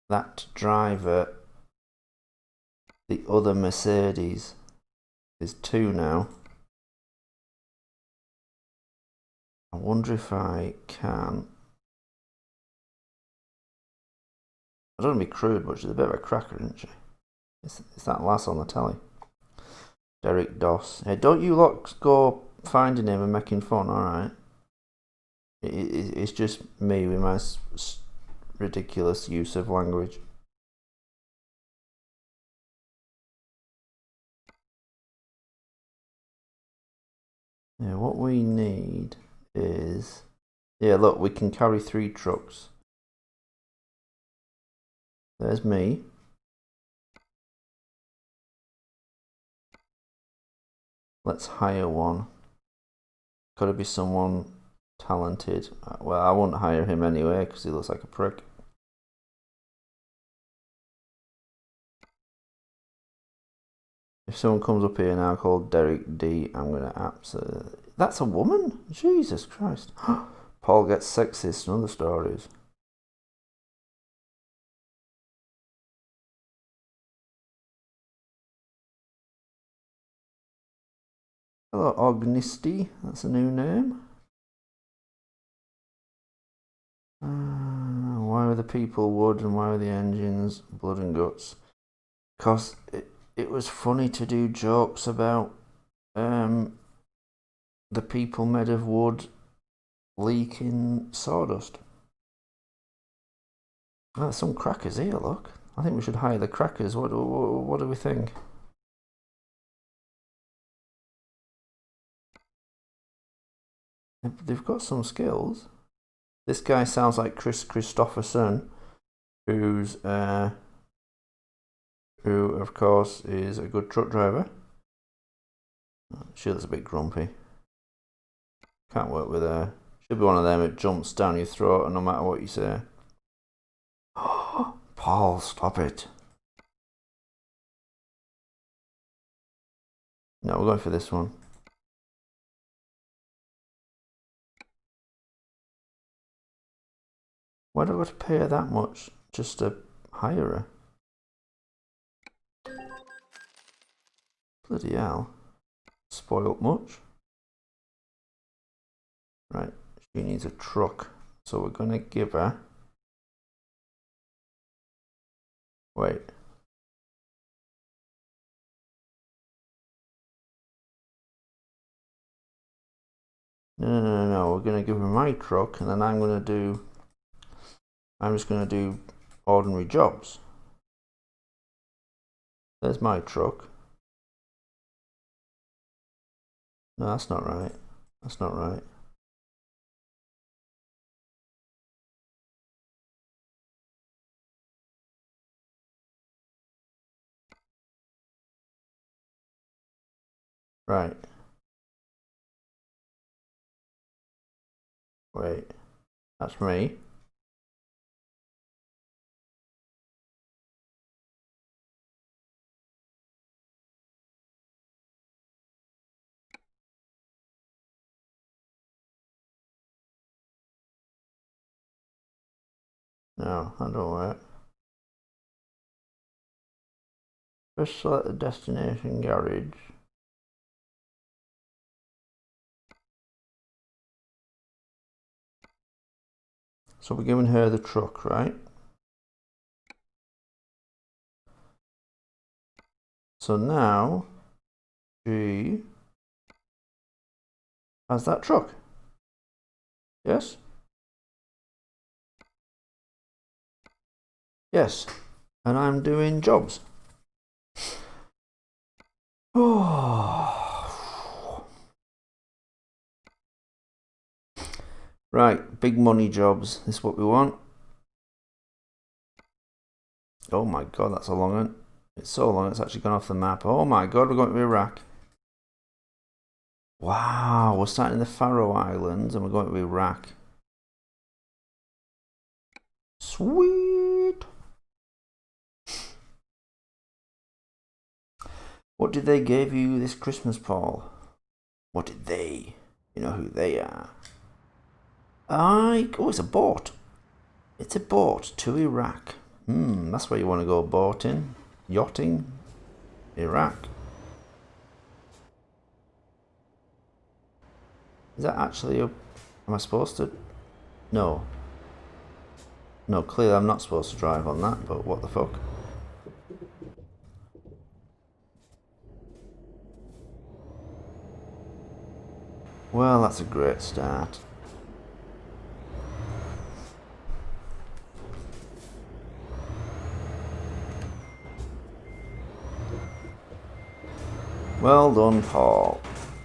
that driver the other Mercedes. There's two now. I wonder if I can. I don't want to be crude, but she's a bit of a cracker, isn't she? It's that lass on the telly. Derek Doss. Hey, don't you lot go finding him and making fun, alright? It's just me with my ridiculous use of language. Yeah, what we need is... Yeah, look, we can carry 3 trucks. There's me. Let's hire one. Gotta be someone talented. Well, I wouldn't hire him anyway because he looks like a prick. If someone comes up here now called Derek D, I'm gonna absolutely... That's a woman? Jesus Christ. Paul gets sexist in other stories. Hello, Ognisty. That's a new name. Why were the people wood and why were the engines blood and guts? Because it was funny to do jokes about the people made of wood leaking sawdust. Oh, there's some crackers here, look. I think we should hire the crackers. What do we think? They've got some skills. This guy sounds like Chris Christopherson, who of course is a good truck driver. She looks a bit grumpy. Can't work with her. She'll be one of them that jumps down your throat and no matter what you say. Paul, stop it. No, we're going for this one. Why do I have to pay her that much just to hire her? Bloody hell. Spoilt much? Right, she needs a truck. So we're going to give her... Wait. No. We're going to give her my truck and then I'm just going to do ordinary jobs. There's my truck. No, that's not right. That's not right. Right. Wait. That's me. No, that don't work. Just select the destination garage. So we're giving her the truck, right? So now she has that truck. Yes? Yes. And I'm doing jobs. Oh. Right, big money jobs. This is what we want. Oh my god, that's a long one. It's so long it's actually gone off the map. Oh my god, we're going to Iraq. Wow, we're starting in the Faroe Islands and we're going to Iraq. Sweet. What did they give you this Christmas, Paul? What did they? You know who they are. Oh, it's a boat. It's a boat to Iraq. That's where you want to go boating. Yachting. Iraq. Is that actually am I supposed to? No. No, clearly I'm not supposed to drive on that, but what the fuck? Well, that's a great start. Well done, Paul.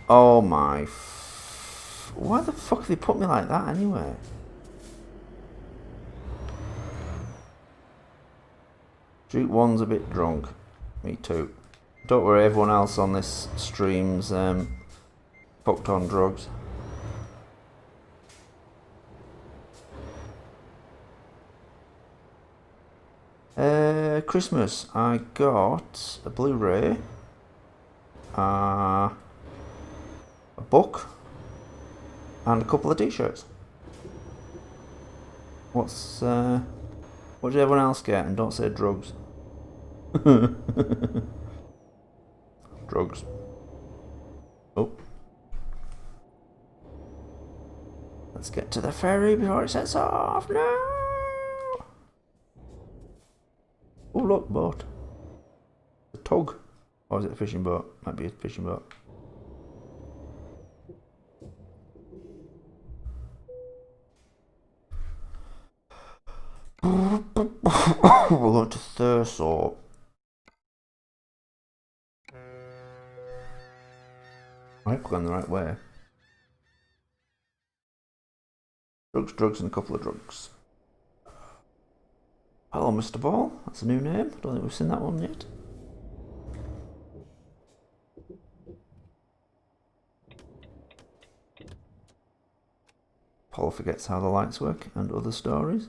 Oh my... Why the fuck did they put me like that anyway? Street 1's a bit drunk. Me too. Don't worry, everyone else on this stream's fucked on drugs. Christmas, I got a Blu-ray, a book, and a couple of t-shirts. What did everyone else get? And don't say drugs. Drugs. Oh. Let's get to the ferry before it sets off. No! Oh look, boat. A tug. Or is it a fishing boat? Might be a fishing boat. We're going to Thurso. I hope we're going the right way. Drugs, drugs, and a couple of drugs. Hello, Mr. Ball. That's a new name. I don't think we've seen that one yet. Paul forgets how the lights work and other stories.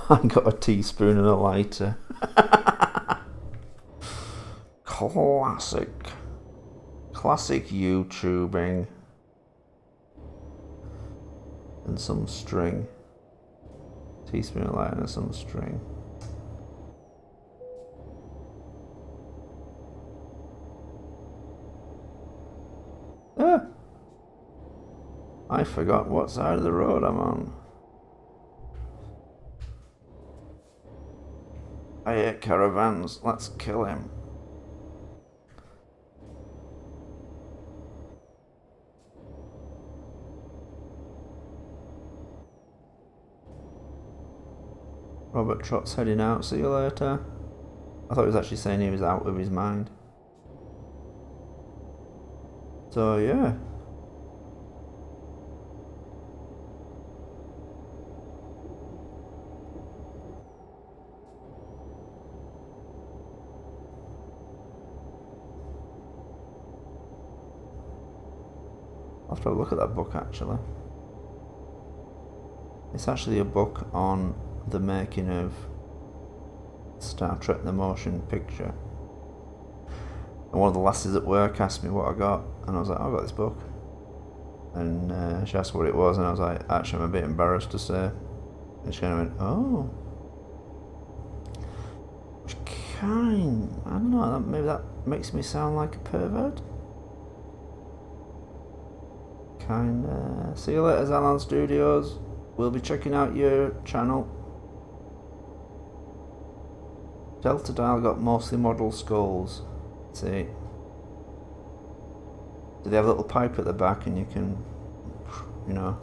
I got a teaspoon and a lighter. Classic. Classic YouTubing. And some string. Teaspoon of lighter and some string. Ah! I forgot what side of the road I'm on. I hate caravans. Let's kill him. Robert Trott's heading out. See you later. I thought he was actually saying he was out of his mind. So yeah. I'll have to have a look at that book actually. It's actually a book on the making of Star Trek the Motion Picture. And one of the lasses at work asked me what I got, and I was like, oh, I got this book. And she asked what it was, and I was like, actually, I'm a bit embarrassed to say. And she kind of went, oh. Which kind, I don't know, maybe that makes me sound like a pervert. Kinda. See you later, Zalan Studios. We'll be checking out your channel. Delta Dial got mostly model skulls. See. Do they have a little pipe at the back and you can, you know.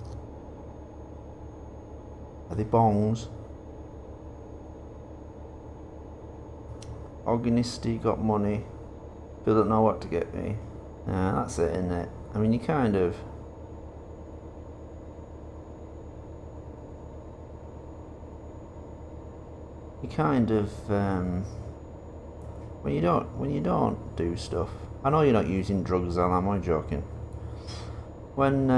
Are they bongs? Organisty got money. People don't know what to get me. Nah, that's it, isn't it? I mean, you kind of. When you don't do stuff. I know you're not using drugs, Al, am I joking? When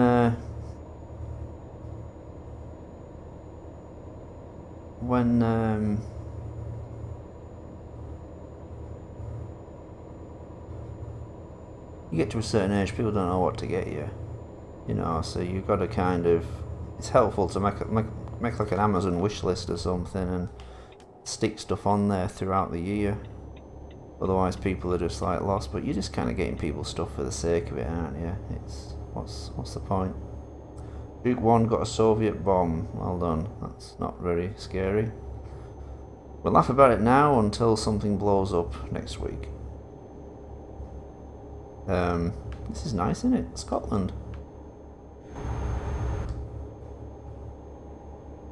you get to a certain age, people don't know what to get you. You know, so you've got to kind of. It's helpful to make like an Amazon wish list or something and stick stuff on there throughout the year. Otherwise, people are just like lost. But you're just kind of getting people stuff for the sake of it, aren't you? It's what's the point? Duke 1 got a Soviet bomb. Well done. That's not very scary. We'll laugh about it now until something blows up next week. This is nice, isn't it? Scotland.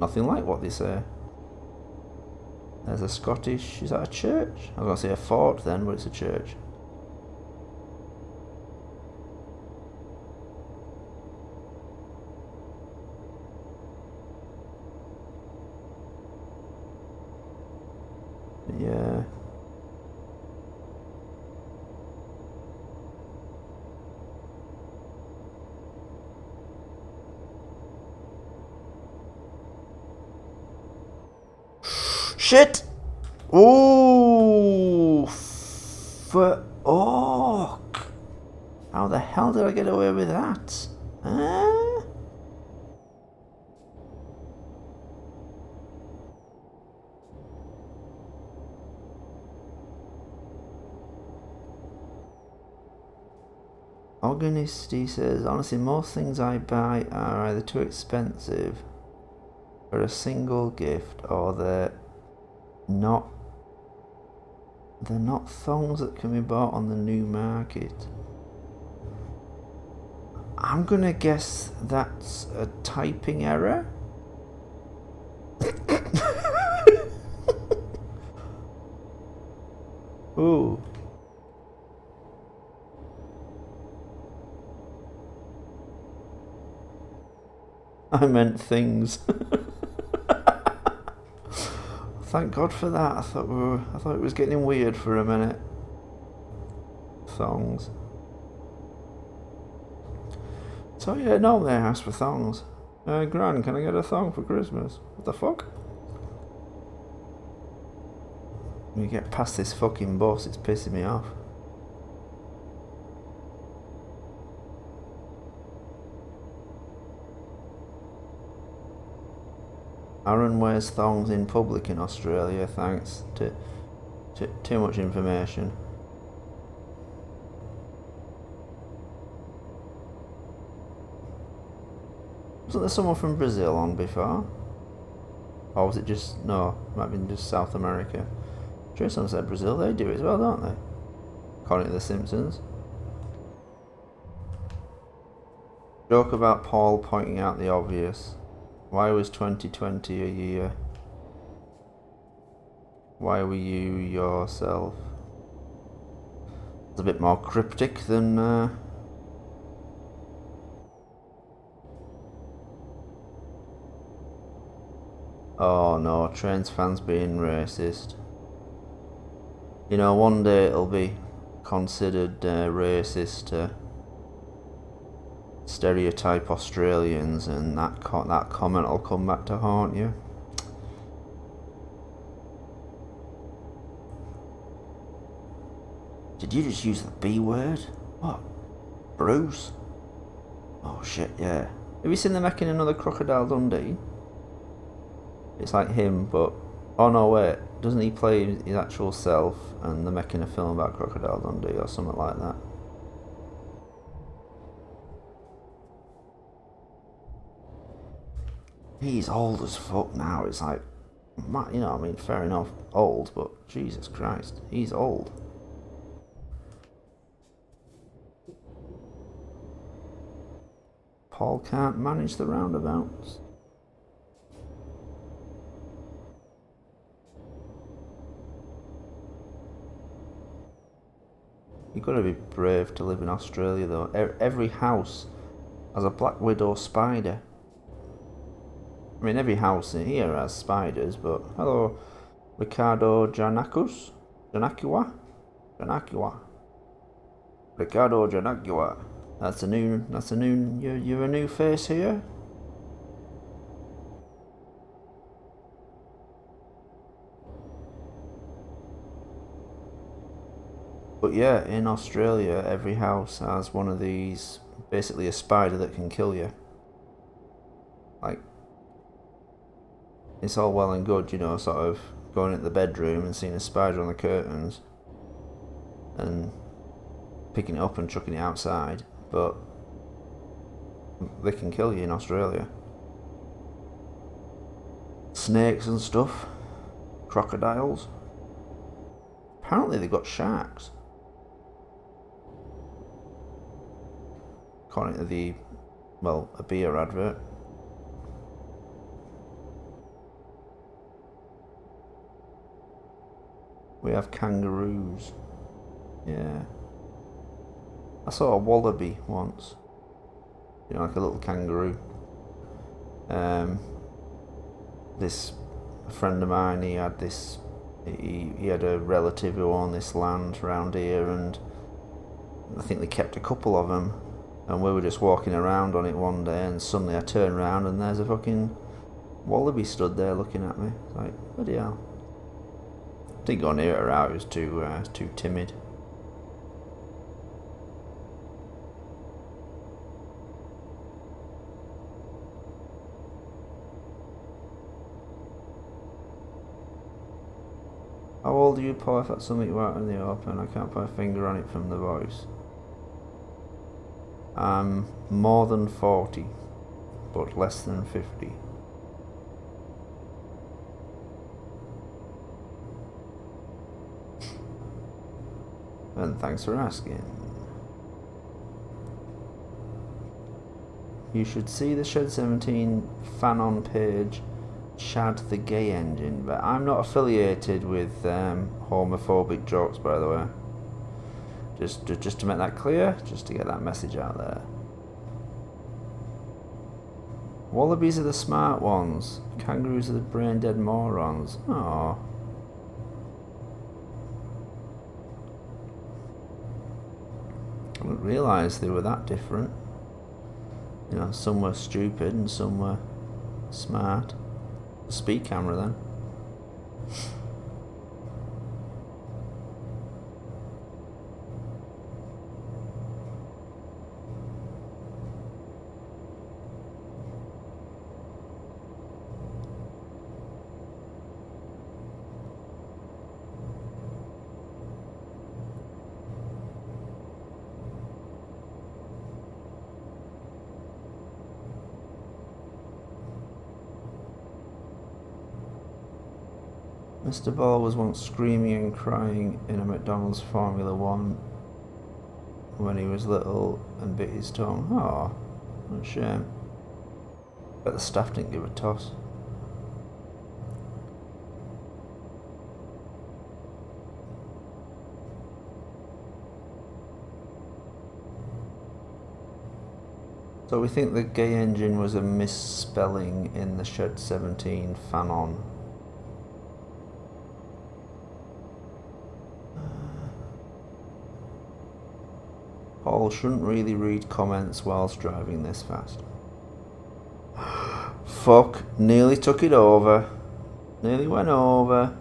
Nothing like what they say. There's a Scottish. Is that a church? I was going to say a fort then, but it's a church. Yeah. Shit! Ooh! Oh! How the hell did I get away with that? Organisty says, honestly, most things I buy are either too expensive for a single gift, or they're not thongs that can be bought on the new market. I'm gonna guess that's a typing error. Ooh. I meant things. Thank God for that. I thought it was getting weird for a minute. Thongs. So yeah, no, they asked for thongs. Gran, can I get a thong for Christmas? What the fuck? When you get past this fucking bus, it's pissing me off. Aaron wears thongs in public in Australia, thanks to too much information. Wasn't there someone from Brazil on before? Or was it just, no, it might have been just South America. Sure, someone said Brazil, they do it as well, don't they? According to The Simpsons. Joke about Paul pointing out the obvious. Why was 2020 a year? Why were you yourself? It's a bit more cryptic than oh no, Trains fans being racist. You know, one day it'll be considered racist to stereotype Australians, and that comment will come back to haunt you. Did you just use the B word? What? Bruce? Oh shit, yeah. Have you seen them making another Crocodile Dundee? It's like him, but... Oh no, wait. Doesn't he play his actual self and they're making a film about Crocodile Dundee or something like that? He's old as fuck now. It's like... You know, I mean, fair enough. Old, but Jesus Christ. He's old. Paul can't manage the roundabouts. You've got to be brave to live in Australia, though. Every house has a black widow spider. I mean, every house in here has spiders, but... Hello, Ricardo Janakua? Ricardo Janakua. That's a new... You're a new face here? But yeah, in Australia, every house has one of these... Basically a spider that can kill you. Like... It's all well and good, you know, sort of going into the bedroom and seeing a spider on the curtains and picking it up and chucking it outside, but they can kill you in Australia. Snakes and stuff, crocodiles. Apparently they've got sharks. According to the, well, a beer advert. We have kangaroos. Yeah. I saw a wallaby once. You know, like a little kangaroo. This friend of mine, he had this... He had a relative who owned this land around here, and I think they kept a couple of them. And we were just walking around on it one day, and suddenly I turned around and there's a fucking wallaby stood there looking at me. It's like, bloody hell. Didn't go near her out, it was too timid. How old are you, Paul? If that's something you out in the open, I can't put a finger on it from the voice. I'm more than 40, but less than 50. And thanks for asking. You should see the Shed 17 fan-on page, Chad the Gay Engine, but I'm not affiliated with homophobic jokes, by the way. Just to make that clear, just to get that message out there. Wallabies are the smart ones. Kangaroos are the brain-dead morons. Aww. I didn't realise they were that different. You know, some were stupid and some were smart. Speed camera then. Mr. Ball was once screaming and crying in a McDonald's Formula One when he was little and bit his tongue. Oh, what a shame. But the staff didn't give a toss. So we think the Gay Engine was a misspelling in the Shed 17 fan-on. Paul shouldn't really read comments whilst driving this fast. Fuck, nearly took it over. Nearly went over.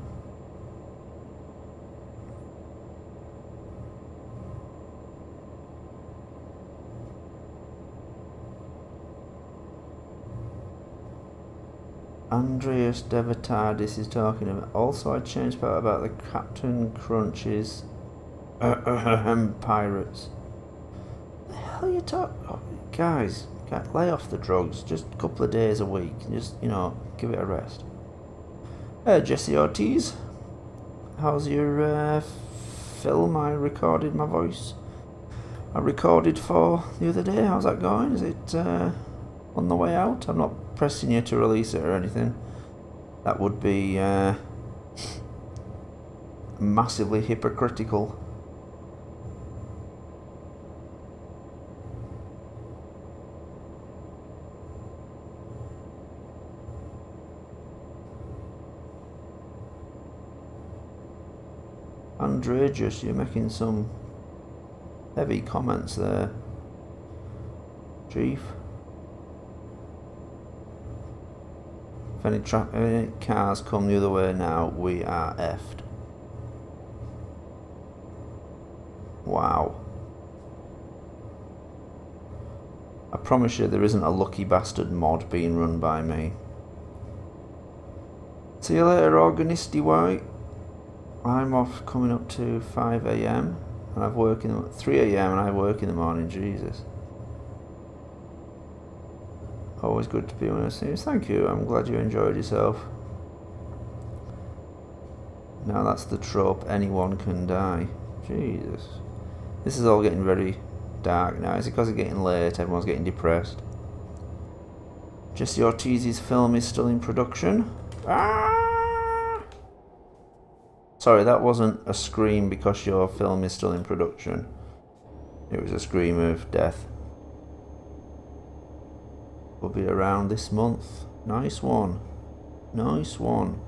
Andreas Devatardis is talking about. Also, I changed part about the Captain Crunches pirates. The hell are you talking? Oh, guys, lay off the drugs. Just a couple of days a week. Just, you know, give it a rest. Jesse Ortiz, how's your film? I recorded my voice. I recorded for the other day. How's that going? Is it on the way out? I'm not pressing you to release it or anything. That would be massively hypocritical. Andreas, you're making some heavy comments there, Chief. If any cars come the other way now, we are effed. Wow. I promise you there isn't a lucky bastard mod being run by me. See you later, Organisty White. I'm off coming up to 5 AM and I've work in 3 AM and I work in the morning. Jesus. Always good to be on the news. Thank you. I'm glad you enjoyed yourself. Now that's the trope. Anyone can die. Jesus. This is all getting very dark now. Is it because it's getting late? Everyone's getting depressed. Jesse Ortiz's film is still in production. Ah! Sorry, that wasn't a scream because your film is still in production. It was a scream of death. Will be around this month. Nice one. Nice one.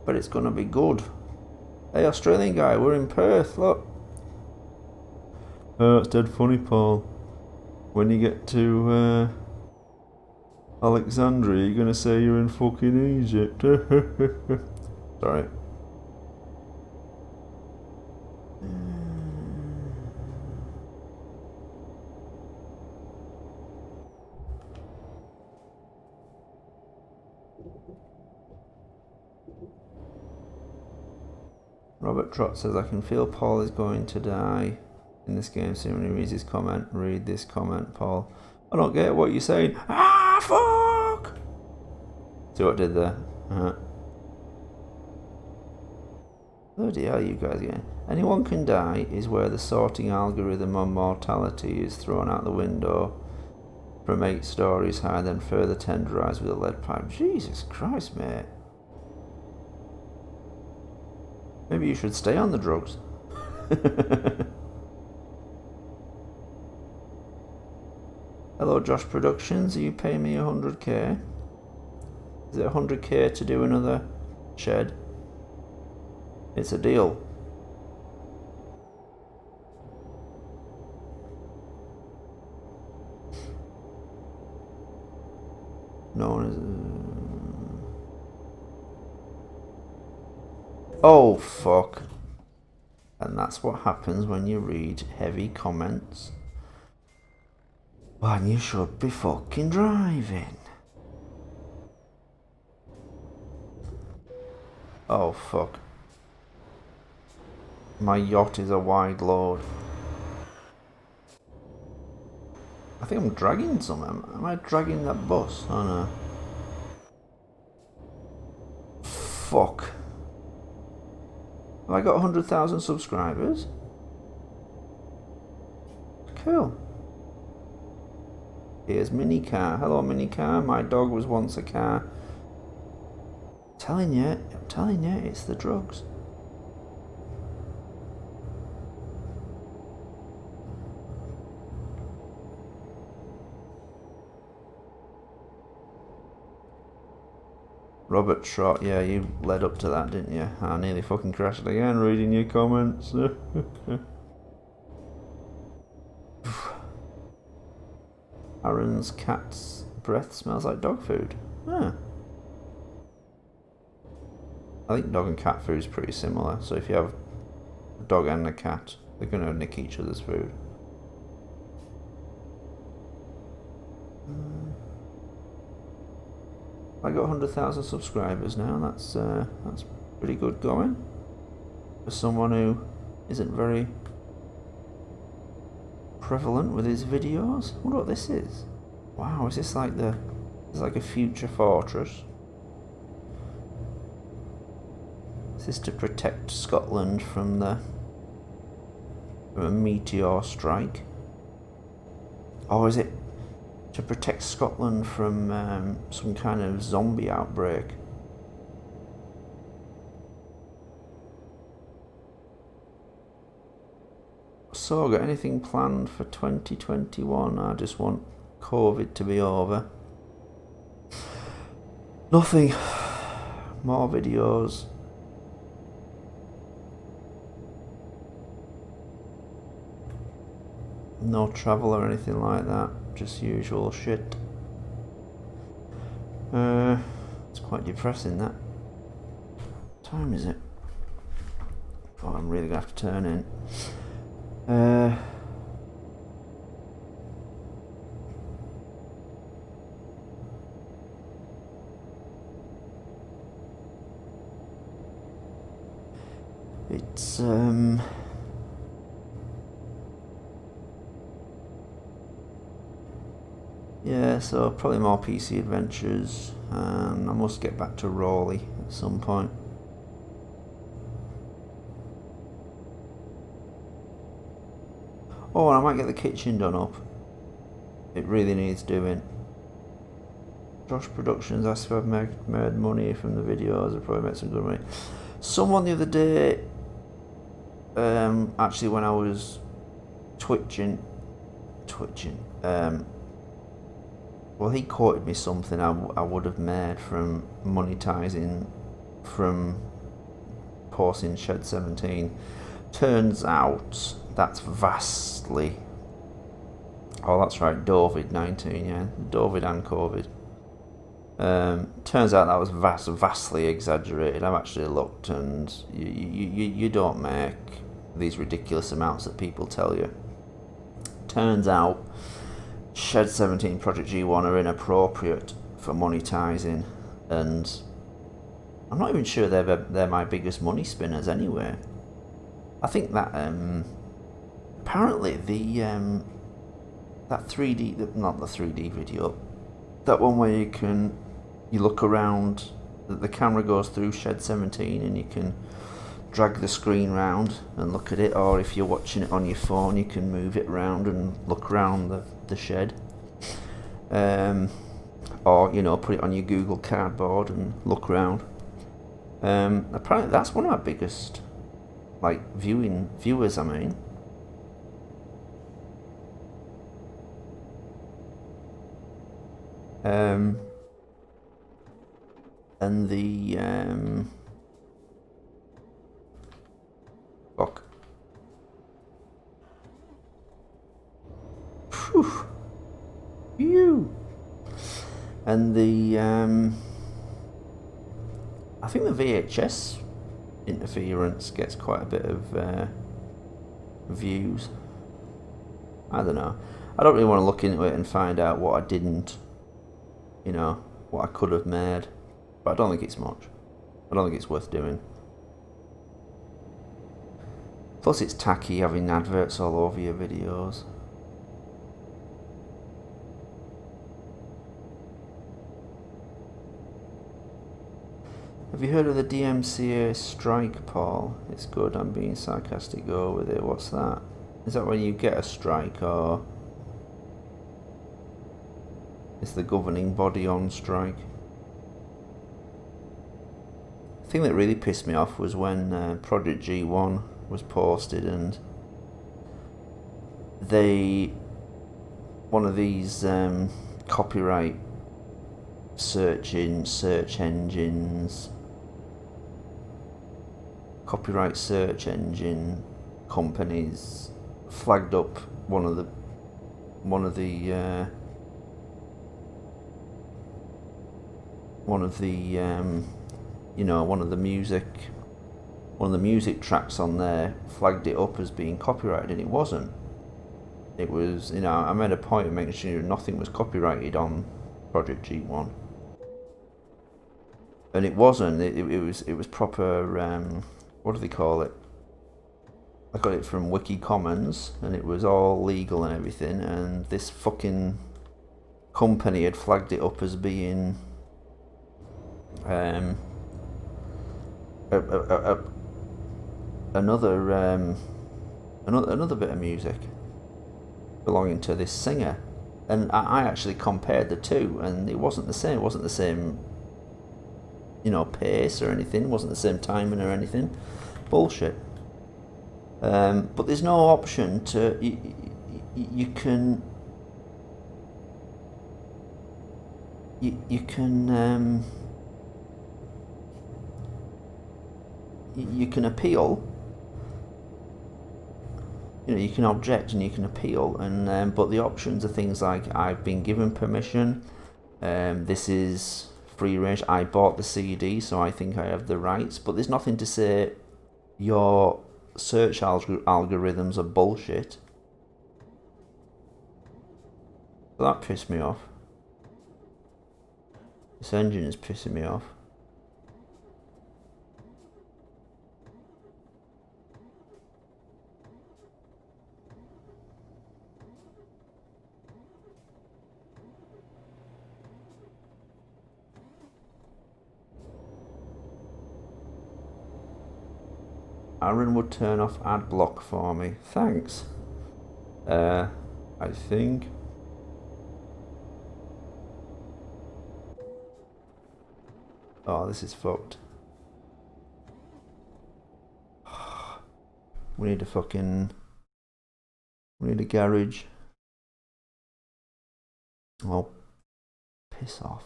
But it's gonna be good. Hey, Australian guy, we're in Perth, look. It's dead funny, Paul. When you get to Alexandria, you're gonna say you're in fucking Egypt. Sorry. Robert Trott says, I can feel Paul is going to die in this game soon when he reads his comment. Read this comment, Paul. I don't get what you're saying. Ah, fuck! See what I did there? Bloody hell, you guys again. Anyone can die is where the sorting algorithm on mortality is thrown out the window from 8 stories high, then further tenderized with a lead pipe. Jesus Christ, mate. Maybe you should stay on the drugs. Hello, Josh Productions. Are you paying me 100k? Is it 100k to do another shed? It's a deal. No one is. Oh, fuck. And that's what happens when you read heavy comments. When you should be fucking driving. Oh, fuck. My yacht is a wide load. I think I'm dragging some. Am I dragging that bus? Oh no. Fuck. Have I got 100,000 subscribers? Cool. Here's Minicar. Hello, Minicar. My dog was once a car. I'm telling you, it's the drugs. Robert Trott, yeah, you led up to that, didn't you? I nearly fucking crashed again reading your comments. Aaron's cat's breath smells like dog food. Huh. I think dog and cat food is pretty similar, so if you have a dog and a cat, they're going to nick each other's food. I got 100,000 subscribers now. That's pretty good going for someone who isn't very prevalent with his videos. I wonder what this is. Wow, is this like it's like a future fortress? Is this to protect Scotland from a meteor strike? Or is it to protect Scotland from some kind of zombie outbreak? So, got anything planned for 2021? I just want COVID to be over. Nothing. More videos. No travel or anything like that. Just usual shit. It's quite depressing, that. What time is it? Oh, I'm really gonna have to turn in. It's yeah, so probably more PC adventures, and I must get back to Raleigh at some point. Oh, and I might get the kitchen done up. It really needs doing. Josh Productions asked if I've made money from the videos. I've probably made some good money. Someone the other day, actually when I was twitching, well, he quoted me something I would have made from monetizing from posting Shed 17. Turns out that's vastly... Oh, that's right, Dovid-19, yeah. Dovid and COVID. Turns out that was vastly exaggerated. I've actually looked, and you don't make these ridiculous amounts that people tell you. Turns out Shed 17 Project G1 are inappropriate for monetizing, and I'm not even sure they're my biggest money spinners anyway. I think that apparently that 3D, not the 3D video, that one where you look around, the camera goes through Shed 17 and you can drag the screen round and look at it, or if you're watching it on your phone you can move it around and look around the shed, or put it on your Google Cardboard and look around. Apparently that's one of my biggest viewers, I mean. And the fuck. Phew. Phew. And the I think the VHS interference gets quite a bit of views. I don't know. I don't really want to look into it and find out what I didn't, what I could have made. But I don't think it's much. I don't think it's worth doing. Plus it's tacky having adverts all over your videos. Have you heard of the DMCA strike, Paul? It's good, I'm being sarcastic, go with it. What's that? Is that when you get a strike, or is the governing body on strike? The thing that really pissed me off was when Project G1 was posted, and one of these copyright search engine companies flagged up one of the music tracks on there, flagged it up as being copyrighted, and it wasn't. It was, I made a point of making sure nothing was copyrighted on Project G1. and it wasn't. It was proper. What do they call it? I got it from Wiki Commons, and it was all legal and everything. And this fucking company had flagged it up as being a, another another bit of music belonging to this singer, and I actually compared the two, and it wasn't the same. It wasn't the same, pace or anything. It wasn't the same timing or anything. Bullshit. But there's no option to you can you can you can appeal. You can object and you can appeal, and but the options are things like I've been given permission. This is free range. I bought the CD, so I think I have the rights. But there's nothing to say your search algorithms are bullshit. So that pissed me off. This engine is pissing me off. Aaron would turn off ad block for me. Thanks. I think. Oh, this is fucked. We need a garage. Oh, piss off.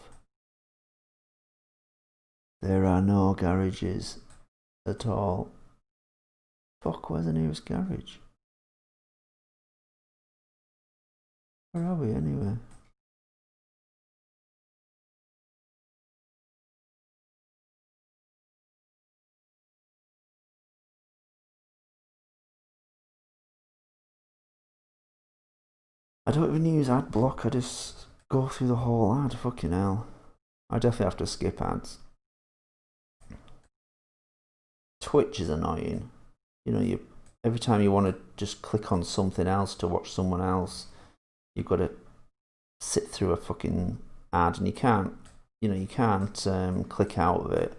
There are no garages at all. Fuck, where's the nearest garage? Where are we anyway? I don't even use ad block, I just go through the whole ad. Fucking hell. I definitely have to skip ads. Twitch is annoying. Every time you want to just click on something else to watch someone else, you've got to sit through a fucking ad, and you can't click out of it.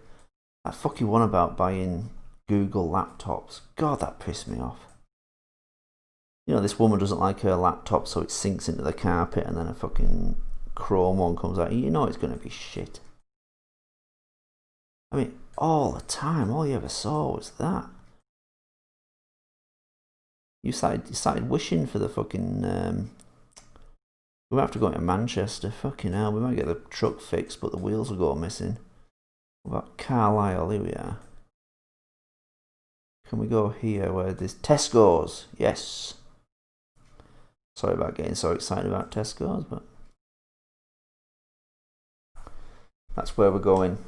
That fucking one about buying Google laptops. God, that pissed me off. This woman doesn't like her laptop, so it sinks into the carpet, and then a fucking Chrome one comes out. It's going to be shit. I mean, all the time, all you ever saw was that. You started wishing for the fucking. We might have to go into Manchester. Fucking hell, we might get the truck fixed, but the wheels will go missing. What about Carlisle? Here we are. Can we go here where there's Tesco's? Yes. Sorry about getting so excited about Tesco's, but that's where we're going.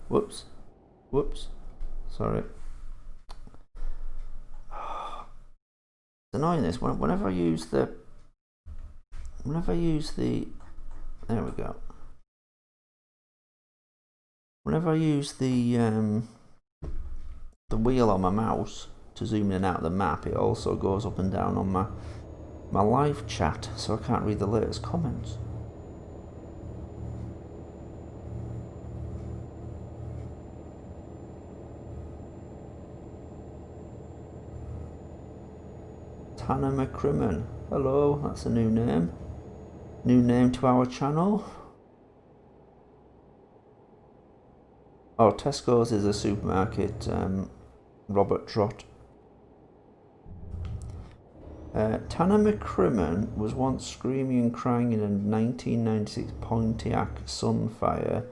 Whoops. Sorry. It's annoying this. Whenever I use the there we go. Whenever I use the wheel on my mouse to zoom in and out of the map, it also goes up and down on my live chat, so I can't read the latest comments. Hannah McCrimmon. Hello, that's a new name. New name to our channel. Oh, Tesco's is a supermarket. Robert Trott. Tanner McCrimmon was once screaming and crying in a 1996 Pontiac Sunfire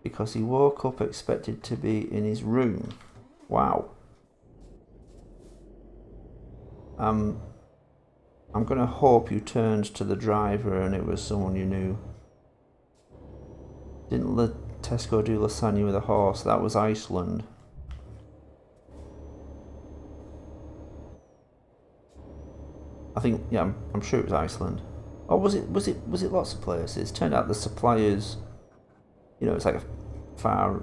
because he woke up expected to be in his room. Wow. I'm going to hope you turned to the driver and it was someone you knew. Didn't Tesco do lasagna with a horse? That was Iceland. I think, yeah, I'm sure it was Iceland. Or was it lots of places? Turned out the suppliers, it's like a far,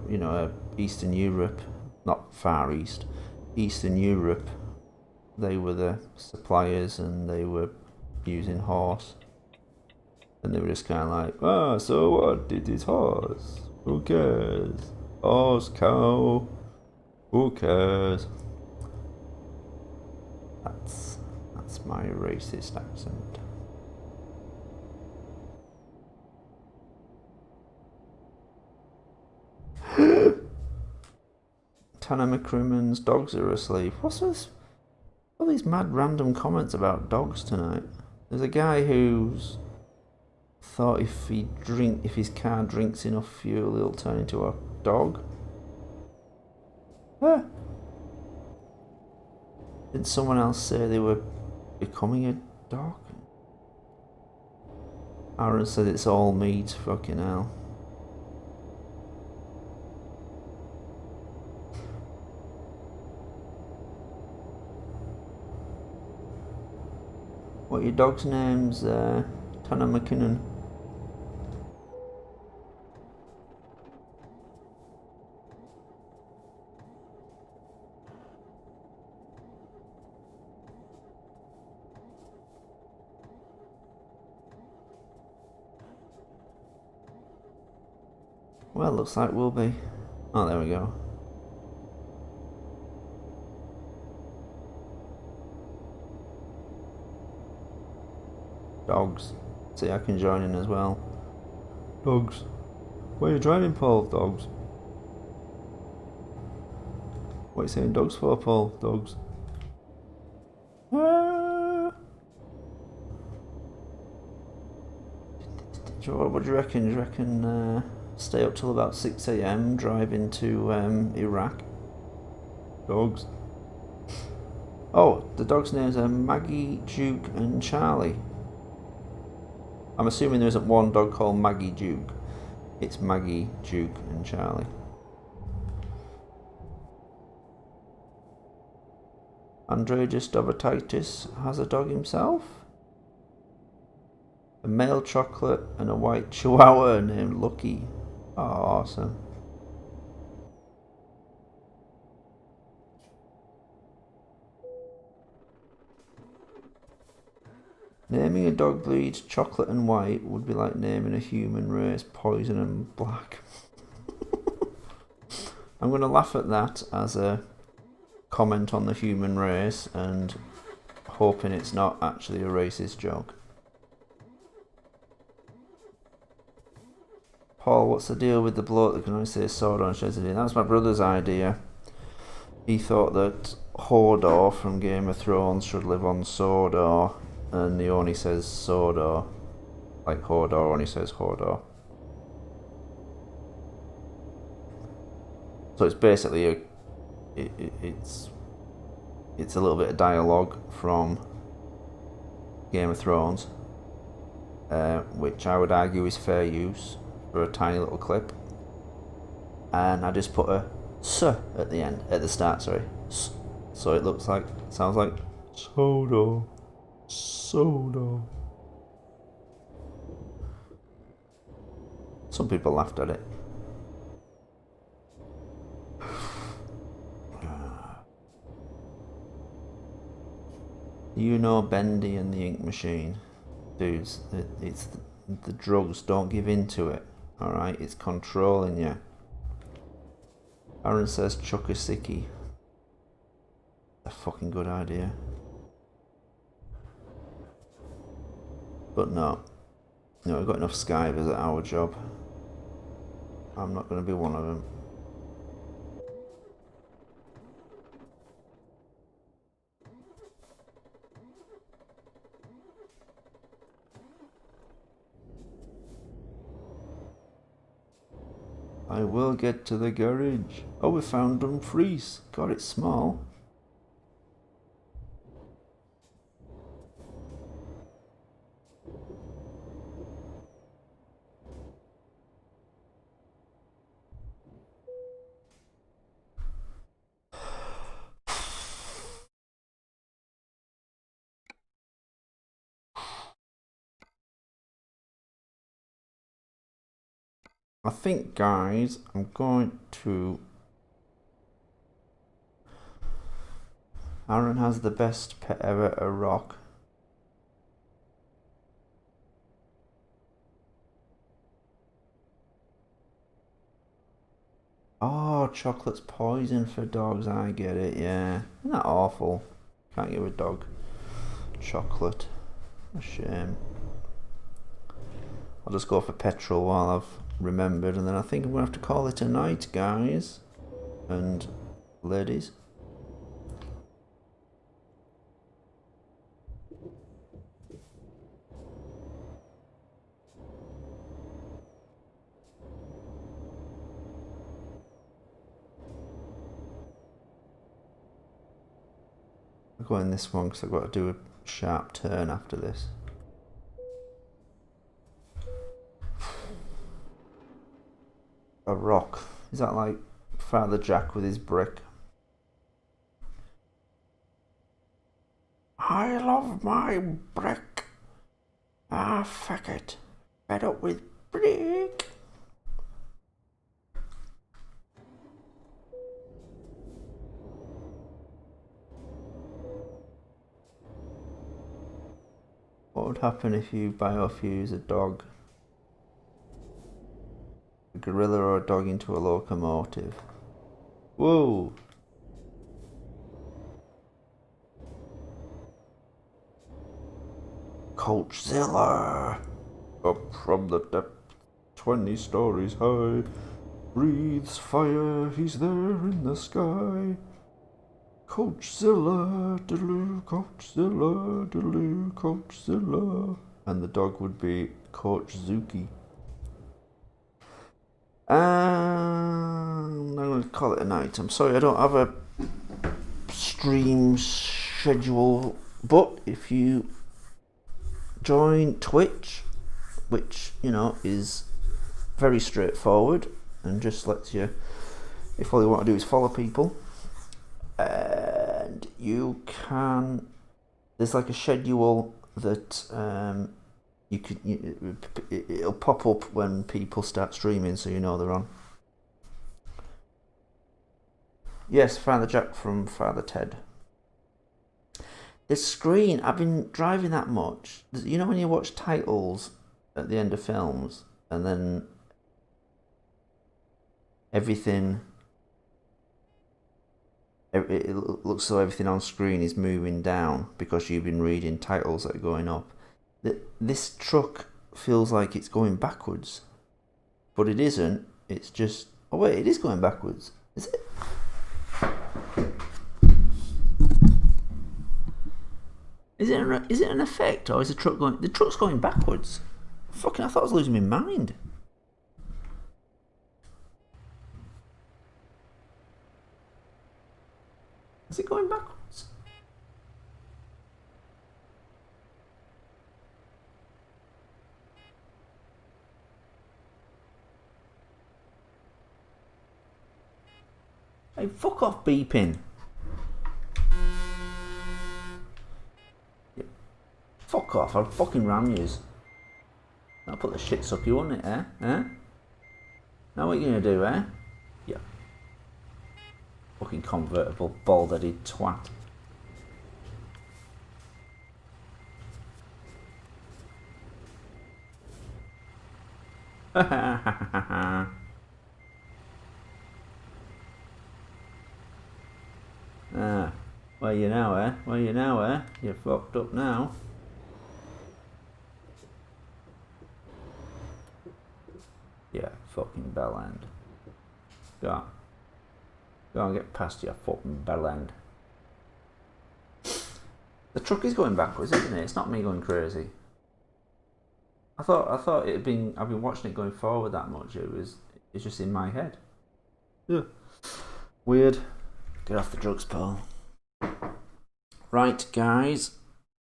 Eastern Europe, not Far East, Eastern Europe. They were the suppliers, and they were using horse, and they were just kind of like, so what? It is horse. Who cares? Horse, cow. Who cares? That's my racist accent. Tanner McCrimmon's dogs are asleep. What's this? All these mad random comments about dogs tonight. There's a guy who's thought if his car drinks enough fuel, it'll turn into a dog. Huh. Did someone else say they were becoming a dog? Aaron said it's all meat. Fucking hell. What are your dog's names, Tanner McKinnon? Well, looks like we'll be. Oh, there we go. Dogs. See, I can join in as well. Dogs. Where are you joining, Paul? Dogs. What are you saying dogs for, Paul? Dogs. What do you reckon? Do you reckon stay up till about 6 a.m, drive into Iraq? Dogs. Oh, the dogs' names are Maggie, Duke, and Charlie. I'm assuming there isn't one dog called Maggie Duke. It's Maggie, Duke, and Charlie. Andreas Dobatitis has a dog himself. A male chocolate and a white chihuahua named Lucky. Oh, awesome. Naming a dog breed chocolate and white would be like naming a human race poison and black. I'm going to laugh at that as a comment on the human race and hoping it's not actually a racist joke. Paul, what's the deal with the bloke that can only say Sodor and sheds it in? That's my brother's idea. He thought that Hodor from Game of Thrones should live on Sodor, and he only says Sodor. Like Hodor only says Hodor. So it's basically it's a little bit of dialogue from Game of Thrones, which I would argue is fair use for a tiny little clip. And I just put a "s" at the start, sorry. S. So it sounds like Sodor. Sodor. Some people laughed at it. You know Bendy and the Ink Machine. Dudes, it's the drugs, don't give in to it. Alright, it's controlling you. Aaron says chuck a sickie. A fucking good idea. But no. No, we've got enough Skivers at our job. I'm not going to be one of them. I will get to the garage. Oh, we found Dumfries. God, it's small. I think, guys, I'm going to... Aaron has the best pet ever, a rock. Oh, chocolate's poison for dogs, I get it, yeah. Isn't that awful? Can't give a dog chocolate. A shame. I'll just go for petrol while I've remembered, and then I think I'm going to have to call it a night, guys and ladies. I'll go in this one because I've got to do a sharp turn after this. A rock. Is that like Father Jack with his brick? I love my brick. Ah, fuck it. Fed up with brick. What would happen if you biofuse a dog? A gorilla or a dog into a locomotive? Whoa! Coachzilla! Up from the depth, 20 stories high, breathes fire, he's there in the sky. Coachzilla, diddle, Coachzilla, diddle, Coachzilla. And the dog would be Coach Zuki. I'm going to call it a night. I'm sorry I don't have a stream schedule, but if you join Twitch, which, you know, is very straightforward and just lets you, if all you want to do is follow people, and you can, there's like a schedule that you can, it'll pop up when people start streaming, so you know they're on. Yes, Father Jack from Father Ted. The screen, I've been driving that much. You know when you watch titles at the end of films and then everything, it looks so everything on screen is moving down because you've been reading titles that are going up. This truck feels like it's going backwards, but it isn't. It's just, oh wait, it is going backwards. Is it? Is it an effect, or is the truck going? The truck's going backwards. Fucking, I thought I was losing my mind. Is it going backwards? Hey, fuck off beeping. Fuck off, I'll fucking ram yous. I'll put the shits up you, won't it, eh? Now what are you gonna do, eh? Yeah. Fucking convertible, bald-headed twat. Where you now, eh? Where you now, eh? You're fucked up now. Yeah, fucking bell end. Go on. Go on, get past your fucking bell end. The truck is going backwards, isn't it? It's not me going crazy. I thought I've been watching it going forward that much. It's just in my head. Yeah. Weird. Get off the drugs, pal. Right, guys.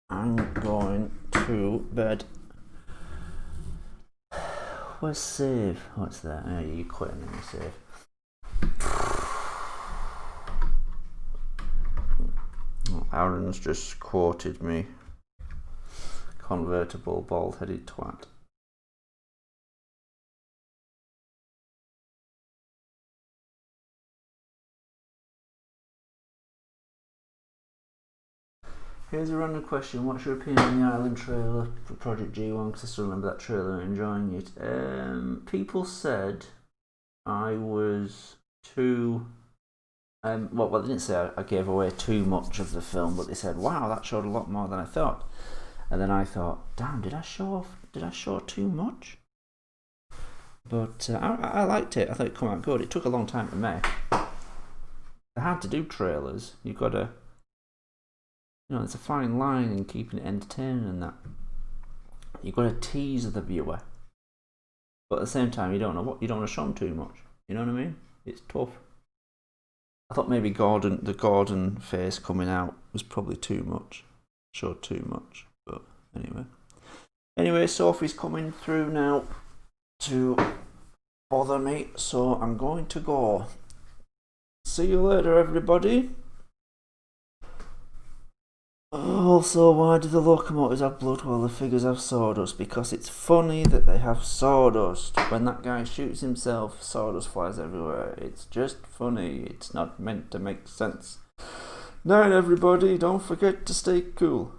I'm going to bed. Where's save? What's that? Oh, you quit and then you save. Oh, Aaron's just quoted me. Convertible, bald-headed twat. Here's a random question. What's your opinion on the Island trailer for Project G1? Because I still remember that trailer and enjoying it. People said I was too... well, they didn't say I gave away too much of the film, but they said, wow, that showed a lot more than I thought. And then I thought, damn, did I show too much? But I liked it. I thought it came out good. It took a long time to make. They're hard to do trailers. You've got to... there's a fine line in keeping it entertaining and that. You've got to tease the viewer, but at the same time, you don't want to show them too much. You know what I mean? It's tough. I thought maybe the Gordon face coming out was probably too much. Showed too much, but anyway, Sophie's coming through now to bother me, so I'm going to go. See you later, everybody. Also, why do the locomotives have blood while the figures have sawdust? Because it's funny that they have sawdust. When that guy shoots himself, sawdust flies everywhere. It's just funny. It's not meant to make sense. Night, everybody. Don't forget to stay cool.